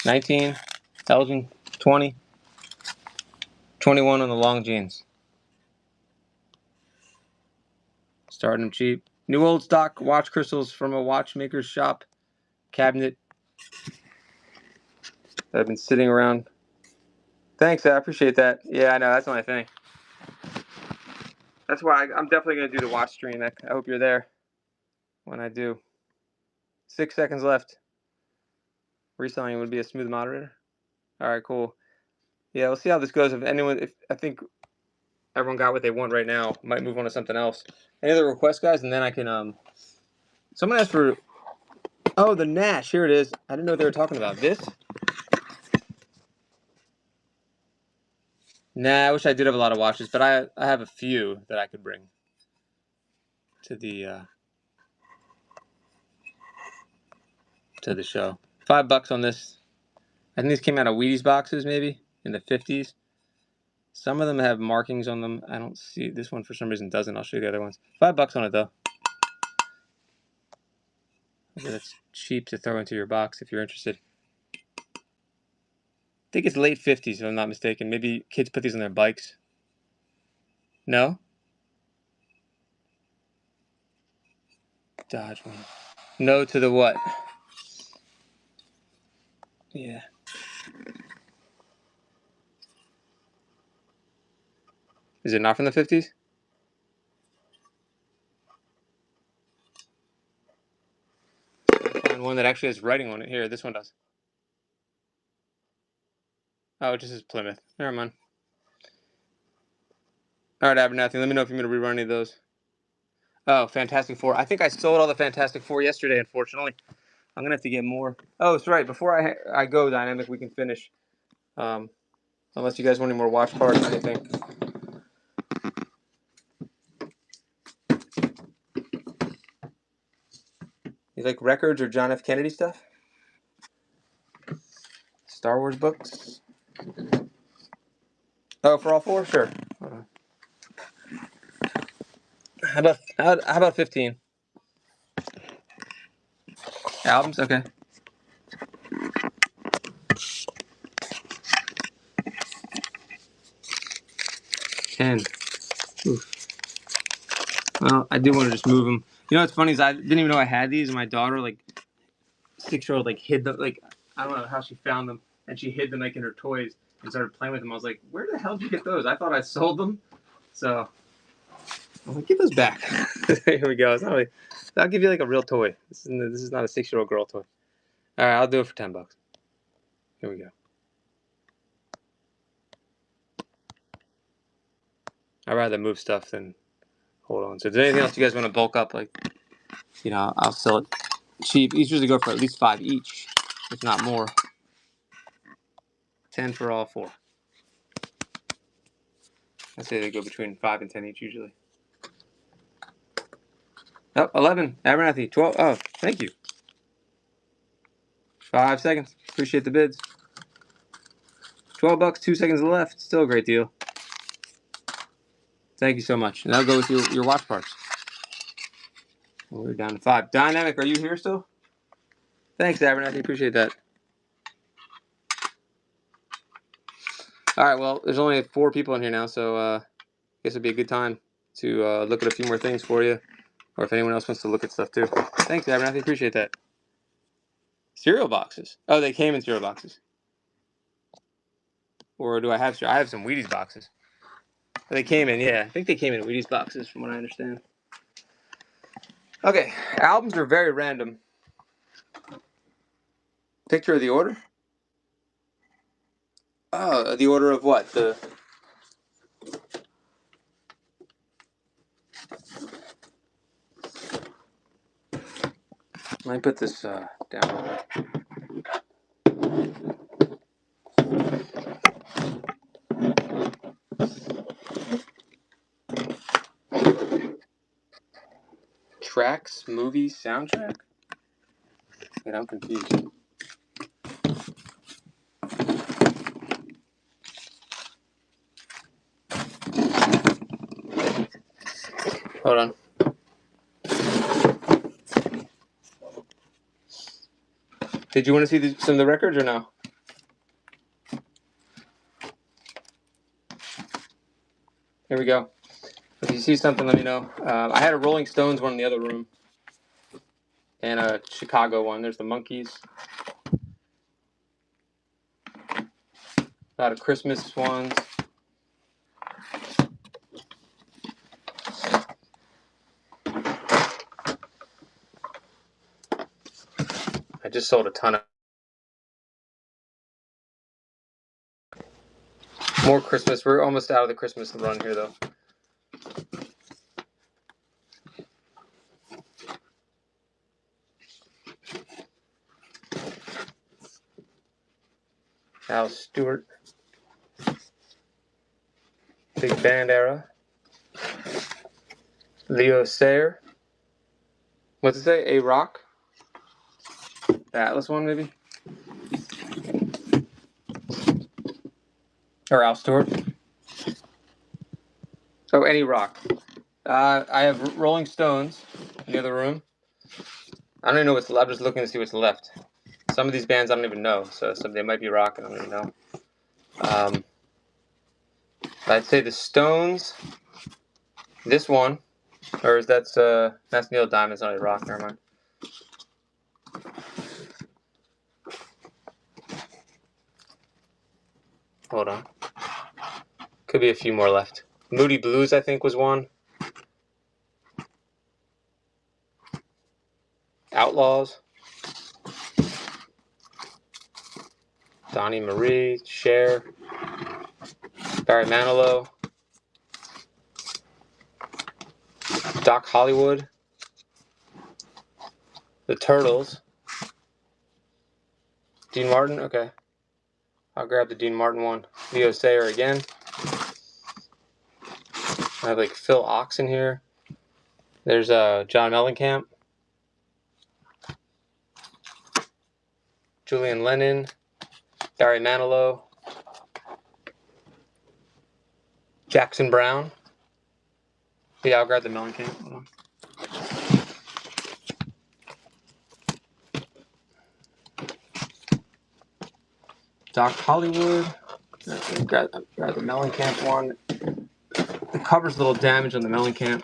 19. Elgin, 20. 21 on the long jeans. Starting them cheap. New old stock watch crystals from a watchmaker's shop cabinet that have been sitting around. Thanks, I appreciate that. Yeah, I know, that's my thing. That's why I'm definitely going to do the watch stream. I hope you're there when I do. 6 seconds left. Reselling would be a smooth moderator. All right, cool. Yeah, we'll see how this goes. If I think everyone got what they want right now, might move on to something else. Any other requests, guys? And then I can someone asked for, oh, the Nash. Here it is. I didn't know what they were talking about. This? Nah, I wish I did have a lot of watches, but I have a few that I could bring to the show. $5 on this. I think these came out of Wheaties boxes, maybe in the 50s. Some of them have markings on them. I don't see this one for some reason doesn't. I'll show you the other ones. $5 on it though. That's cheap to throw into your box if you're interested. I think it's late 50s if I'm not mistaken. Maybe kids put these on their bikes. No? Dodge one. No to the what? Yeah. Is it not from the 50s? Find one that actually has writing on it. Here, this one does. Oh, it just says Plymouth. Never mind. All right, Abernathy, let me know if you want me to rerun any of those. Oh, Fantastic Four. I think I sold all the Fantastic Four yesterday, unfortunately. I'm going to have to get more. Oh, that's right. Before I go, Dynamic, we can finish. Unless you guys want any more watch parts or anything. You like records or John F. Kennedy stuff? Star Wars books? Oh, for all four? Sure. How about 15? Albums? Okay. 10. Oof. Well, I do want to just move them. You know what's funny is I didn't even know I had these, and my daughter, like 6-year-old, like hid them. Like I don't know how she found them, and she hid them like in her toys and started playing with them. I was like, where the hell did you get those? I thought I sold them. So I'm like, get those back. Here we go. It's not really, I'll give you like a real toy. This is not a 6-year-old girl toy. All right, I'll do it for $10. Here we go. I'd rather move stuff than hold on. So if there's anything else you guys want to bulk up, like, you know, I'll sell it cheap. These usually go for at least 5 each, if not more. 10 for all 4. I say they go between 5 and 10 each usually. Oh, 11. Abernathy. 12. Oh, thank you. 5 seconds. Appreciate the bids. $12, 2 seconds left. Still a great deal. Thank you so much. And that'll go with your watch parts. We're down to 5. Dynamic, are you here still? Thanks, Abernathy. Appreciate that. All right, well, there's only 4 people in here now, so I guess it'd be a good time to look at a few more things for you, or if anyone else wants to look at stuff too. Thanks, Abernathy. Appreciate that. Cereal boxes. Oh, they came in cereal boxes. Or do I have cereal? I have some Wheaties boxes. They came in, yeah. I think they came in Wheaties boxes, from what I understand. Okay, albums are very random. Picture of the order? Oh, the order of what? Let me put this down. Tracks, movie, soundtrack? Wait, I'm confused. Hold on. Did you want to see some of the records or no? Here we go. If you see something, let me know. I had a Rolling Stones one in the other room. And a Chicago one. There's the Monkees. A lot of Christmas ones. I just sold a ton of more Christmas. We're almost out of the Christmas run here, though. Al Stewart. Big band era. Leo Sayer. What's it say? A Rock? The Atlas one, maybe? Or Al Stewart? Oh, any rock. I have Rolling Stones in the other room. I don't even know what's left. I'm just looking to see what's left. Some of these bands I don't even know, so they might be rock. I don't even know. I'd say the Stones. This one, or that's Neil Diamond. It's not a rock. Never mind. Hold on. Could be a few more left. Moody Blues, I think, was one. Outlaws. Donnie Marie, Cher. Barry Manilow. Doc Hollywood. The Turtles. Dean Martin, okay. I'll grab the Dean Martin one. Leo Sayer again. I have like Phil Ox in here. There's John Mellencamp. Julian Lennon. Barry Manilow. Jackson Browne. Yeah, I'll grab the Mellencamp. Hold on. Doc Hollywood. Grab the Mellencamp one. The cover's a little damaged on the Mellencamp.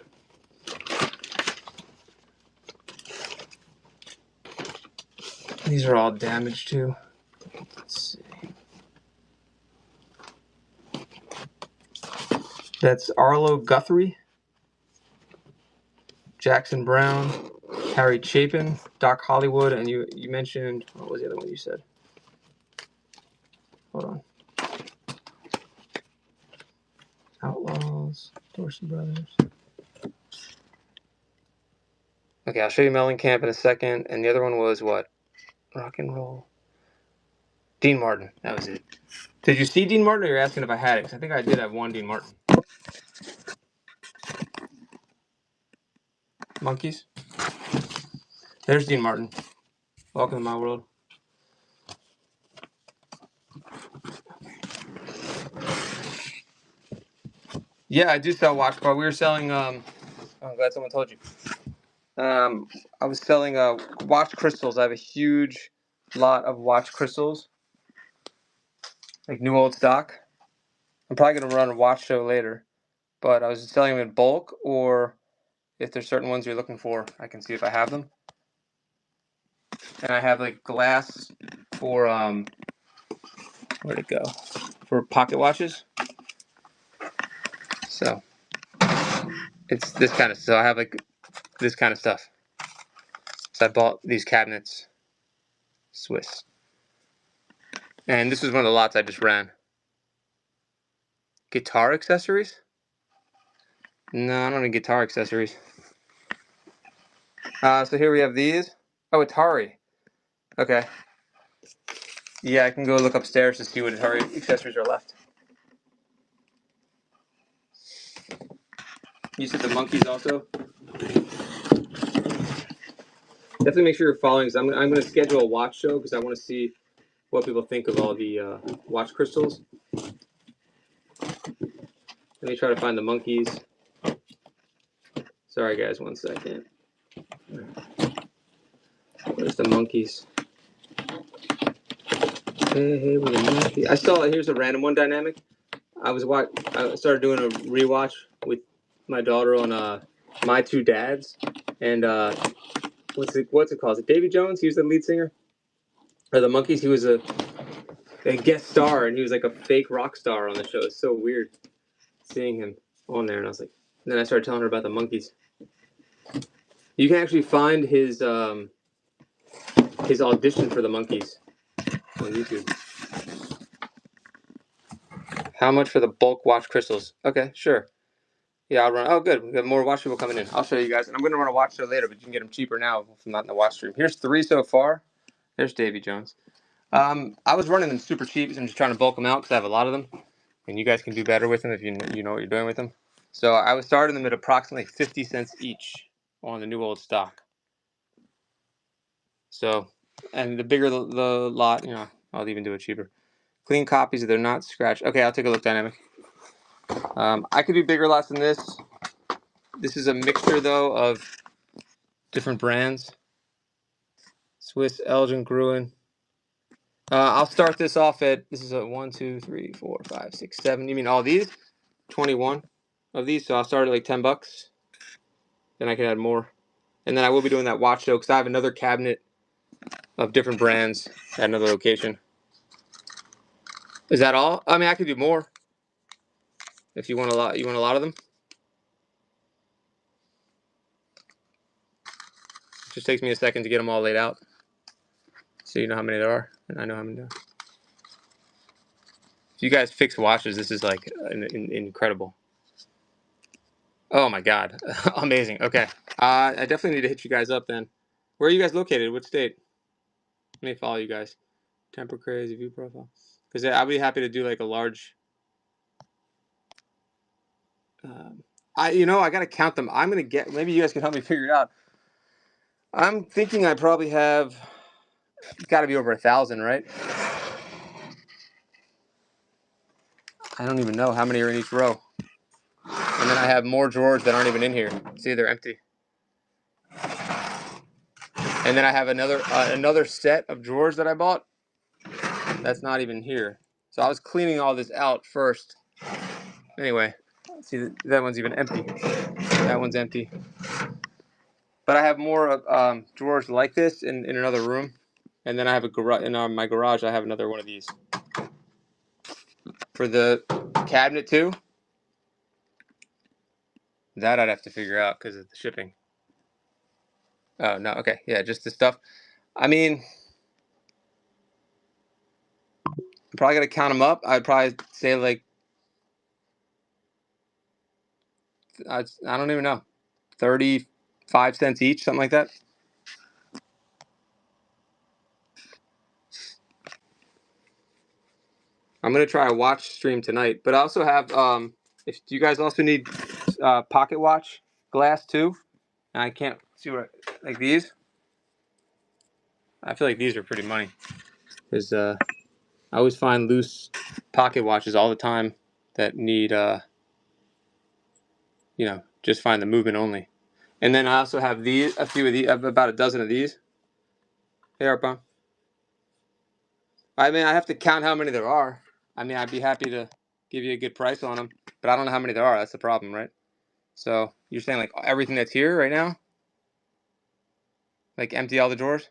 These are all damaged too. Let's see. That's Arlo Guthrie, Jackson Browne, Harry Chapin, Doc Hollywood, and you mentioned, what was the other one you said? Hold on. Outlaws, Dorsey Brothers. Okay, I'll show you Mellencamp in a second. And the other one was what? Rock and roll. Dean Martin. That was it. Did you see Dean Martin, or you're asking if I had it? 'Cause I think I did have one Dean Martin. Monkees. There's Dean Martin. Welcome to my world. Yeah, I do sell watch bar. We were selling. I'm glad someone told you. I was selling watch crystals. I have a huge lot of watch crystals, like new old stock. I'm probably gonna run a watch show later, but I was selling them in bulk, or if there's certain ones you're looking for, I can see if I have them. And I have like glass for where'd it go? For pocket watches. So it's this kind of. So I have like this kind of stuff. So I bought these cabinets, Swiss, and this was one of the lots I just ran. Guitar accessories? No, I don't need guitar accessories. So here we have these. Oh, Atari. Okay. Yeah, I can go look upstairs to see what Atari accessories are left. You said the monkeys also? Definitely make sure you're following. Cause I'm going to schedule a watch show because I want to see what people think of all the watch crystals. Let me try to find the monkeys. Sorry, guys, 1 second. Where's the monkeys? Hey, where's the monkey? I saw. Here's a random one dynamic. I started doing a rewatch with my daughter on My Two Dads, and what's it called? Is it Davy Jones? He was the lead singer. Or the Monkees. He was a guest star, and he was like a fake rock star on the show. It's so weird seeing him on there, and I was like, and then I started telling her about the Monkees. You can actually find his audition for the Monkees on YouTube. How much for the bulk watch crystals? Okay, sure. Yeah, I'll run. Oh, good. We got more watch people coming in. I'll show you guys. And I'm going to run a watch show later, but you can get them cheaper now if I'm not in the watch stream. Here's 3 so far. There's Davy Jones. I was running them super cheap. So I'm just trying to bulk them out because I have a lot of them. And you guys can do better with them if you know what you're doing with them. So I was starting them at approximately 50 cents each on the new old stock. So, and the bigger the lot, I'll even do it cheaper. Clean copies, they're not scratched. Okay, I'll take a look, Dynamic. I could do bigger lots than this. This is a mixture, though, of different brands. Swiss, Elgin, Gruen. I'll start this off at, this is a 1, 2, 3, 4, 5, 6, 7. You mean all these? 21 of these. So I'll start at like $10. Then I can add more. And then I will be doing that watch show because I have another cabinet of different brands at another location. Is that all? I mean, I could do more if you want a lot. You want a lot of them? It just takes me a second to get them all laid out, so you know how many there are, and I know how many there are. If you guys fix watches, this is like incredible. Oh my god, amazing. Okay, I definitely need to hit you guys up then. Where are you guys located? What state? Let me follow you guys. Temper Crazy View Profile. Because I'll be happy to do like a large. I gotta count them. I'm gonna get. Maybe you guys can help me figure it out. I'm thinking I probably have. Got to be over 1,000, right? I don't even know how many are in each row. And then I have more drawers that aren't even in here. See, they're empty. And then I have another set of drawers that I bought. That's not even here. So I was cleaning all this out first. Anyway, see, that one's even empty. That one's empty. But I have more drawers like this in another room. And then I have a garage in my garage. I have another one of these for the cabinet too. That I'd have to figure out because of the shipping. Oh no, okay, yeah, just the stuff. I mean, I'm probably gonna count them up. I'd probably say like I don't even know, 35 cents each, something like that. I'm gonna try a watch stream tonight, but I also have if you guys also need pocket watch glass too, and I can't see what like these. I feel like these are pretty money because I always find loose pocket watches all the time that need just find the movement only. And then I also have a few of these, about a dozen of these. Hey, Arpon. I mean, I have to count how many there are. I mean, I'd be happy to give you a good price on them, but I don't know how many there are. That's the problem, right? So you're saying like everything that's here right now? Like empty all the drawers?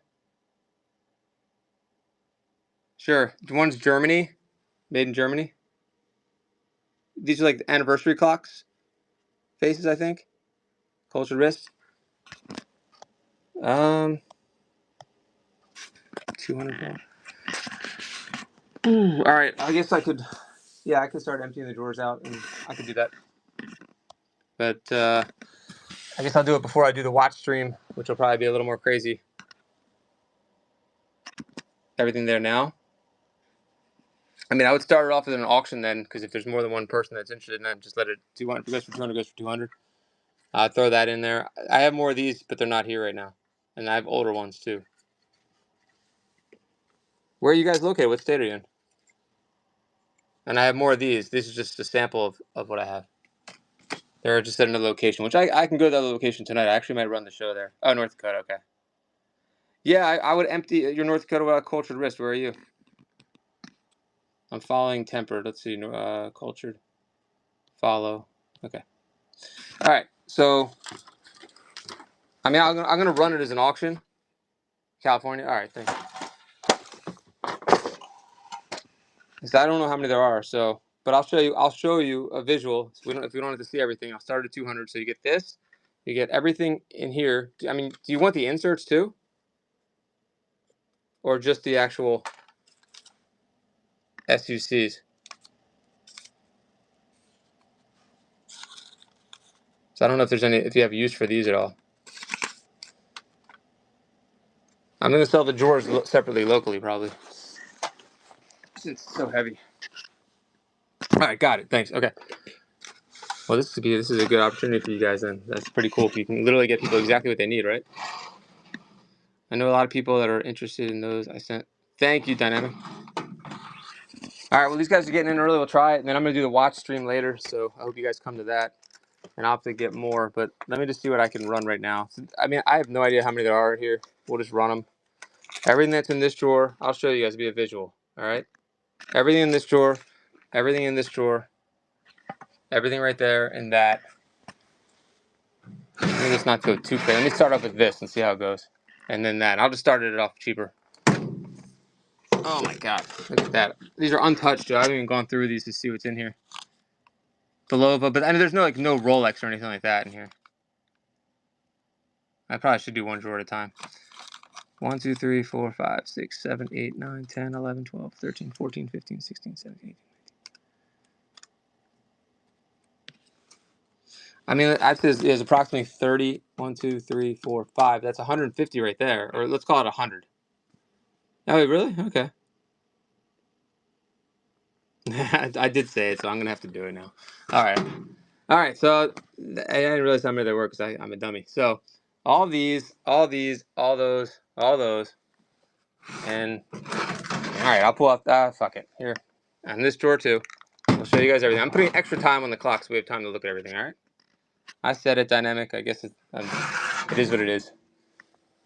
Sure. One's Germany, made in Germany. These are like the anniversary clocks faces, I think. Cultured wrist. 200. All right. I guess I could. Yeah, I could start emptying the drawers out, and I could do that. But I guess I'll do it before I do the watch stream, which will probably be a little more crazy. everything there now. I mean, I would start it off with an auction then, because if there's more than one person that's interested in that, just let it 200. If it goes for 200, goes for 200. I'll throw that in there. I have more of these, but they're not here right now, and I have older ones too. Where are you guys located? What state are you in? And I have more of these. This is just a sample of what I have. They're just at another location, which I can go to that location tonight. I actually might run the show there. Oh, North Dakota. Okay. Yeah, I would empty your North Dakota cultured wrist. Where are you? I'm following tempered. Let's see. Cultured. Follow. Okay. All right. So, I mean, I'm gonna run it as an auction. California. All right. Thanks. Because I don't know how many there are. So, but I'll show you. I'll show you a visual. So if we don't have to see everything, I'll start at 200. So you get this. You get everything in here. I mean, do you want the inserts too, or just the actual SUCs? So I don't know if there's any. If you have use for these at all. I'm gonna sell the drawers separately, locally, probably. It's so heavy. All right, got it. Thanks. Okay. Well, this is a good opportunity for you guys. Then that's pretty cool. If you can literally get people exactly what they need, right? I know a lot of people that are interested in those. I sent. Thank you, Dynamic. All right. Well, these guys are getting in early. We'll try it, and then I'm gonna do the watch stream later. So I hope you guys come to that, and I'll have to get more. But let me just see what I can run right now. I mean, I have no idea how many there are here. We'll just run them. Everything that's in this drawer, I'll show you guys. It'll be a visual. All right. Everything in this drawer. Everything in this drawer. Everything right there and that. Let me just not go too crazy. Let me start off with this and see how it goes. And then that. I'll just start it off cheaper. Oh my god. Look at that. These are untouched, Joe. I haven't even gone through these to see what's in here. Belova, but I mean, there's no no Rolex or anything like that in here. I probably should do one drawer at a time. 1, 2, 3, 4, 5, 6, 7, 8, 9, 10, 11, 12, 13, 14, 15, 16, 17, 18. I mean, I'd say there's approximately 30. 1, 2, 3, 4, 5. That's 150 right there. Or let's call it 100. Oh, wait, really? Okay. I did say it, so I'm going to have to do it now. All right. So I didn't realize how many there were because I'm a dummy. So all these, all those, and all right, I'll pull out. Fuck it. Here, and this drawer too. I'll show you guys everything. I'm putting extra time on the clock so we have time to look at everything. All right. I said it dynamic. I guess it is what it is.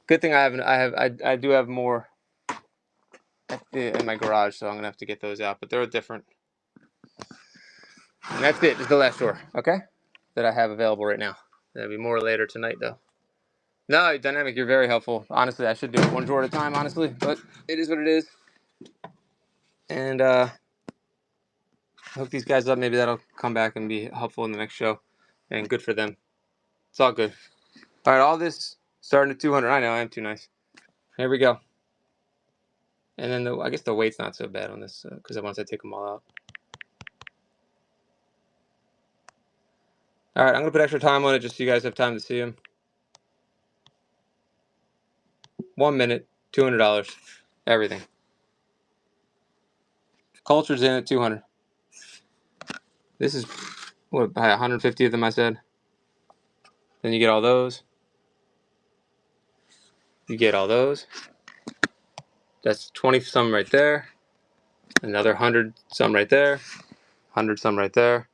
Good thing I do have more in my garage, so I'm gonna have to get those out. But they're different. And that's it. This is the last drawer. Okay. That I have available right now. There'll be more later tonight, though. No, Dynamic, you're very helpful. Honestly, I should do it one drawer at a time, honestly, but it is what it is. And I hook these guys up. Maybe that'll come back and be helpful in the next show. And good for them. It's all good. All right, all this starting at 200. I know, I am too nice. Here we go. And then I guess the weight's not so bad on this because once I take them all out. All right, I'm going to put extra time on it just so you guys have time to see them. 1 minute, $200, everything. Culture's in at 200. This is, what, 150 of them I said? Then you get all those. You get all those. That's 20 some right there. Another 100 some right there. 100 some right there.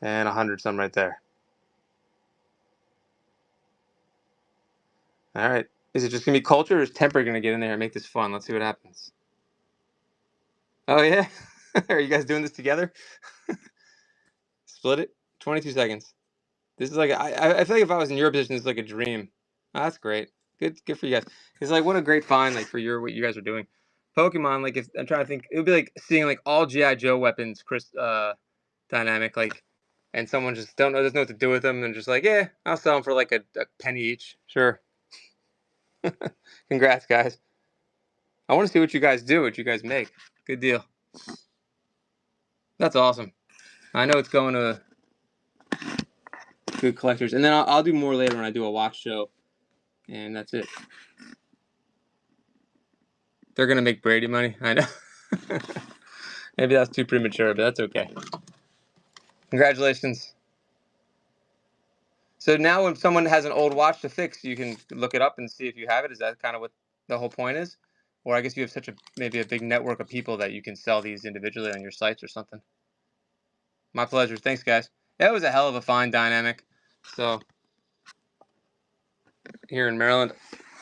And 100 some right there. All right. Is it just going to be culture or is temper going to get in there and make this fun? Let's see what happens. Oh, yeah? Are you guys doing this together? Split it? 22 seconds. This is like, I feel like if I was in your position, it's like a dream. Oh, that's great. Good for you guys. It's like, what a great find, like, for what you guys are doing. Pokemon, like, if I'm trying to think, it would be like seeing, like, all G.I. Joe weapons, Dynamic, like, and someone just doesn't know what to do with them, and just like, yeah, I'll sell them for, like, a penny each. Sure. Congrats, guys. I want to see what you guys do, what you guys make. Good deal. That's awesome. I know it's going to good collectors. And then I'll do more later when I do a watch show. And that's it. They're gonna make Brady money. I know. Maybe that's too premature, but that's okay. Congratulations. So now when someone has an old watch to fix, you can look it up and see if you have it. Is that kind of what the whole point is? Or I guess you have such a maybe a big network of people that you can sell these individually on your sites or something. My pleasure. Thanks, guys. That was a hell of a fine dynamic. So here in Maryland,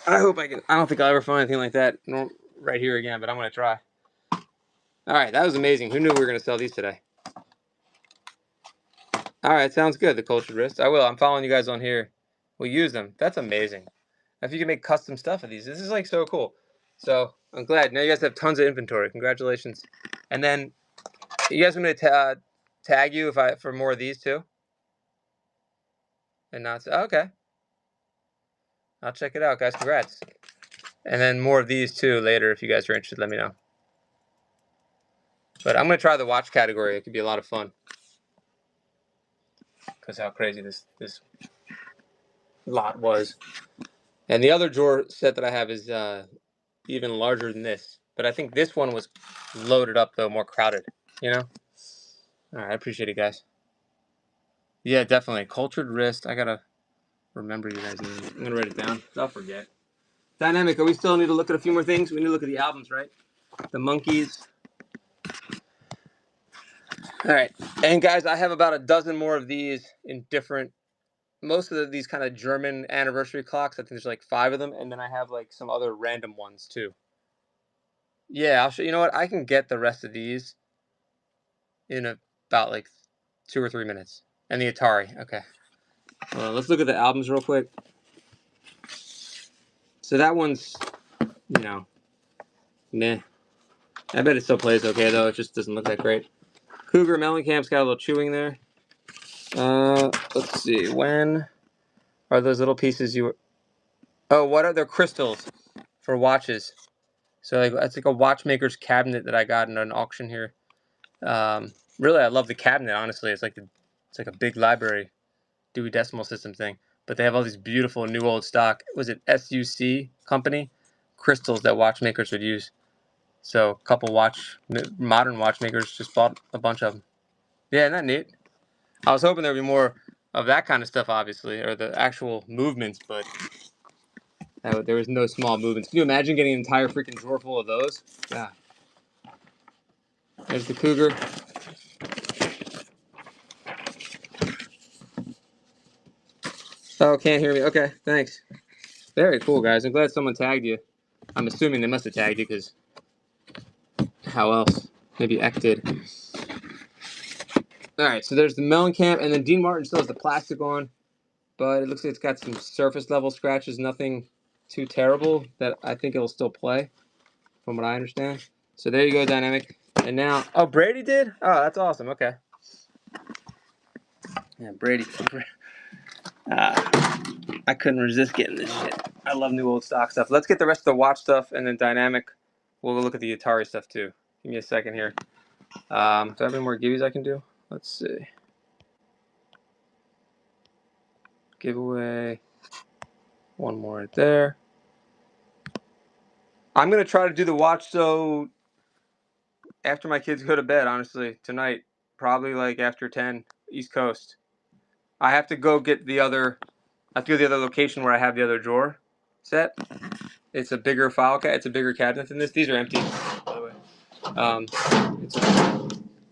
I hope I can. I don't think I'll ever find anything like that right here again, but I'm gonna try. All right, that was amazing. Who knew we were gonna sell these today? All right, sounds good. The cultured wrist. I will. I'm following you guys on here. We'll use them. That's amazing. If you can make custom stuff of these, this is like so cool. So I'm glad. Now you guys have tons of inventory. Congratulations. And then you guys want me to tag you for more of these too? And not okay. I'll check it out, guys. Congrats. And then more of these too later. If you guys are interested, let me know. But I'm gonna try the watch category. It could be a lot of fun. Because how crazy this lot was. And the other drawer set that I have is even larger than this. But I think this one was loaded up though, more crowded. You know. All right, I appreciate it, guys. Yeah, definitely. Cultured wrist. I gotta remember you guys' names. I'm gonna write it down. I'll forget. Dynamic. We still need to look at a few more things. We need to look at the albums, right? The Monkees. All right, and guys, I have about a dozen more of these in different. Most of these kind of German anniversary clocks. I think there's like 5 of them, and then I have like some other random ones too. Yeah, I'll show. You know what? I can get the rest of these in about like 2 or 3 minutes. And the Atari. Okay. Let's look at the albums real quick. So that one's, meh. I bet it still plays okay though. It just doesn't look that great. Cougar Mellencamp's got a little chewing there. Let's see. When are those little pieces you? Oh, what are their crystals for watches? So like it's like a watchmaker's cabinet that I got in an auction here. Really, I love the cabinet. Honestly, it's like a big library, Dewey Decimal System thing. But they have all these beautiful new old stock. Was it SUC company crystals that watchmakers would use? So a couple modern watchmakers just bought a bunch of them. Yeah, isn't that neat? I was hoping there'd be more of that kind of stuff, obviously, or the actual movements, but there was no small movements. Can you imagine getting an entire freaking drawer full of those? Yeah. There's the Cougar. Oh, can't hear me. Okay, thanks. Very cool, guys. I'm glad someone tagged you. I'm assuming they must have tagged you, because how else? Maybe Eck did. All right, so there's the Mellencamp, and then Dean Martin still has the plastic on, but it looks like it's got some surface level scratches, nothing too terrible that I think it'll still play, from what I understand. So there you go, Dynamic. And now, oh, Brady did? Oh, that's awesome. Okay. Yeah, Brady. I couldn't resist getting this shit. I love new old stock stuff. Let's get the rest of the watch stuff, and then Dynamic. We'll look at the Atari stuff too. Give me a second here. Do I have any more gibbies I can do? Let's see. Giveaway. One more right there. I'm going to try to do the watch so after my kids go to bed, honestly, tonight. Probably like after 10 East Coast. I have to go get the other. I have to go to the other location where I have the other drawer set. It's a bigger it's a bigger cabinet than this. These are empty, by the way.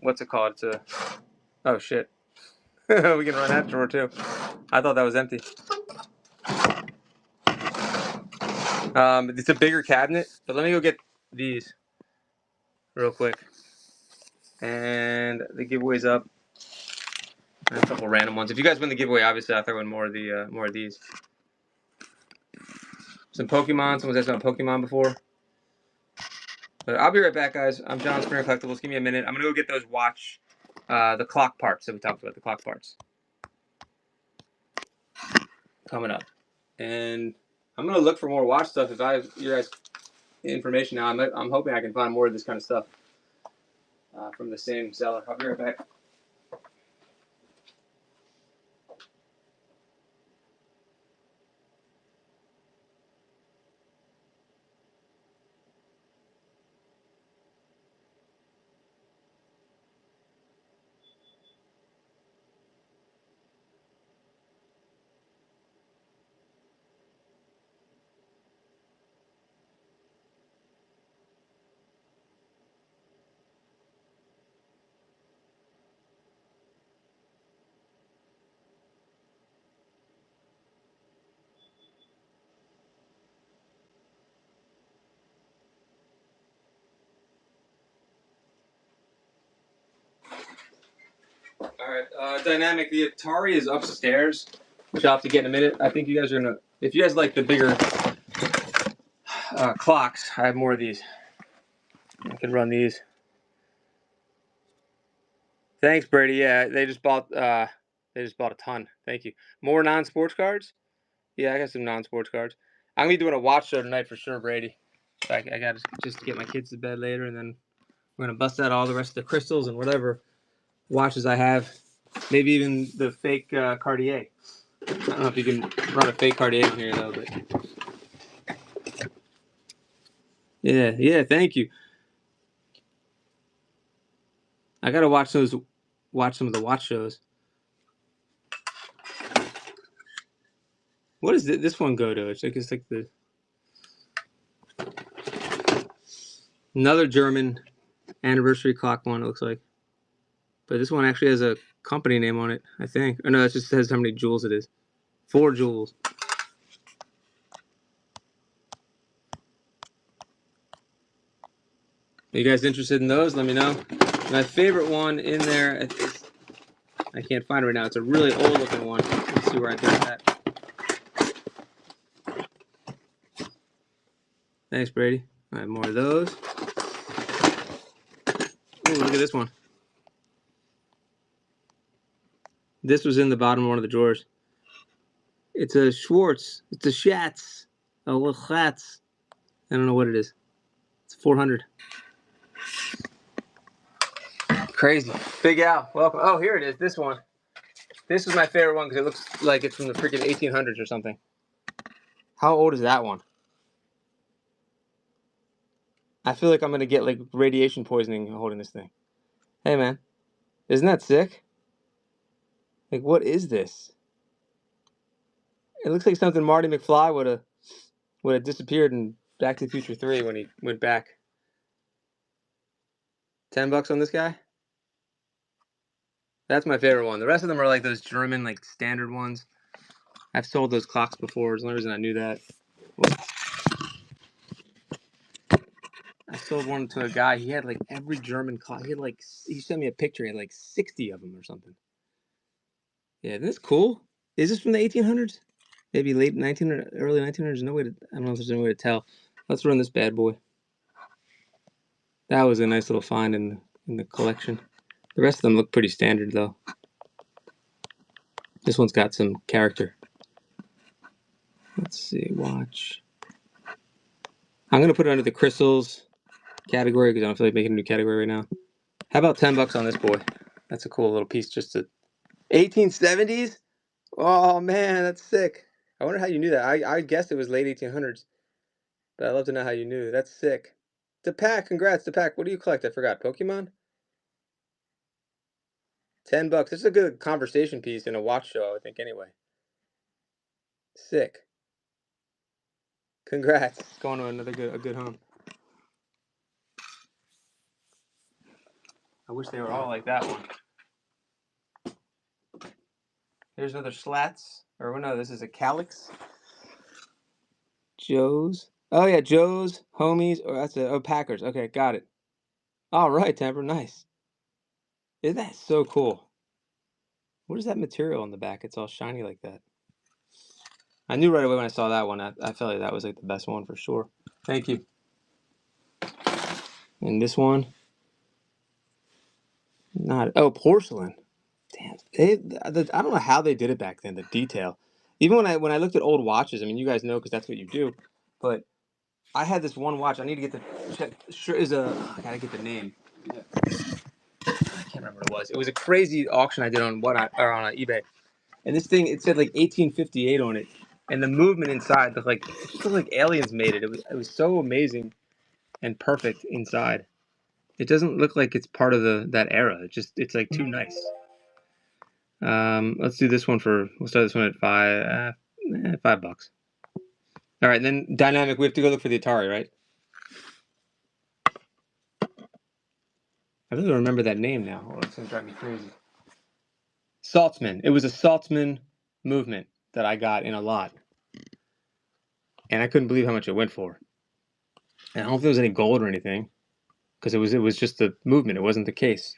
What's it called? It's a. Oh shit. We can run that drawer too. I thought that was empty. It's a bigger cabinet, but let me go get these real quick. And the giveaway's up. And a couple random ones. If you guys win the giveaway, obviously I'll throw in more of these. Some Pokemon. Someone's asked about Pokemon before. But I'll be right back, guys. I'm John Springer Collectibles. Give me a minute. I'm gonna go get those the clock parts that we talked about. The clock parts coming up, and I'm gonna look for more watch stuff. If I have your guys' information now, I'm hoping I can find more of this kind of stuff from the same seller. I'll be right back. right, Dynamic, the Atari is upstairs, which I'll have to get in a minute. I think you guys are gonna, if you guys like the bigger clocks, I have more of these. I can run these. Thanks, Brady. Yeah, they just bought a ton. Thank you. More non-sports cards? Yeah, I got some non-sports cards. I'm gonna be doing a watch show tonight for sure, Brady. So I got to just get my kids to bed later, and then we're gonna bust out all the rest of the crystals and whatever watches I have. Maybe even the fake Cartier. I don't know if you can run a fake Cartier in here though, but yeah. Thank you. I gotta watch some of the watch shows. What does this one go to? It's like the another German anniversary clock one. It looks like, but this one actually has a company name on it. I think. Or no, it just says how many jewels it is. 4 jewels. Are you guys interested in those? Let me know. My favorite one in there, I can't find it right now. It's a really old looking one. Let's see where I got that. Thanks, Brady. I have more of those. Ooh, look at this one. This was in the bottom of one of the drawers. It's a Schwartz. It's a Schatz. A Schatz. I don't know what it is. It's 400. Crazy. Big Al, welcome. Oh, here it is. This one. This is my favorite one because it looks like it's from the freaking 1800s or something. How old is that one? I feel like I'm going to get like radiation poisoning holding this thing. Hey, man. Isn't that sick? Like, what is this? It looks like something Marty McFly would have disappeared in Back to the Future 3 when he went back. $10 on this guy? That's my favorite one. The rest of them are like those German, like standard ones. I've sold those clocks before. It's the only reason I knew that. I sold one to a guy. He had like every German clock. He sent me a picture. He had like 60 of them or something. Yeah, this is cool. Is this from the 1800s? Maybe late 1900, early 1900s. No way to. I don't know if there's any way to tell. Let's run this bad boy. That was a nice little find in the collection. The rest of them look pretty standard though. This one's got some character. Let's see, watch. I'm gonna put it under the crystals category because I don't feel like making a new category right now. How about $10 on this boy? That's a cool little piece. Just to 1870s. Oh man, that's sick. I wonder how you knew that. I guessed it was late 1800s, but I'd love to know how you knew. That's sick. Deepak, congrats, Deepak. What do you collect? I forgot. Pokemon. $10. This is a good conversation piece in a watch show, I would think. Anyway, sick. Congrats. Going to a good home. I wish they were all like that one. Here's another Slats. Or no, this is a Calyx. Joe's. Oh yeah, Joe's, Homies. Oh, that's Packers. Okay, got it. All right, Temper. Nice. Isn't that so cool? What is that material on the back? It's all shiny like that. I knew right away when I saw that one. I felt like that was like the best one for sure. Thank you. And this one. Porcelain. Damn. I don't know how they did it back then. The detail. Even when I looked at old watches, I mean, you guys know because that's what you do. But I had this one watch. I need to get the check. Sure is a. I gotta get the name. I can't remember what it was. It was a crazy auction I did on on eBay, and this thing it said like 1858 on it, and the movement inside looked like it looked like aliens made it. It was so amazing and perfect inside. It doesn't look like it's part of that era. It's like too nice. Let's do this one we'll start this one at $5. All right, and then Dynamic. We have to go look for the Atari, right? I really don't remember that name now. Oh, it's gonna drive me crazy. Saltzman. It was a Saltzman movement that I got in a lot, and I couldn't believe how much it went for. And I don't know if there was any gold or anything, because it was just the movement. It wasn't the case.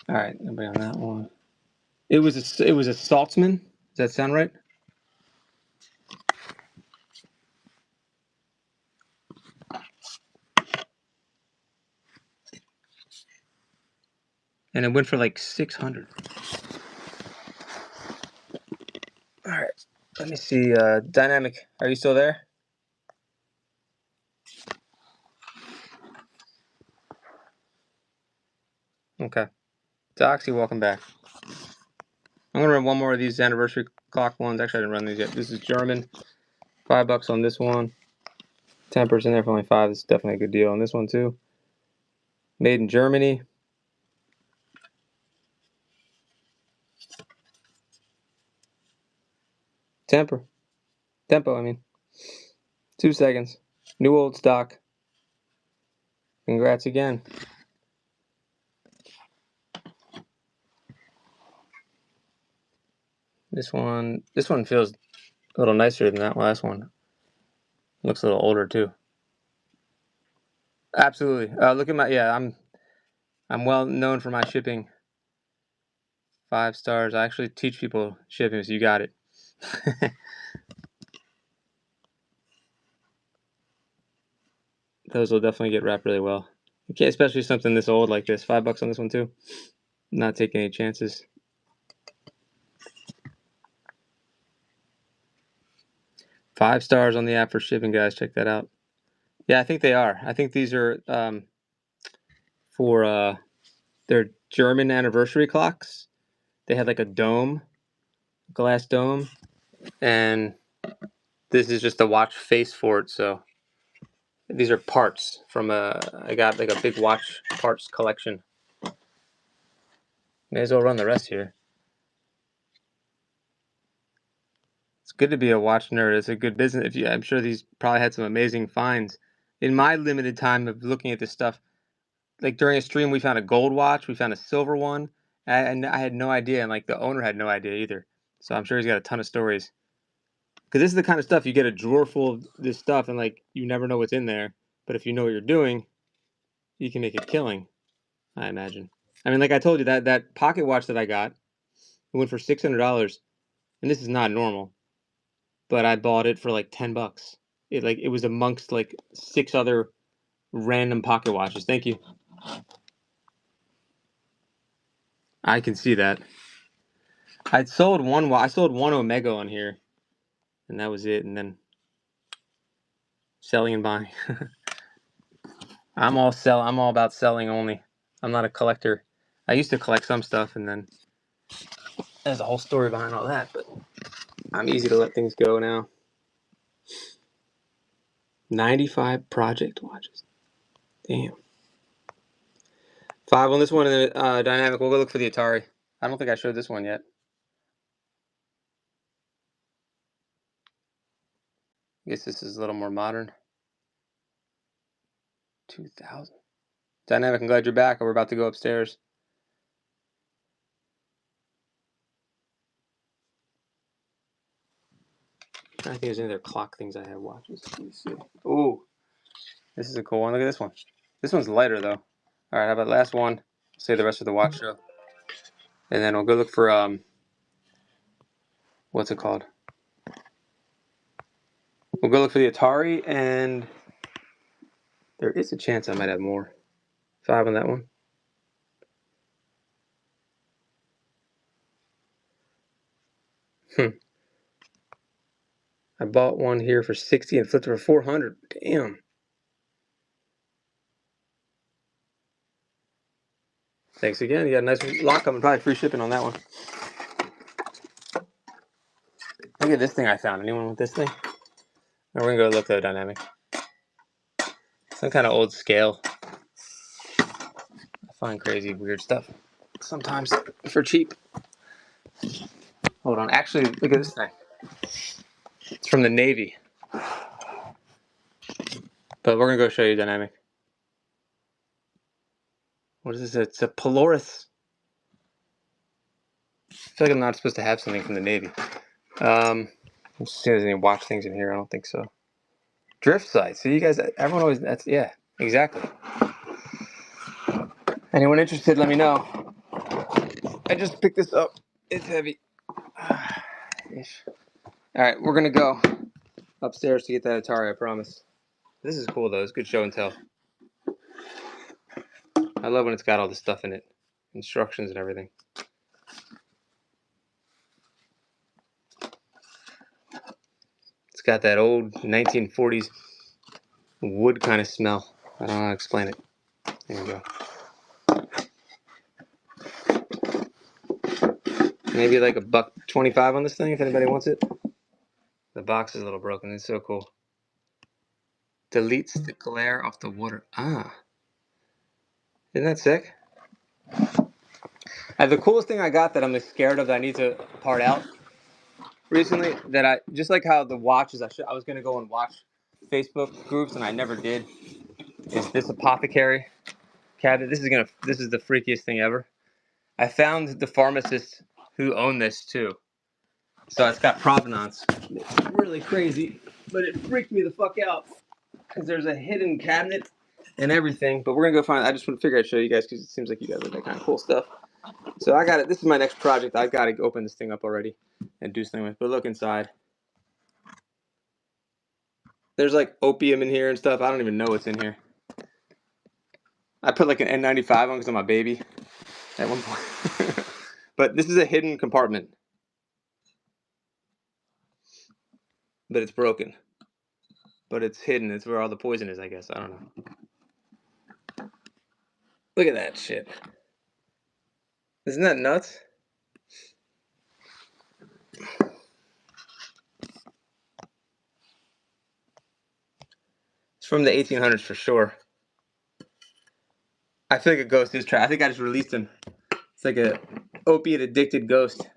All right, nobody on that one. It was a Saltzman. Does that sound right? And it went for like 600. All right, let me see. Dynamic, are you still there? Okay. Doxy, welcome back. I'm gonna run one more of these anniversary clock ones. Actually, I didn't run these yet. This is German. $5 on this one. 10% there for only 5. This is definitely a good deal on this one too. Made in Germany. Tempo, I mean. 2 seconds. New old stock. Congrats again. This one feels a little nicer than that last one. Looks a little older too. Absolutely. Look at my I'm well known for my shipping. 5 stars. I actually teach people shipping, so you got it. Those will definitely get wrapped really well. Okay, especially something this old like this. $5 on this one too. Not taking any chances. 5 stars on the app for shipping, guys. Check that out. Yeah, I think they are. I think these are for their German anniversary clocks. They had like a dome, glass dome, and this is just a watch face for it. So these are parts from I got like a big watch parts collection. May as well run the rest here. It's good to be a watch nerd. It's a good business. I'm sure these probably had some amazing finds. In my limited time of looking at this stuff, like during a stream, we found a gold watch, we found a silver one, and I had no idea, and like the owner had no idea either. So I'm sure he's got a ton of stories. Because this is the kind of stuff you get a drawer full of this stuff, and like you never know what's in there. But if you know what you're doing, you can make a killing, I imagine. I mean, like I told you, that pocket watch that I got, it went for $600, and this is not normal. But I bought it for like $10. It was amongst like 6 other random pocket watches. Thank you. I can see that. I sold one Omega on here, and that was it. And then selling and buying. I'm all about selling only. I'm not a collector. I used to collect some stuff, and then there's a whole story behind all that. But I'm easy to let things go now. 95 project watches. Damn. 5 on this one, and then dynamic. We'll go look for the Atari. I don't think I showed this one yet. I guess this is a little more modern. 2000. Dynamic, I'm glad you're back. We're about to go upstairs. I think there's any other clock things I have watches. Let me see. Ooh, this is a cool one. Look at this one. This one's lighter though. All right, how about last one? Save the rest of the watch show, and then we'll go look for what's it called? We'll go look for the Atari, and there is a chance I might have more. 5 on that one. I bought one here for 60 and flipped it for 400. Damn. Thanks again. You got a nice lock coming. Probably free shipping on that one. Look at this thing I found. Anyone want this thing? We're gonna go look at the dynamic. Some kind of old scale. I find crazy, weird stuff sometimes for cheap. Hold on. Actually, look at this thing. It's from the Navy. But we're gonna go show you dynamic. What is this? It's a Polaris. I feel like I'm not supposed to have something from the Navy. Let's see if there's any watch things in here. I don't think so. Drift sites. So you guys, everyone always, yeah, exactly. Anyone interested, let me know. I just picked this up. It's heavy. Ish. All right, we're gonna go upstairs to get that Atari. I promise. This is cool though. It's good show and tell. I love when it's got all the stuff in it, instructions and everything. It's got that old 1940s wood kind of smell. I don't know how to explain it. There you go. Maybe like $1.25 on this thing if anybody wants it. The box is a little broken. It's so cool. Deletes the glare off the water. Ah, isn't that sick? The coolest thing I got that I'm scared of that I need to part out recently, that I just like how the watches I was gonna go and watch Facebook groups and I never did, is this apothecary cabinet. This is the freakiest thing ever. I found the pharmacist who owned this too. So it's got provenance. It's really crazy, but it freaked me the fuck out because there's a hidden cabinet and everything. But we're gonna go find. I just want to figure I'd show you guys because it seems like you guys like that kind of cool stuff. So I got it. This is my next project. I got to open this thing up already and do something with. But look inside. There's like opium in here and stuff. I don't even know what's in here. I put like an N95 on because I'm a baby at one point. But this is a hidden compartment. But it's broken. But it's hidden. It's where all the poison is, I guess. I don't know. Look at that shit. Isn't that nuts? It's from the 1800s for sure. I feel like a ghost is trapped. I think I just released him. It's like a opiate addicted ghost.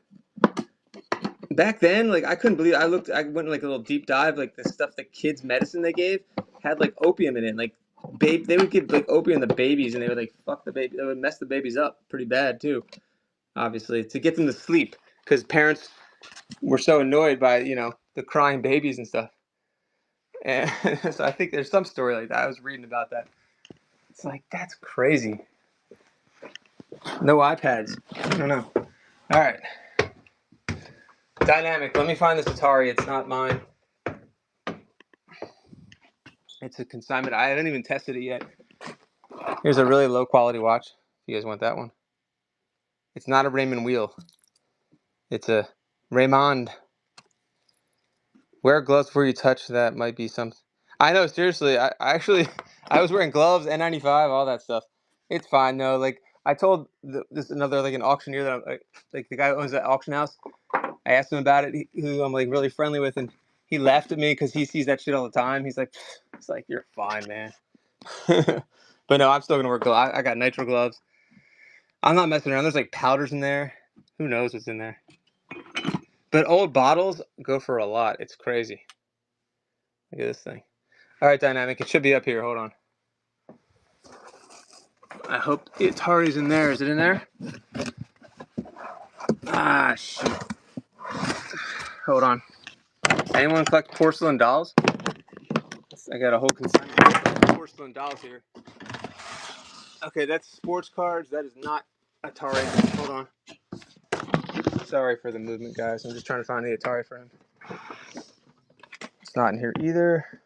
Back then, like I couldn't believe I went like a little deep dive, like the stuff the kids' medicine they gave had like opium in it. Like they would give like opium to babies and they would like fuck the baby, they would mess the babies up pretty bad too, obviously, to get them to sleep. Because parents were so annoyed by, the crying babies and stuff. And so I think there's some story like that. I was reading about that. It's like, that's crazy. No iPads. I don't know. All right. Dynamic. Let me find this Atari. It's not mine. It's a consignment. I haven't even tested it yet. Here's a really low quality watch. If you guys want that one. It's not a Raymond wheel. It's a Raymond. Wear gloves before you touch that might be something. I know, seriously. I actually, I was wearing gloves, N95, all that stuff. It's fine, no. Like, I told this another, like, an auctioneer that I'm, like the guy who owns that auction house. I asked him about it, who I'm, like, really friendly with, and he laughed at me because he sees that shit all the time. He's like, it's like, you're fine, man. But no, I'm still going to wear gloves. I got nitro gloves. I'm not messing around. There's, like, powders in there. Who knows what's in there? But old bottles go for a lot. It's crazy. Look at this thing. All right, Dynamic. It should be up here. Hold on. I hope the Atari's in there. Is it in there? Ah, shit. Hold on. Anyone collect porcelain dolls? I got a whole consignment of porcelain dolls here. Okay, that's sports cards. That is not Atari. Hold on. Sorry for the movement, guys. I'm just trying to find the Atari for him. It's not in here either.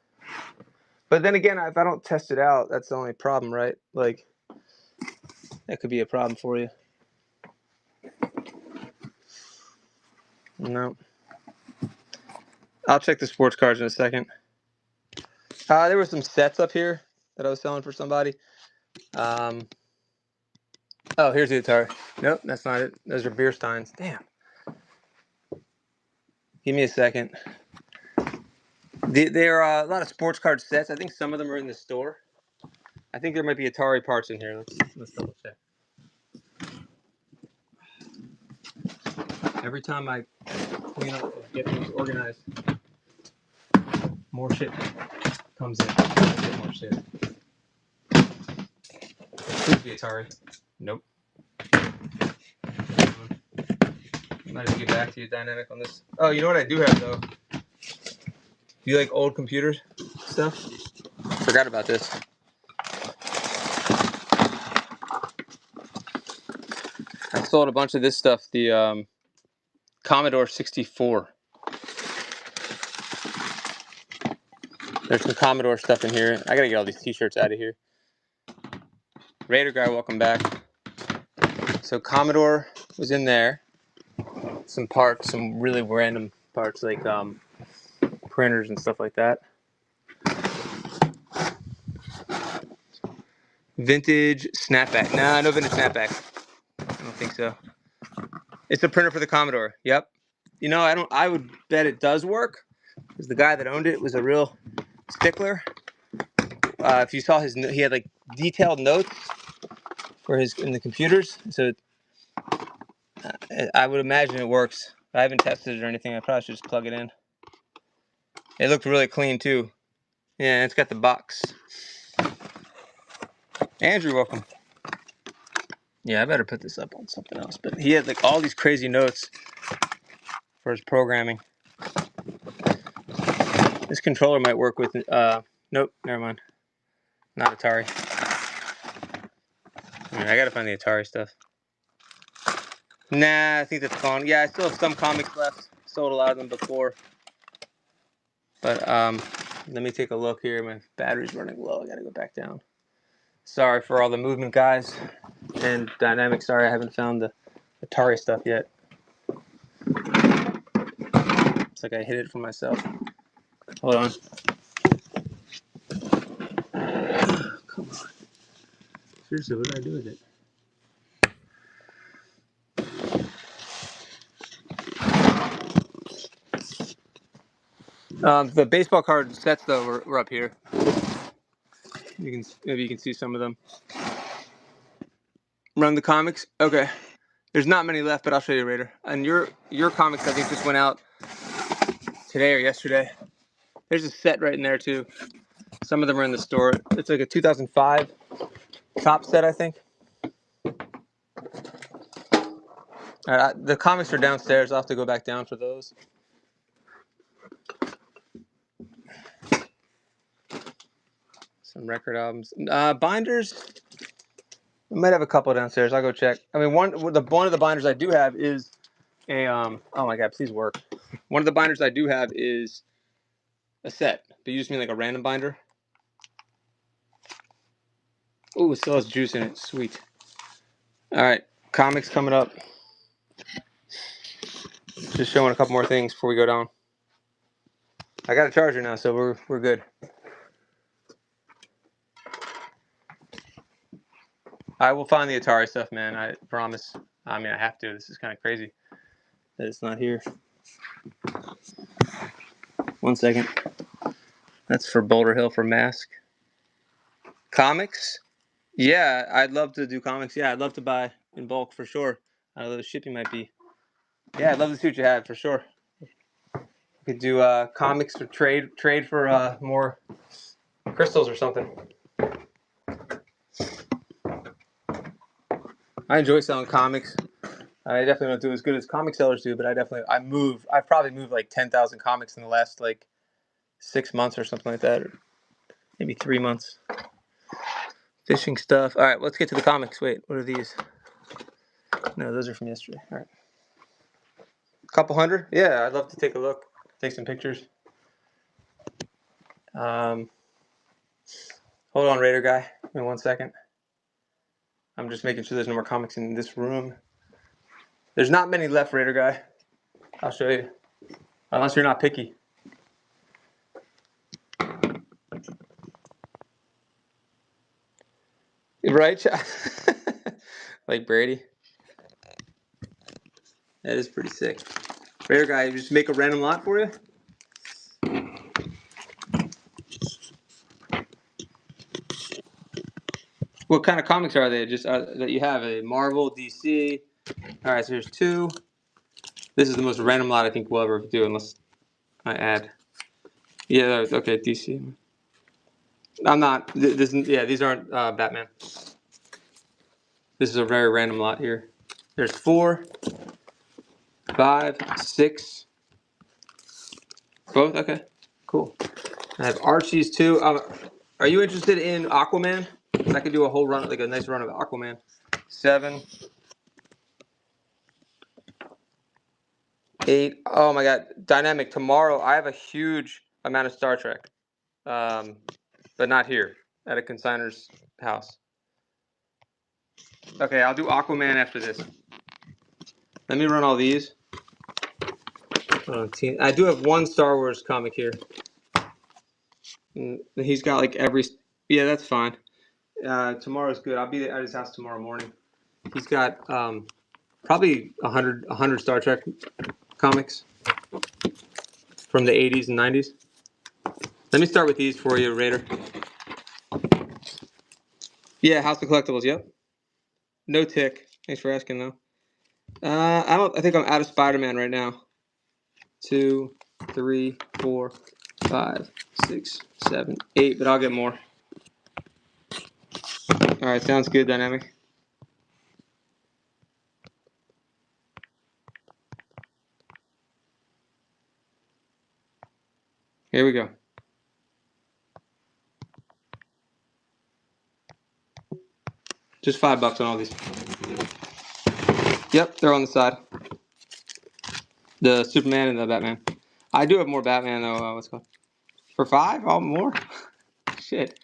But then again, if I don't test it out, that's the only problem, right? Like, that could be a problem for you. No. I'll check the sports cards in a second. There were some sets up here that I was selling for somebody. Oh, here's the Atari. Nope, that's not it. Those are beer steins. Damn. Give me a second. There are a lot of sports card sets. I think some of them are in the store. I think there might be Atari parts in here. Let's double check. Every time I clean up and get things organized, more shit comes in. I get more shit. Please be Atari. Nope. I might have to get back to you, Dynamic, on this. Oh, you know what I do have, though? Do you like old computers stuff? Forgot about this. sold a bunch of this stuff. The Commodore 64. There's some Commodore stuff in here. I gotta get all these t-shirts out of here. Raider guy, welcome back. So Commodore was in there. Some parts, some really random parts like printers and stuff like that. Vintage snapback. Nah, no vintage snapback. I don't think so. It's a printer for the Commodore. Yep. You know, I would bet it does work, because the guy that owned it was a real stickler. If you saw he had like detailed notes for in the computers. So I would imagine it works. I haven't tested it or anything. I probably should just plug it in. It looked really clean too. Yeah, it's got the box. Andrew, welcome. Yeah, I better put this up on something else. But he had like all these crazy notes for his programming. This controller might work with nope, never mind. Not Atari. I gotta find the Atari stuff. Nah, I think that's gone. Yeah, I still have some comics left. Sold a lot of them before. But let me take a look here. My battery's running low. I gotta go back down. Sorry for all the movement, guys. And Dynamic, sorry I haven't found the Atari stuff yet. It's like I hid it from myself. Hold on. Come on. Seriously, what did I do with it? The baseball card sets, though, were up here. Maybe you can see some of them. Run the comics. Okay. There's not many left, but I'll show you later. And your comics, I think, just went out today or yesterday. There's a set right in there too. Some of them are in the store. It's like a 2005 top set, I think. All right, the comics are downstairs. I'll have to go back down for those. Some record albums, binders. I might have a couple downstairs. I'll go check. I mean, one of the binders I do have is a oh my god, please work. One of the binders I do have is a set, but you just mean like a random binder. Ooh, it still has juice in it. Sweet. All right, comics coming up. Just showing a couple more things before we go down. I got a charger now, so we're good. I will find the Atari stuff, man. I promise. I mean, I have to. This is kind of crazy that it's not here. 1 second. That's for Boulder Hill for Mask. Comics? Yeah, I'd love to do comics. Yeah, I'd love to buy in bulk for sure. I don't know, the shipping might be. Yeah, I'd love to see what you have for sure. We could do comics for trade for more crystals or something. I enjoy selling comics. I definitely don't do as good as comic sellers do, but I've probably moved like 10,000 comics in the last like 6 months or something like that, or maybe 3 months. Fishing stuff. All right, let's get to the comics. Wait, what are these? No, those are from yesterday. All right. Couple hundred? Yeah, I'd love to take a look, take some pictures. Hold on, Raider guy. Give me 1 second. I'm just making sure there's no more comics in this room. There's not many left, Raider guy. I'll show you. Unless you're not picky. Right? Like Brady. That is pretty sick. Raider guy, just make a random lot for you? What kind of comics are they? Just that you have? A Marvel, DC. All right, so here's 2. This is the most random lot I think we'll ever do, unless I add. Yeah, okay, DC. I'm not. These aren't Batman. This is a very random lot here. There's 4, 5, 6. Both? Okay, cool. I have Archie's too. Are you interested in Aquaman? I could do a whole run, like a nice run of Aquaman. 7. 8. Oh my god. Dynamic, tomorrow I have a huge amount of Star Trek. But not here. At a consigner's house. Okay, I'll do Aquaman after this. Let me run all these. I do have one Star Wars comic here. He's got like every... Yeah, that's fine. Tomorrow's good. I'll be at his house tomorrow morning. He's got probably 100 Star Trek comics from the 80s and 90s. Let me start with these for you, Raider. Yeah, House of Collectibles. Yep. No tick. Thanks for asking, though. I think I'm out of Spider-Man right now. 2, 3, 4, 5, 6, 7, 8, but I'll get more. All right, sounds good, Dynamic. Here we go. Just $5 on all these. Yep, they're on the side. The Superman and the Batman. I do have more Batman though. What's called for 5? Oh, more. Shit.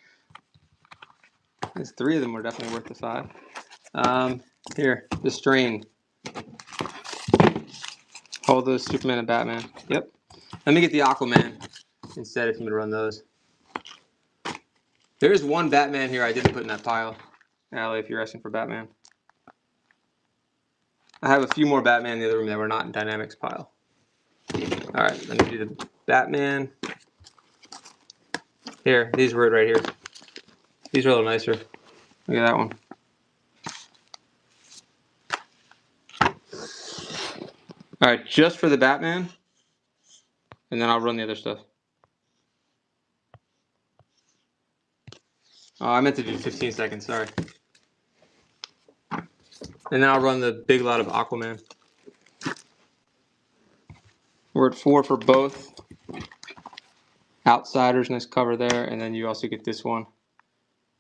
There's 3 of them were definitely worth the 5. Here, the Strain. All those Superman and Batman. Yep. Let me get the Aquaman instead if I'm gonna run those. There is one Batman here I didn't put in that pile, Allie, if you're asking for Batman. I have a few more Batman in the other room that were not in Dynamics pile. Alright, let me do the Batman. Here, these were right here. These are a little nicer. Look at that one. Alright, just for the Batman, and then I'll run the other stuff. Oh, I meant to do 15 seconds, sorry. And then I'll run the big lot of Aquaman. We're at 4 for both. Outsiders, nice cover there, and then you also get this one.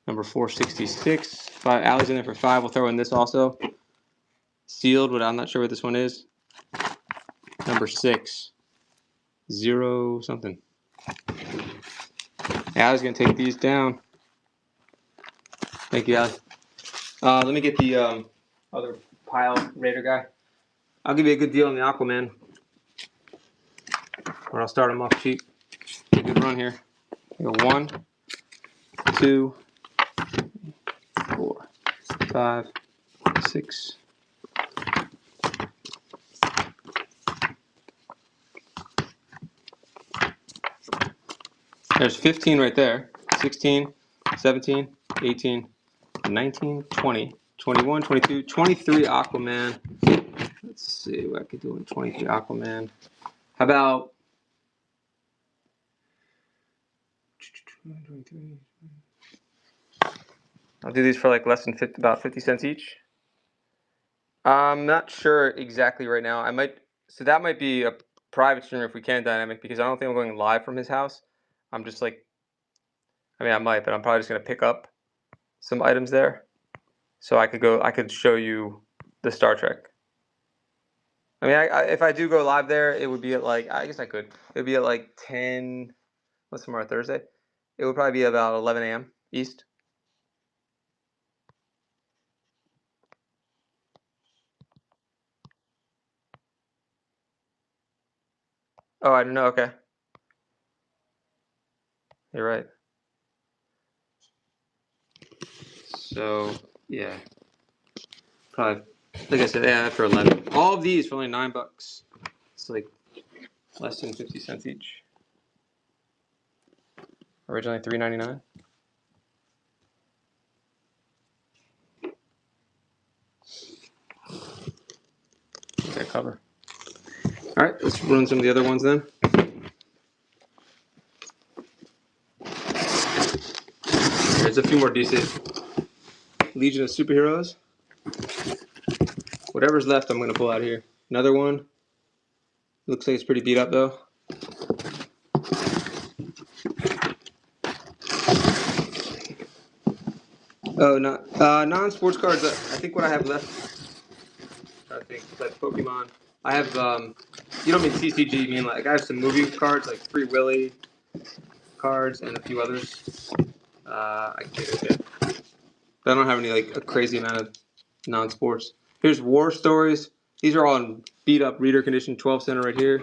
Number 466. Allie's in there for 5. We'll throw in this also. Sealed, but I'm not sure what this one is. Number 6. 0 something. Allie's going to take these down. Thank you, Allie. Let me get the other pile Raider guy. I'll give you a good deal on the Aquaman. Or I'll start him off cheap. Good run here. You go 1, 2, 4, 5, 6. There's 15 right there. 16, 17, 18, 19, 20, 21, 22, 23 Aquaman. Let's see what I could do in 23 Aquaman. How about... I'll do these for like less than about 50 cents each. I'm not sure exactly right now. I might... So that might be a private streamer if we can, Dynamic, because I don't think I'm going live from his house. I'm just like... I mean, I might, but I'm probably just going to pick up some items there. So I could show you the Star Trek. I mean, if I do go live there, it would be at like, I guess I could. It would be at like 10, what's tomorrow, Thursday? It would probably be about 11 a.m. East. Oh, I don't know, okay. You're right. So, yeah. Probably, like I said, yeah, after 11. All of these for only $9. It's like less than 50 cents each. Originally $3.99. That cover. All right, let's run some of the other ones then. There's a few more decent Legion of Superheroes. Whatever's left, I'm going to pull out here. Another one. Looks like it's pretty beat up though. Oh, non-sports cards. I think what I have left. I think like Pokemon. I have You don't mean CCG, you mean like I have some movie cards like Free Willy cards and a few others. I can take a look at. But I don't have any like a crazy amount of non-sports. Here's War Stories. These are all in beat up reader condition. 12 center right here.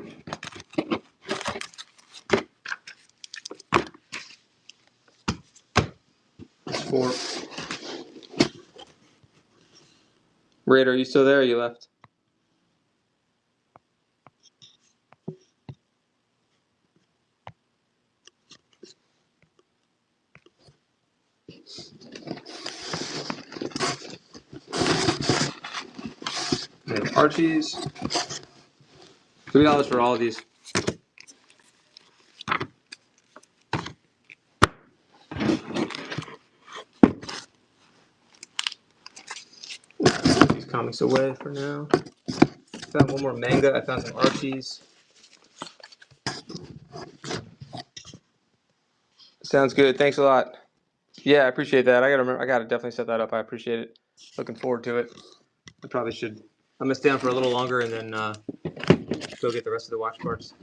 That's 4. Raider, are you still there? Or you left? And Archie's. $3 for all of these. Put these comics away for now. Found one more manga. I found some Archies. Sounds good. Thanks a lot. Yeah, I appreciate that. I gotta remember. I gotta definitely set that up. I appreciate it. Looking forward to it. I probably should. I'm gonna stay on for a little longer and then go get the rest of the watch parts.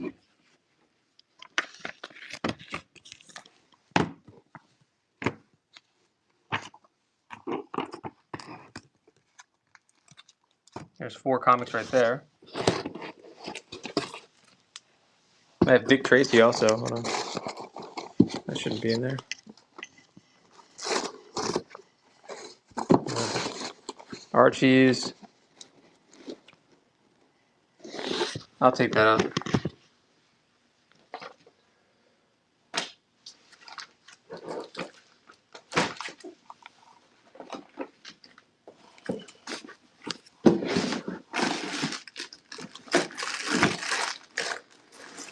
There's 4 comics right there. I have Dick Tracy also. Hold on. That shouldn't be in there. Archie's. I'll take that out.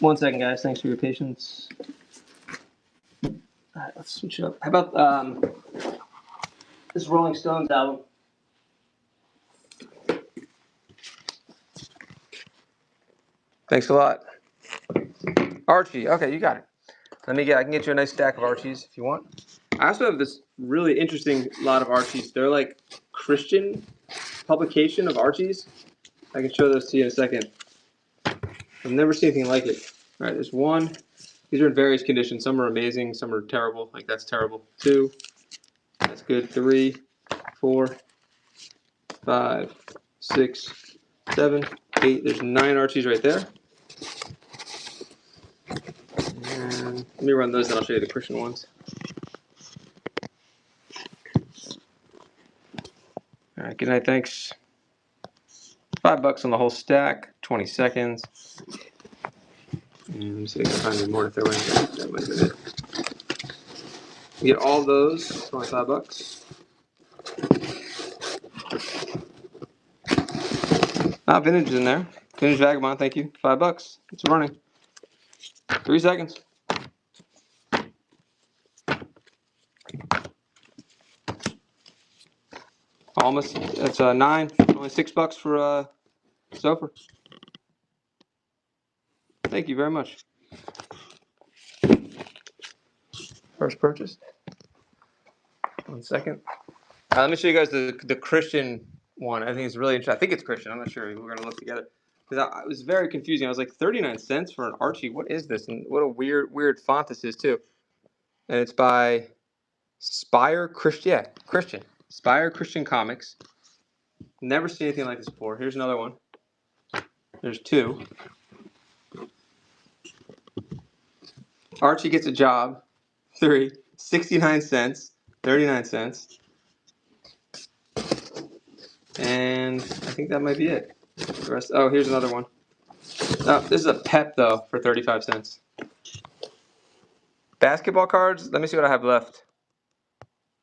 One second, guys. Thanks for your patience. All right, let's switch it up. How about this Rolling Stones album? Thanks a lot. Archie. Okay, you got it. I can get you a nice stack of Archies if you want. I also have this really interesting lot of Archies. They're like Christian publication of Archies. I can show those to you in a second. I've never seen anything like it. All right, there's 1. These are in various conditions. Some are amazing, some are terrible. Like that's terrible. 2, that's good. 3, 4, 5, 6, 7, 8. There's 9 Archies right there. And let me run those, and I'll show you the Christian ones. All right, good night. Thanks. $5 on the whole stack. 20 seconds. And let me see if I can find any more to throw in. That might have been it. You get all those. $25. Vintage is in there. Vintage Vagabond, thank you. $5. It's running. 3 seconds. Almost. That's 9. Only $6 for Sofer. Thank you very much. First purchase. 1 second. Let me show you guys the Christian one. I think it's really interesting. I think it's Christian. I'm not sure. We're gonna look together because it was very confusing. I was like 39 cents for an Archie. What is this? And what a weird font this is too. And it's by Spire Christian. Yeah, Christian. Spire Christian Comics. Never seen anything like this before. Here's another one. There's 2. Archie Gets a Job. 3. 69 cents. 39 cents. And I think that might be it. The rest. Oh, here's another one. Oh, this is a Pep though for 35 cents. Basketball cards. Let me see what I have left.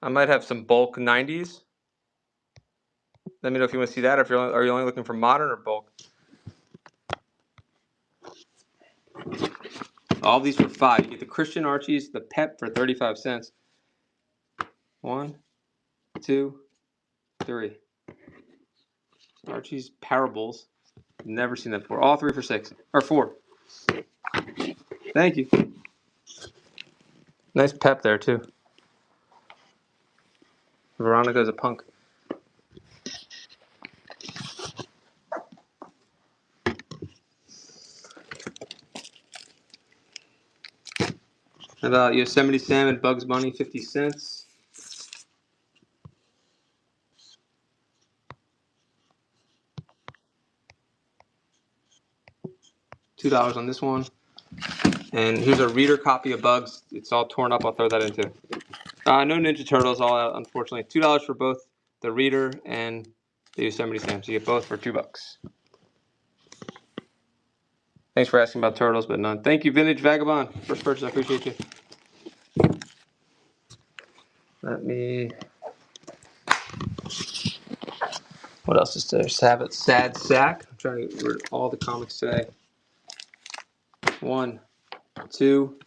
I might have some bulk 90s. Let me know if you want to see that. Or if are you only looking for modern or bulk? All these for 5. You get the Christian Archies, the Pep for 35 cents. 1, 2, 3. Archie's Parables. Never seen that before. All 3 for 6 or 4. Thank you. Nice Pep there too. Veronica's a punk. How about Yosemite Sam and Bugs Bunny, 50 cents. $2 on this one. And here's a reader copy of Bugs. It's all torn up. I'll throw that into. No Ninja Turtles, all out, unfortunately. $2 for both the reader and the Yosemite Sam. So you get both for $2. Thanks for asking about turtles, but none. Thank you, Vintage Vagabond. First purchase, I appreciate you. Let me. What else is there? Sad Sack. I'm trying to get rid of all the comics today. 1, 2.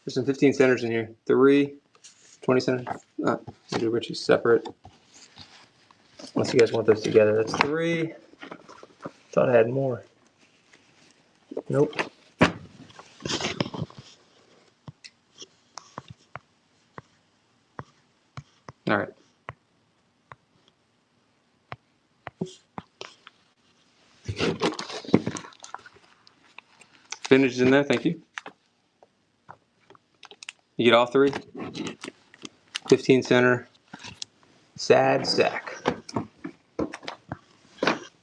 There's some 15 centers in here. 3, 20 centers. I'll do Richie's separate. Unless you guys want those together. That's 3. Thought I had more. Nope. All right. Vintage is in there. Thank you. You get all 3. 15 center. Sad Sack.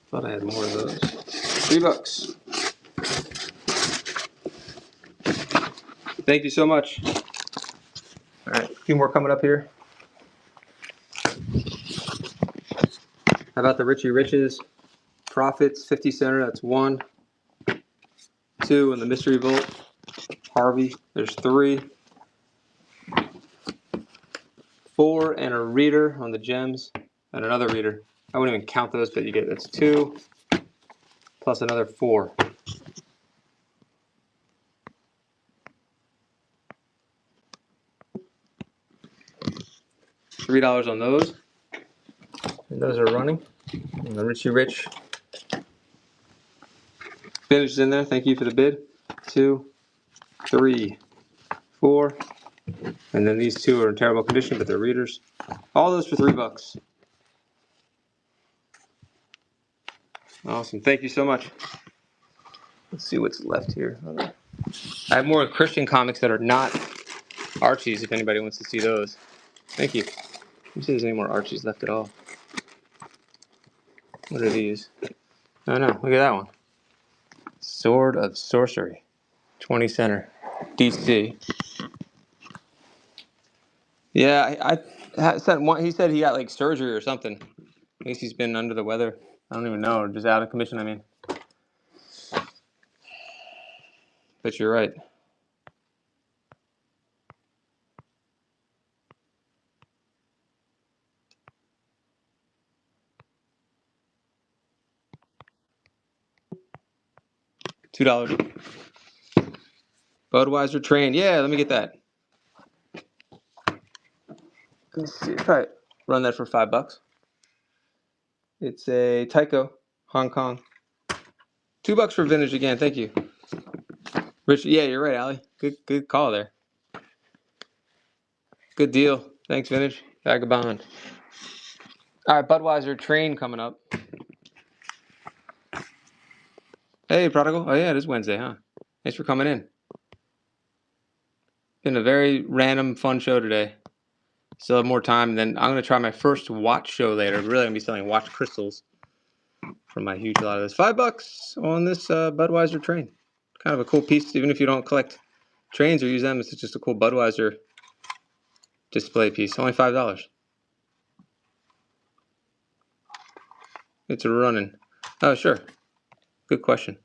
Thought I had more of those. $3. Thank you so much. All right, a few more coming up here. How about the Richie Riches? Profits, 50 center, that's 1. 2 in the Mystery Vault. Harvey, there's 3. 4 and a reader on the gems. And another reader. I wouldn't even count those, but you get, that's 2. Plus another 4. $3 on those. And those are running. And the Richie Rich. Finished in there. Thank you for the bid. 2, 3, 4. And then these 2 are in terrible condition, but they're readers. All those for $3. Awesome. Thank you so much. Let's see what's left here. I have more Christian comics that are not Archies if anybody wants to see those. Thank you. Let me see if there's any more Archies left at all. What are these? Oh no, look at that one. Sword of Sorcery. 20 center. DC. Yeah, I said one, he said he got like surgery or something. I guess he's been under the weather. I don't even know, or just out of commission, I mean. But you're right. $2. Budweiser train. Yeah, let me get that. Let's see. Probably run that for $5. It's a Tyco, Hong Kong. $2 for vintage again. Thank you, Rich. Yeah, you're right, Allie. Good call there. Good deal. Thanks, vintage. Vagabond. All right, Budweiser train coming up. Hey, Prodigal. Oh yeah, it is Wednesday, huh? Thanks for coming in. Been a very random, fun show today. Still have more time. Then I'm gonna try my first watch show later. Really gonna be selling watch crystals from my huge lot of this. $5 on this Budweiser train. Kind of a cool piece, even if you don't collect trains or use them. It's just a cool Budweiser display piece. Only $5. It's running. Oh sure. Good question.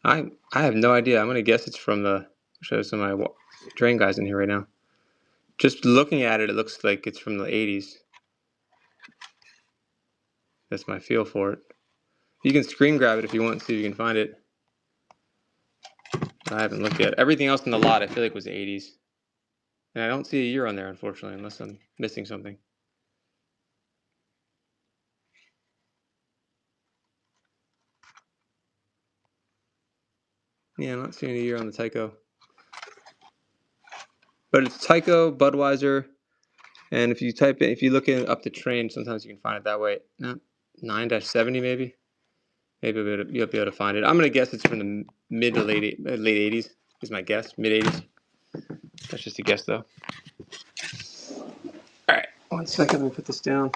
I have no idea. I'm gonna guess it's from the. Show some of my train guys in here right now. Just looking at it, it looks like it's from the 80s. That's my feel for it. You can screen grab it if you want, see if you can find it. I haven't looked yet. Everything else in the lot I feel like was 80s. And I don't see a year on there, unfortunately, unless I'm missing something. Yeah, I'm not seeing a year on the Tyco. But it's Tyco, Budweiser, and if you type it, if you look up the train, sometimes you can find it that way. No, 9-70 maybe. Maybe you'll be able to find it. I'm gonna guess it's from the mid to late 80s. Is my guess, mid 80s. That's just a guess, though. All right, 1 second. Let me put this down.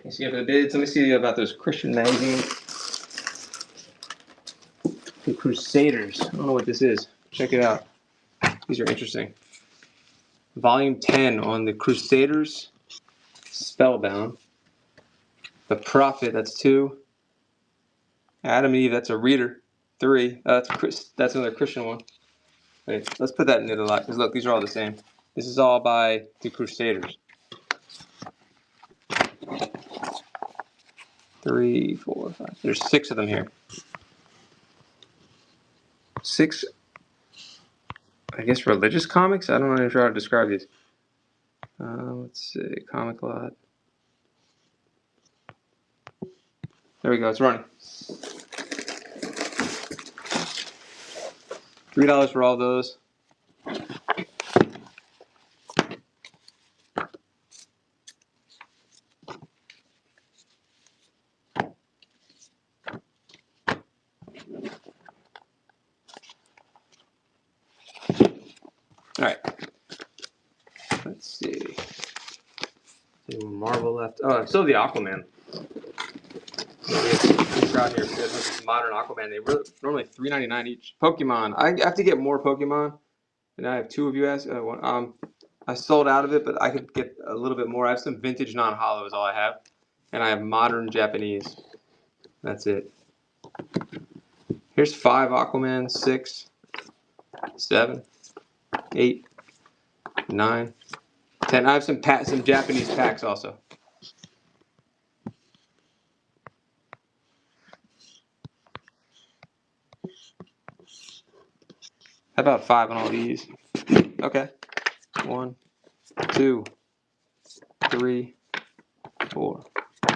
Let's see the bids. Let me see about those Christian magazines. The Crusaders. I don't know what this is. Check it out. These are interesting. Volume 10 on the Crusaders. Spellbound. The Prophet. That's 2. Adam and Eve. That's a reader. 3. That's another Christian one. Wait, let's put that into the lot because look, these are all the same. This is all by the Crusaders. 3, 4, 5. There's 6 of them here. 6, I guess, religious comics? I don't know how to describe these. Let's see, comic lot. There we go, it's running. $3 for all those. All right. Let's see. Any more Marvel left? Oh, still the Aquaman. This out here, this modern Aquaman. They were normally $3.99 each. Pokemon. I have to get more Pokemon, and I have 2 of you guys. I sold out of it, but I could get a little bit more. I have some vintage non-holo is all I have, and I have modern Japanese. That's it. Here's 5 Aquaman, 6, 7, 8, 9, 10. I have some Japanese packs also. How about 5 on all these? Okay. 1, 2, 3, 4,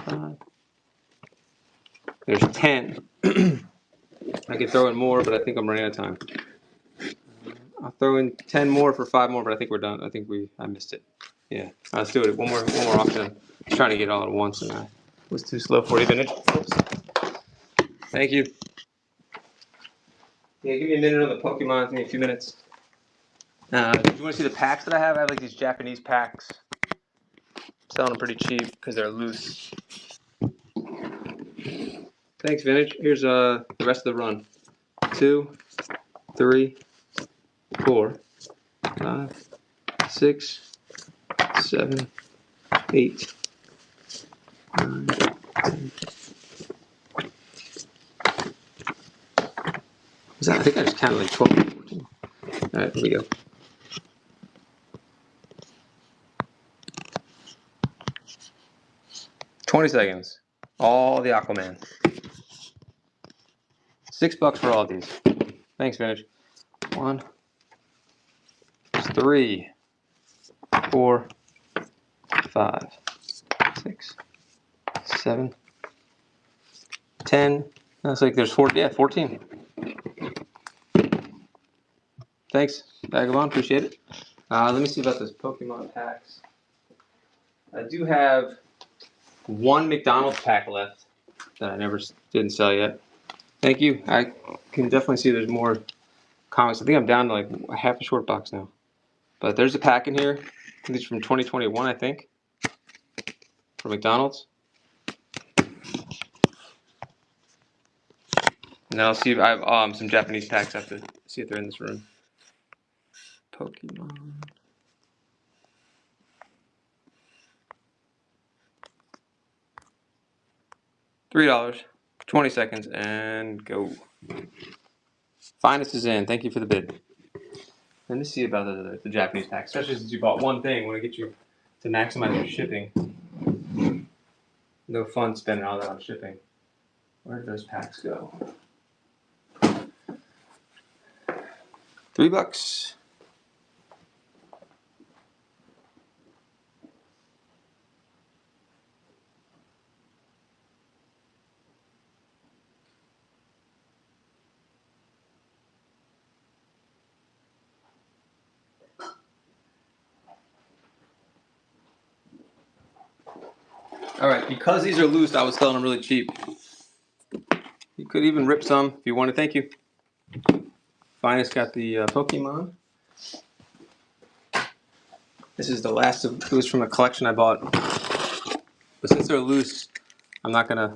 5. There's 10. I could throw in more, but I think I'm running out of time. I'll throw in 10 more for 5 more, but I think we're done. I think I missed it. Yeah. Let's do it. One more auction. I was trying to get it all at once, and I was too slow. 40 minutes. Oops. Thank you. Yeah, give me a minute on the Pokemon. Give me a few minutes. Do you want to see the packs that I have? I have like these Japanese packs. Selling them pretty cheap because they're loose. Thanks, Vintage. Here's the rest of the run. 2, 3, 4, 5, 6, 7, 8, 9, 10. I think I just counted like 12 or 14. All right, here we go. $20 seconds. All the Aquaman. $6 for all of these. Thanks, Vintage. 1, 3, 4, 5, 6, 7, 10. Looks like there's 14. Yeah, 14. Thanks, Vagabond. Appreciate it. Let me see about those Pokemon packs. I do have 1 McDonald's pack left that I didn't sell yet. Thank you. I can definitely see there's more comics. I think I'm down to like half a short box now. But there's a pack in here. These from 2021, I think, from McDonald's. And then I'll see if I have some Japanese packs. I have to see if they're in this room. Pokemon. $3, 20 seconds, and go. Finest is in. Thank you for the bid. Let me see about the Japanese pack, especially since you bought one thing. I want to get you to maximize your shipping. No fun spending all that on shipping. Where did those packs go? $3. All right, because these are loose, I was selling them really cheap. Could even rip some if you wanted. Thank you. Finest got the Pokemon. This is the last of it was from a collection I bought. But since they're loose, I'm not gonna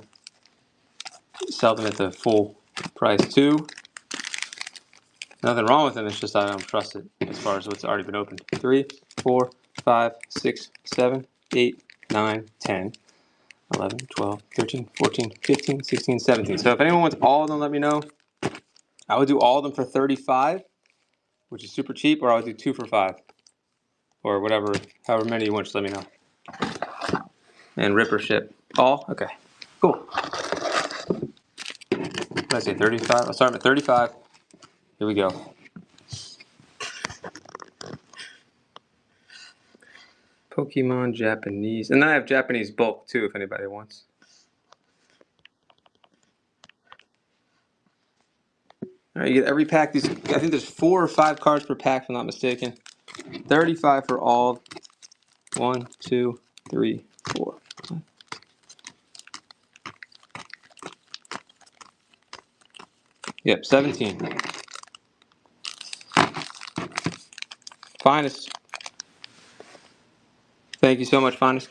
sell them at the full price. 2. Nothing wrong with them. It's just I don't trust it as far as what's already been opened. 3, 4, 5, 6, 7, 8, 9, 10, 11, 12, 13, 14, 15, 16, 17. So if anyone wants all of them, let me know. I would do all of them for $35, which is super cheap, or I would do 2 for $5, or whatever, however many you want. Just let me know. And rip or ship. All? Okay. Cool. What did I say? 35? I'll start at 35. Here we go. Pokemon Japanese. And then I have Japanese bulk too, if anybody wants. All right, you get every pack. I think there's 4 or 5 cards per pack, if I'm not mistaken. 35 for all. 1, 2, 3, 4. Yep, 17. Finest. Thank you so much, Finest.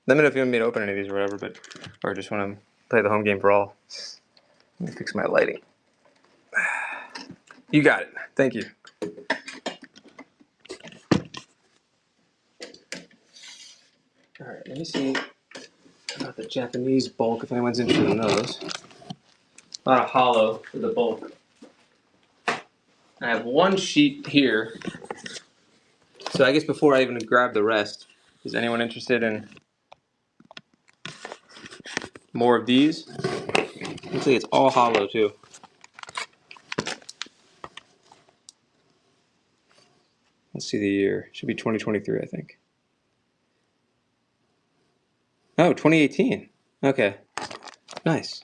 Let me know if you want me to open any of these or whatever, or just want to play the home game for all. Let me fix my lighting. You got it. Thank you. All right, let me see about the Japanese bulk, if anyone's interested in those. A lot of hollow for the bulk. I have 1 sheet here. So I guess before I even grab the rest, is anyone interested in more of these? Looks like it's all hollow too. Let's see the year. Should be 2023, I think. Oh, 2018. Okay. Nice.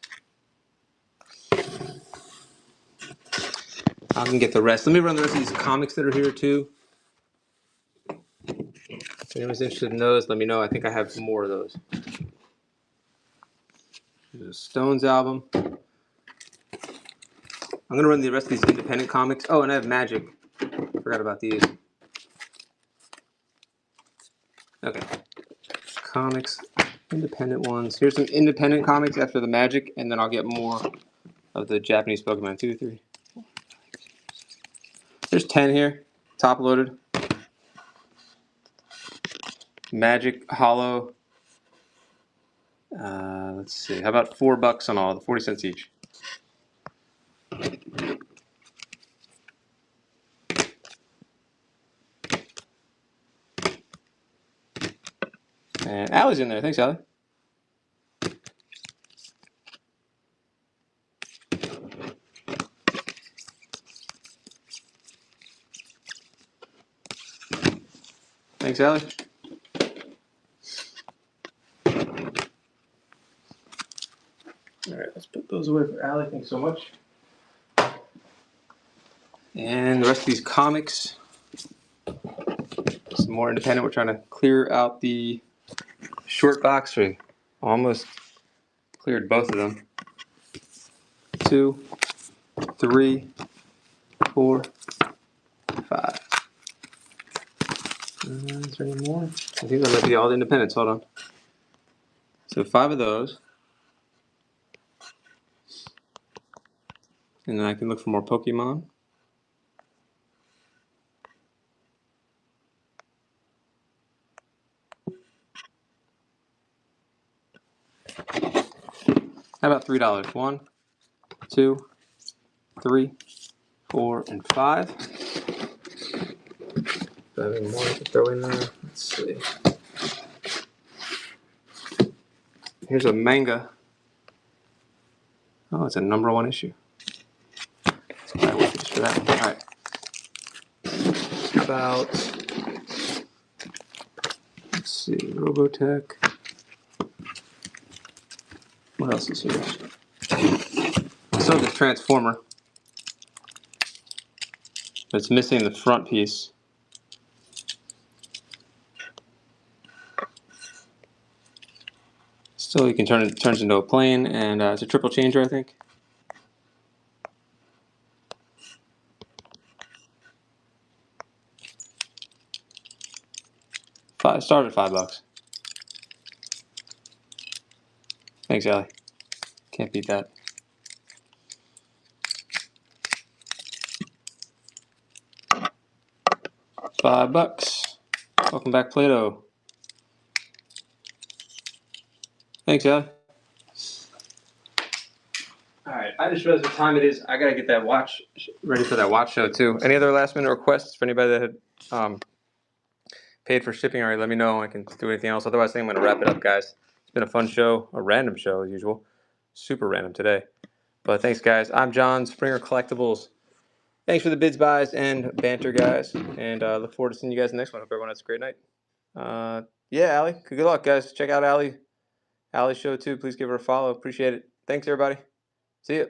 I can get the rest. Let me run the rest of these comics that are here too. If anyone's interested in those, let me know. I think I have more of those. There's a Stones album. I'm going to run the rest of these independent comics. Oh, and I have Magic. Forgot about these. Okay. Comics. Independent ones. Here's some independent comics after the Magic, and then I'll get more of the Japanese Pokemon. 2, 3. There's 10 here. Top loaded. Magic Hollow. Let's see. How about $4 on all? 40 cents each. And Allie's in there. Thanks, Allie. Thanks, Allie. All right, let's put those away for Allie. Thanks so much. And the rest of these comics. Some more independent. We're trying to clear out the short box. We almost cleared both of them. 2, 3, 4, 5. Is there any more? I think that might be all the independents. Hold on. So 5 of those. And then I can look for more Pokemon. How about $3? 1, 2, 3, 4, and 5. Do I have any more to throw in there? Let's see. Here's a manga. Oh, it's a #1 issue. Let's buy one just for that one. All right. How about, let's see, Robotech. What else is here? So the Transformer. But it's missing the front piece. Still, you can turn it turns into a plane, and it's a triple changer, I think. Start at $5. Thanks, Allie. Can't beat that. $5. Welcome back, Plato. Thanks, Allie. All right, I just realized what time it is. I gotta get that watch ready for that watch show too. Any other last minute requests for anybody that had paid for shipping already? Let me know. I can do anything else. Otherwise, I think I'm gonna wrap it up, guys. It's been a fun show, a random show as usual. Super random today. But thanks, guys. I'm John, Springer Collectibles. Thanks for the bids, buys, and banter, guys. And look forward to seeing you guys next one. Hope everyone has a great night. Yeah, Allie. Good luck, guys. Check out Allie's show too. Please give her a follow. Appreciate it. Thanks, everybody. See ya.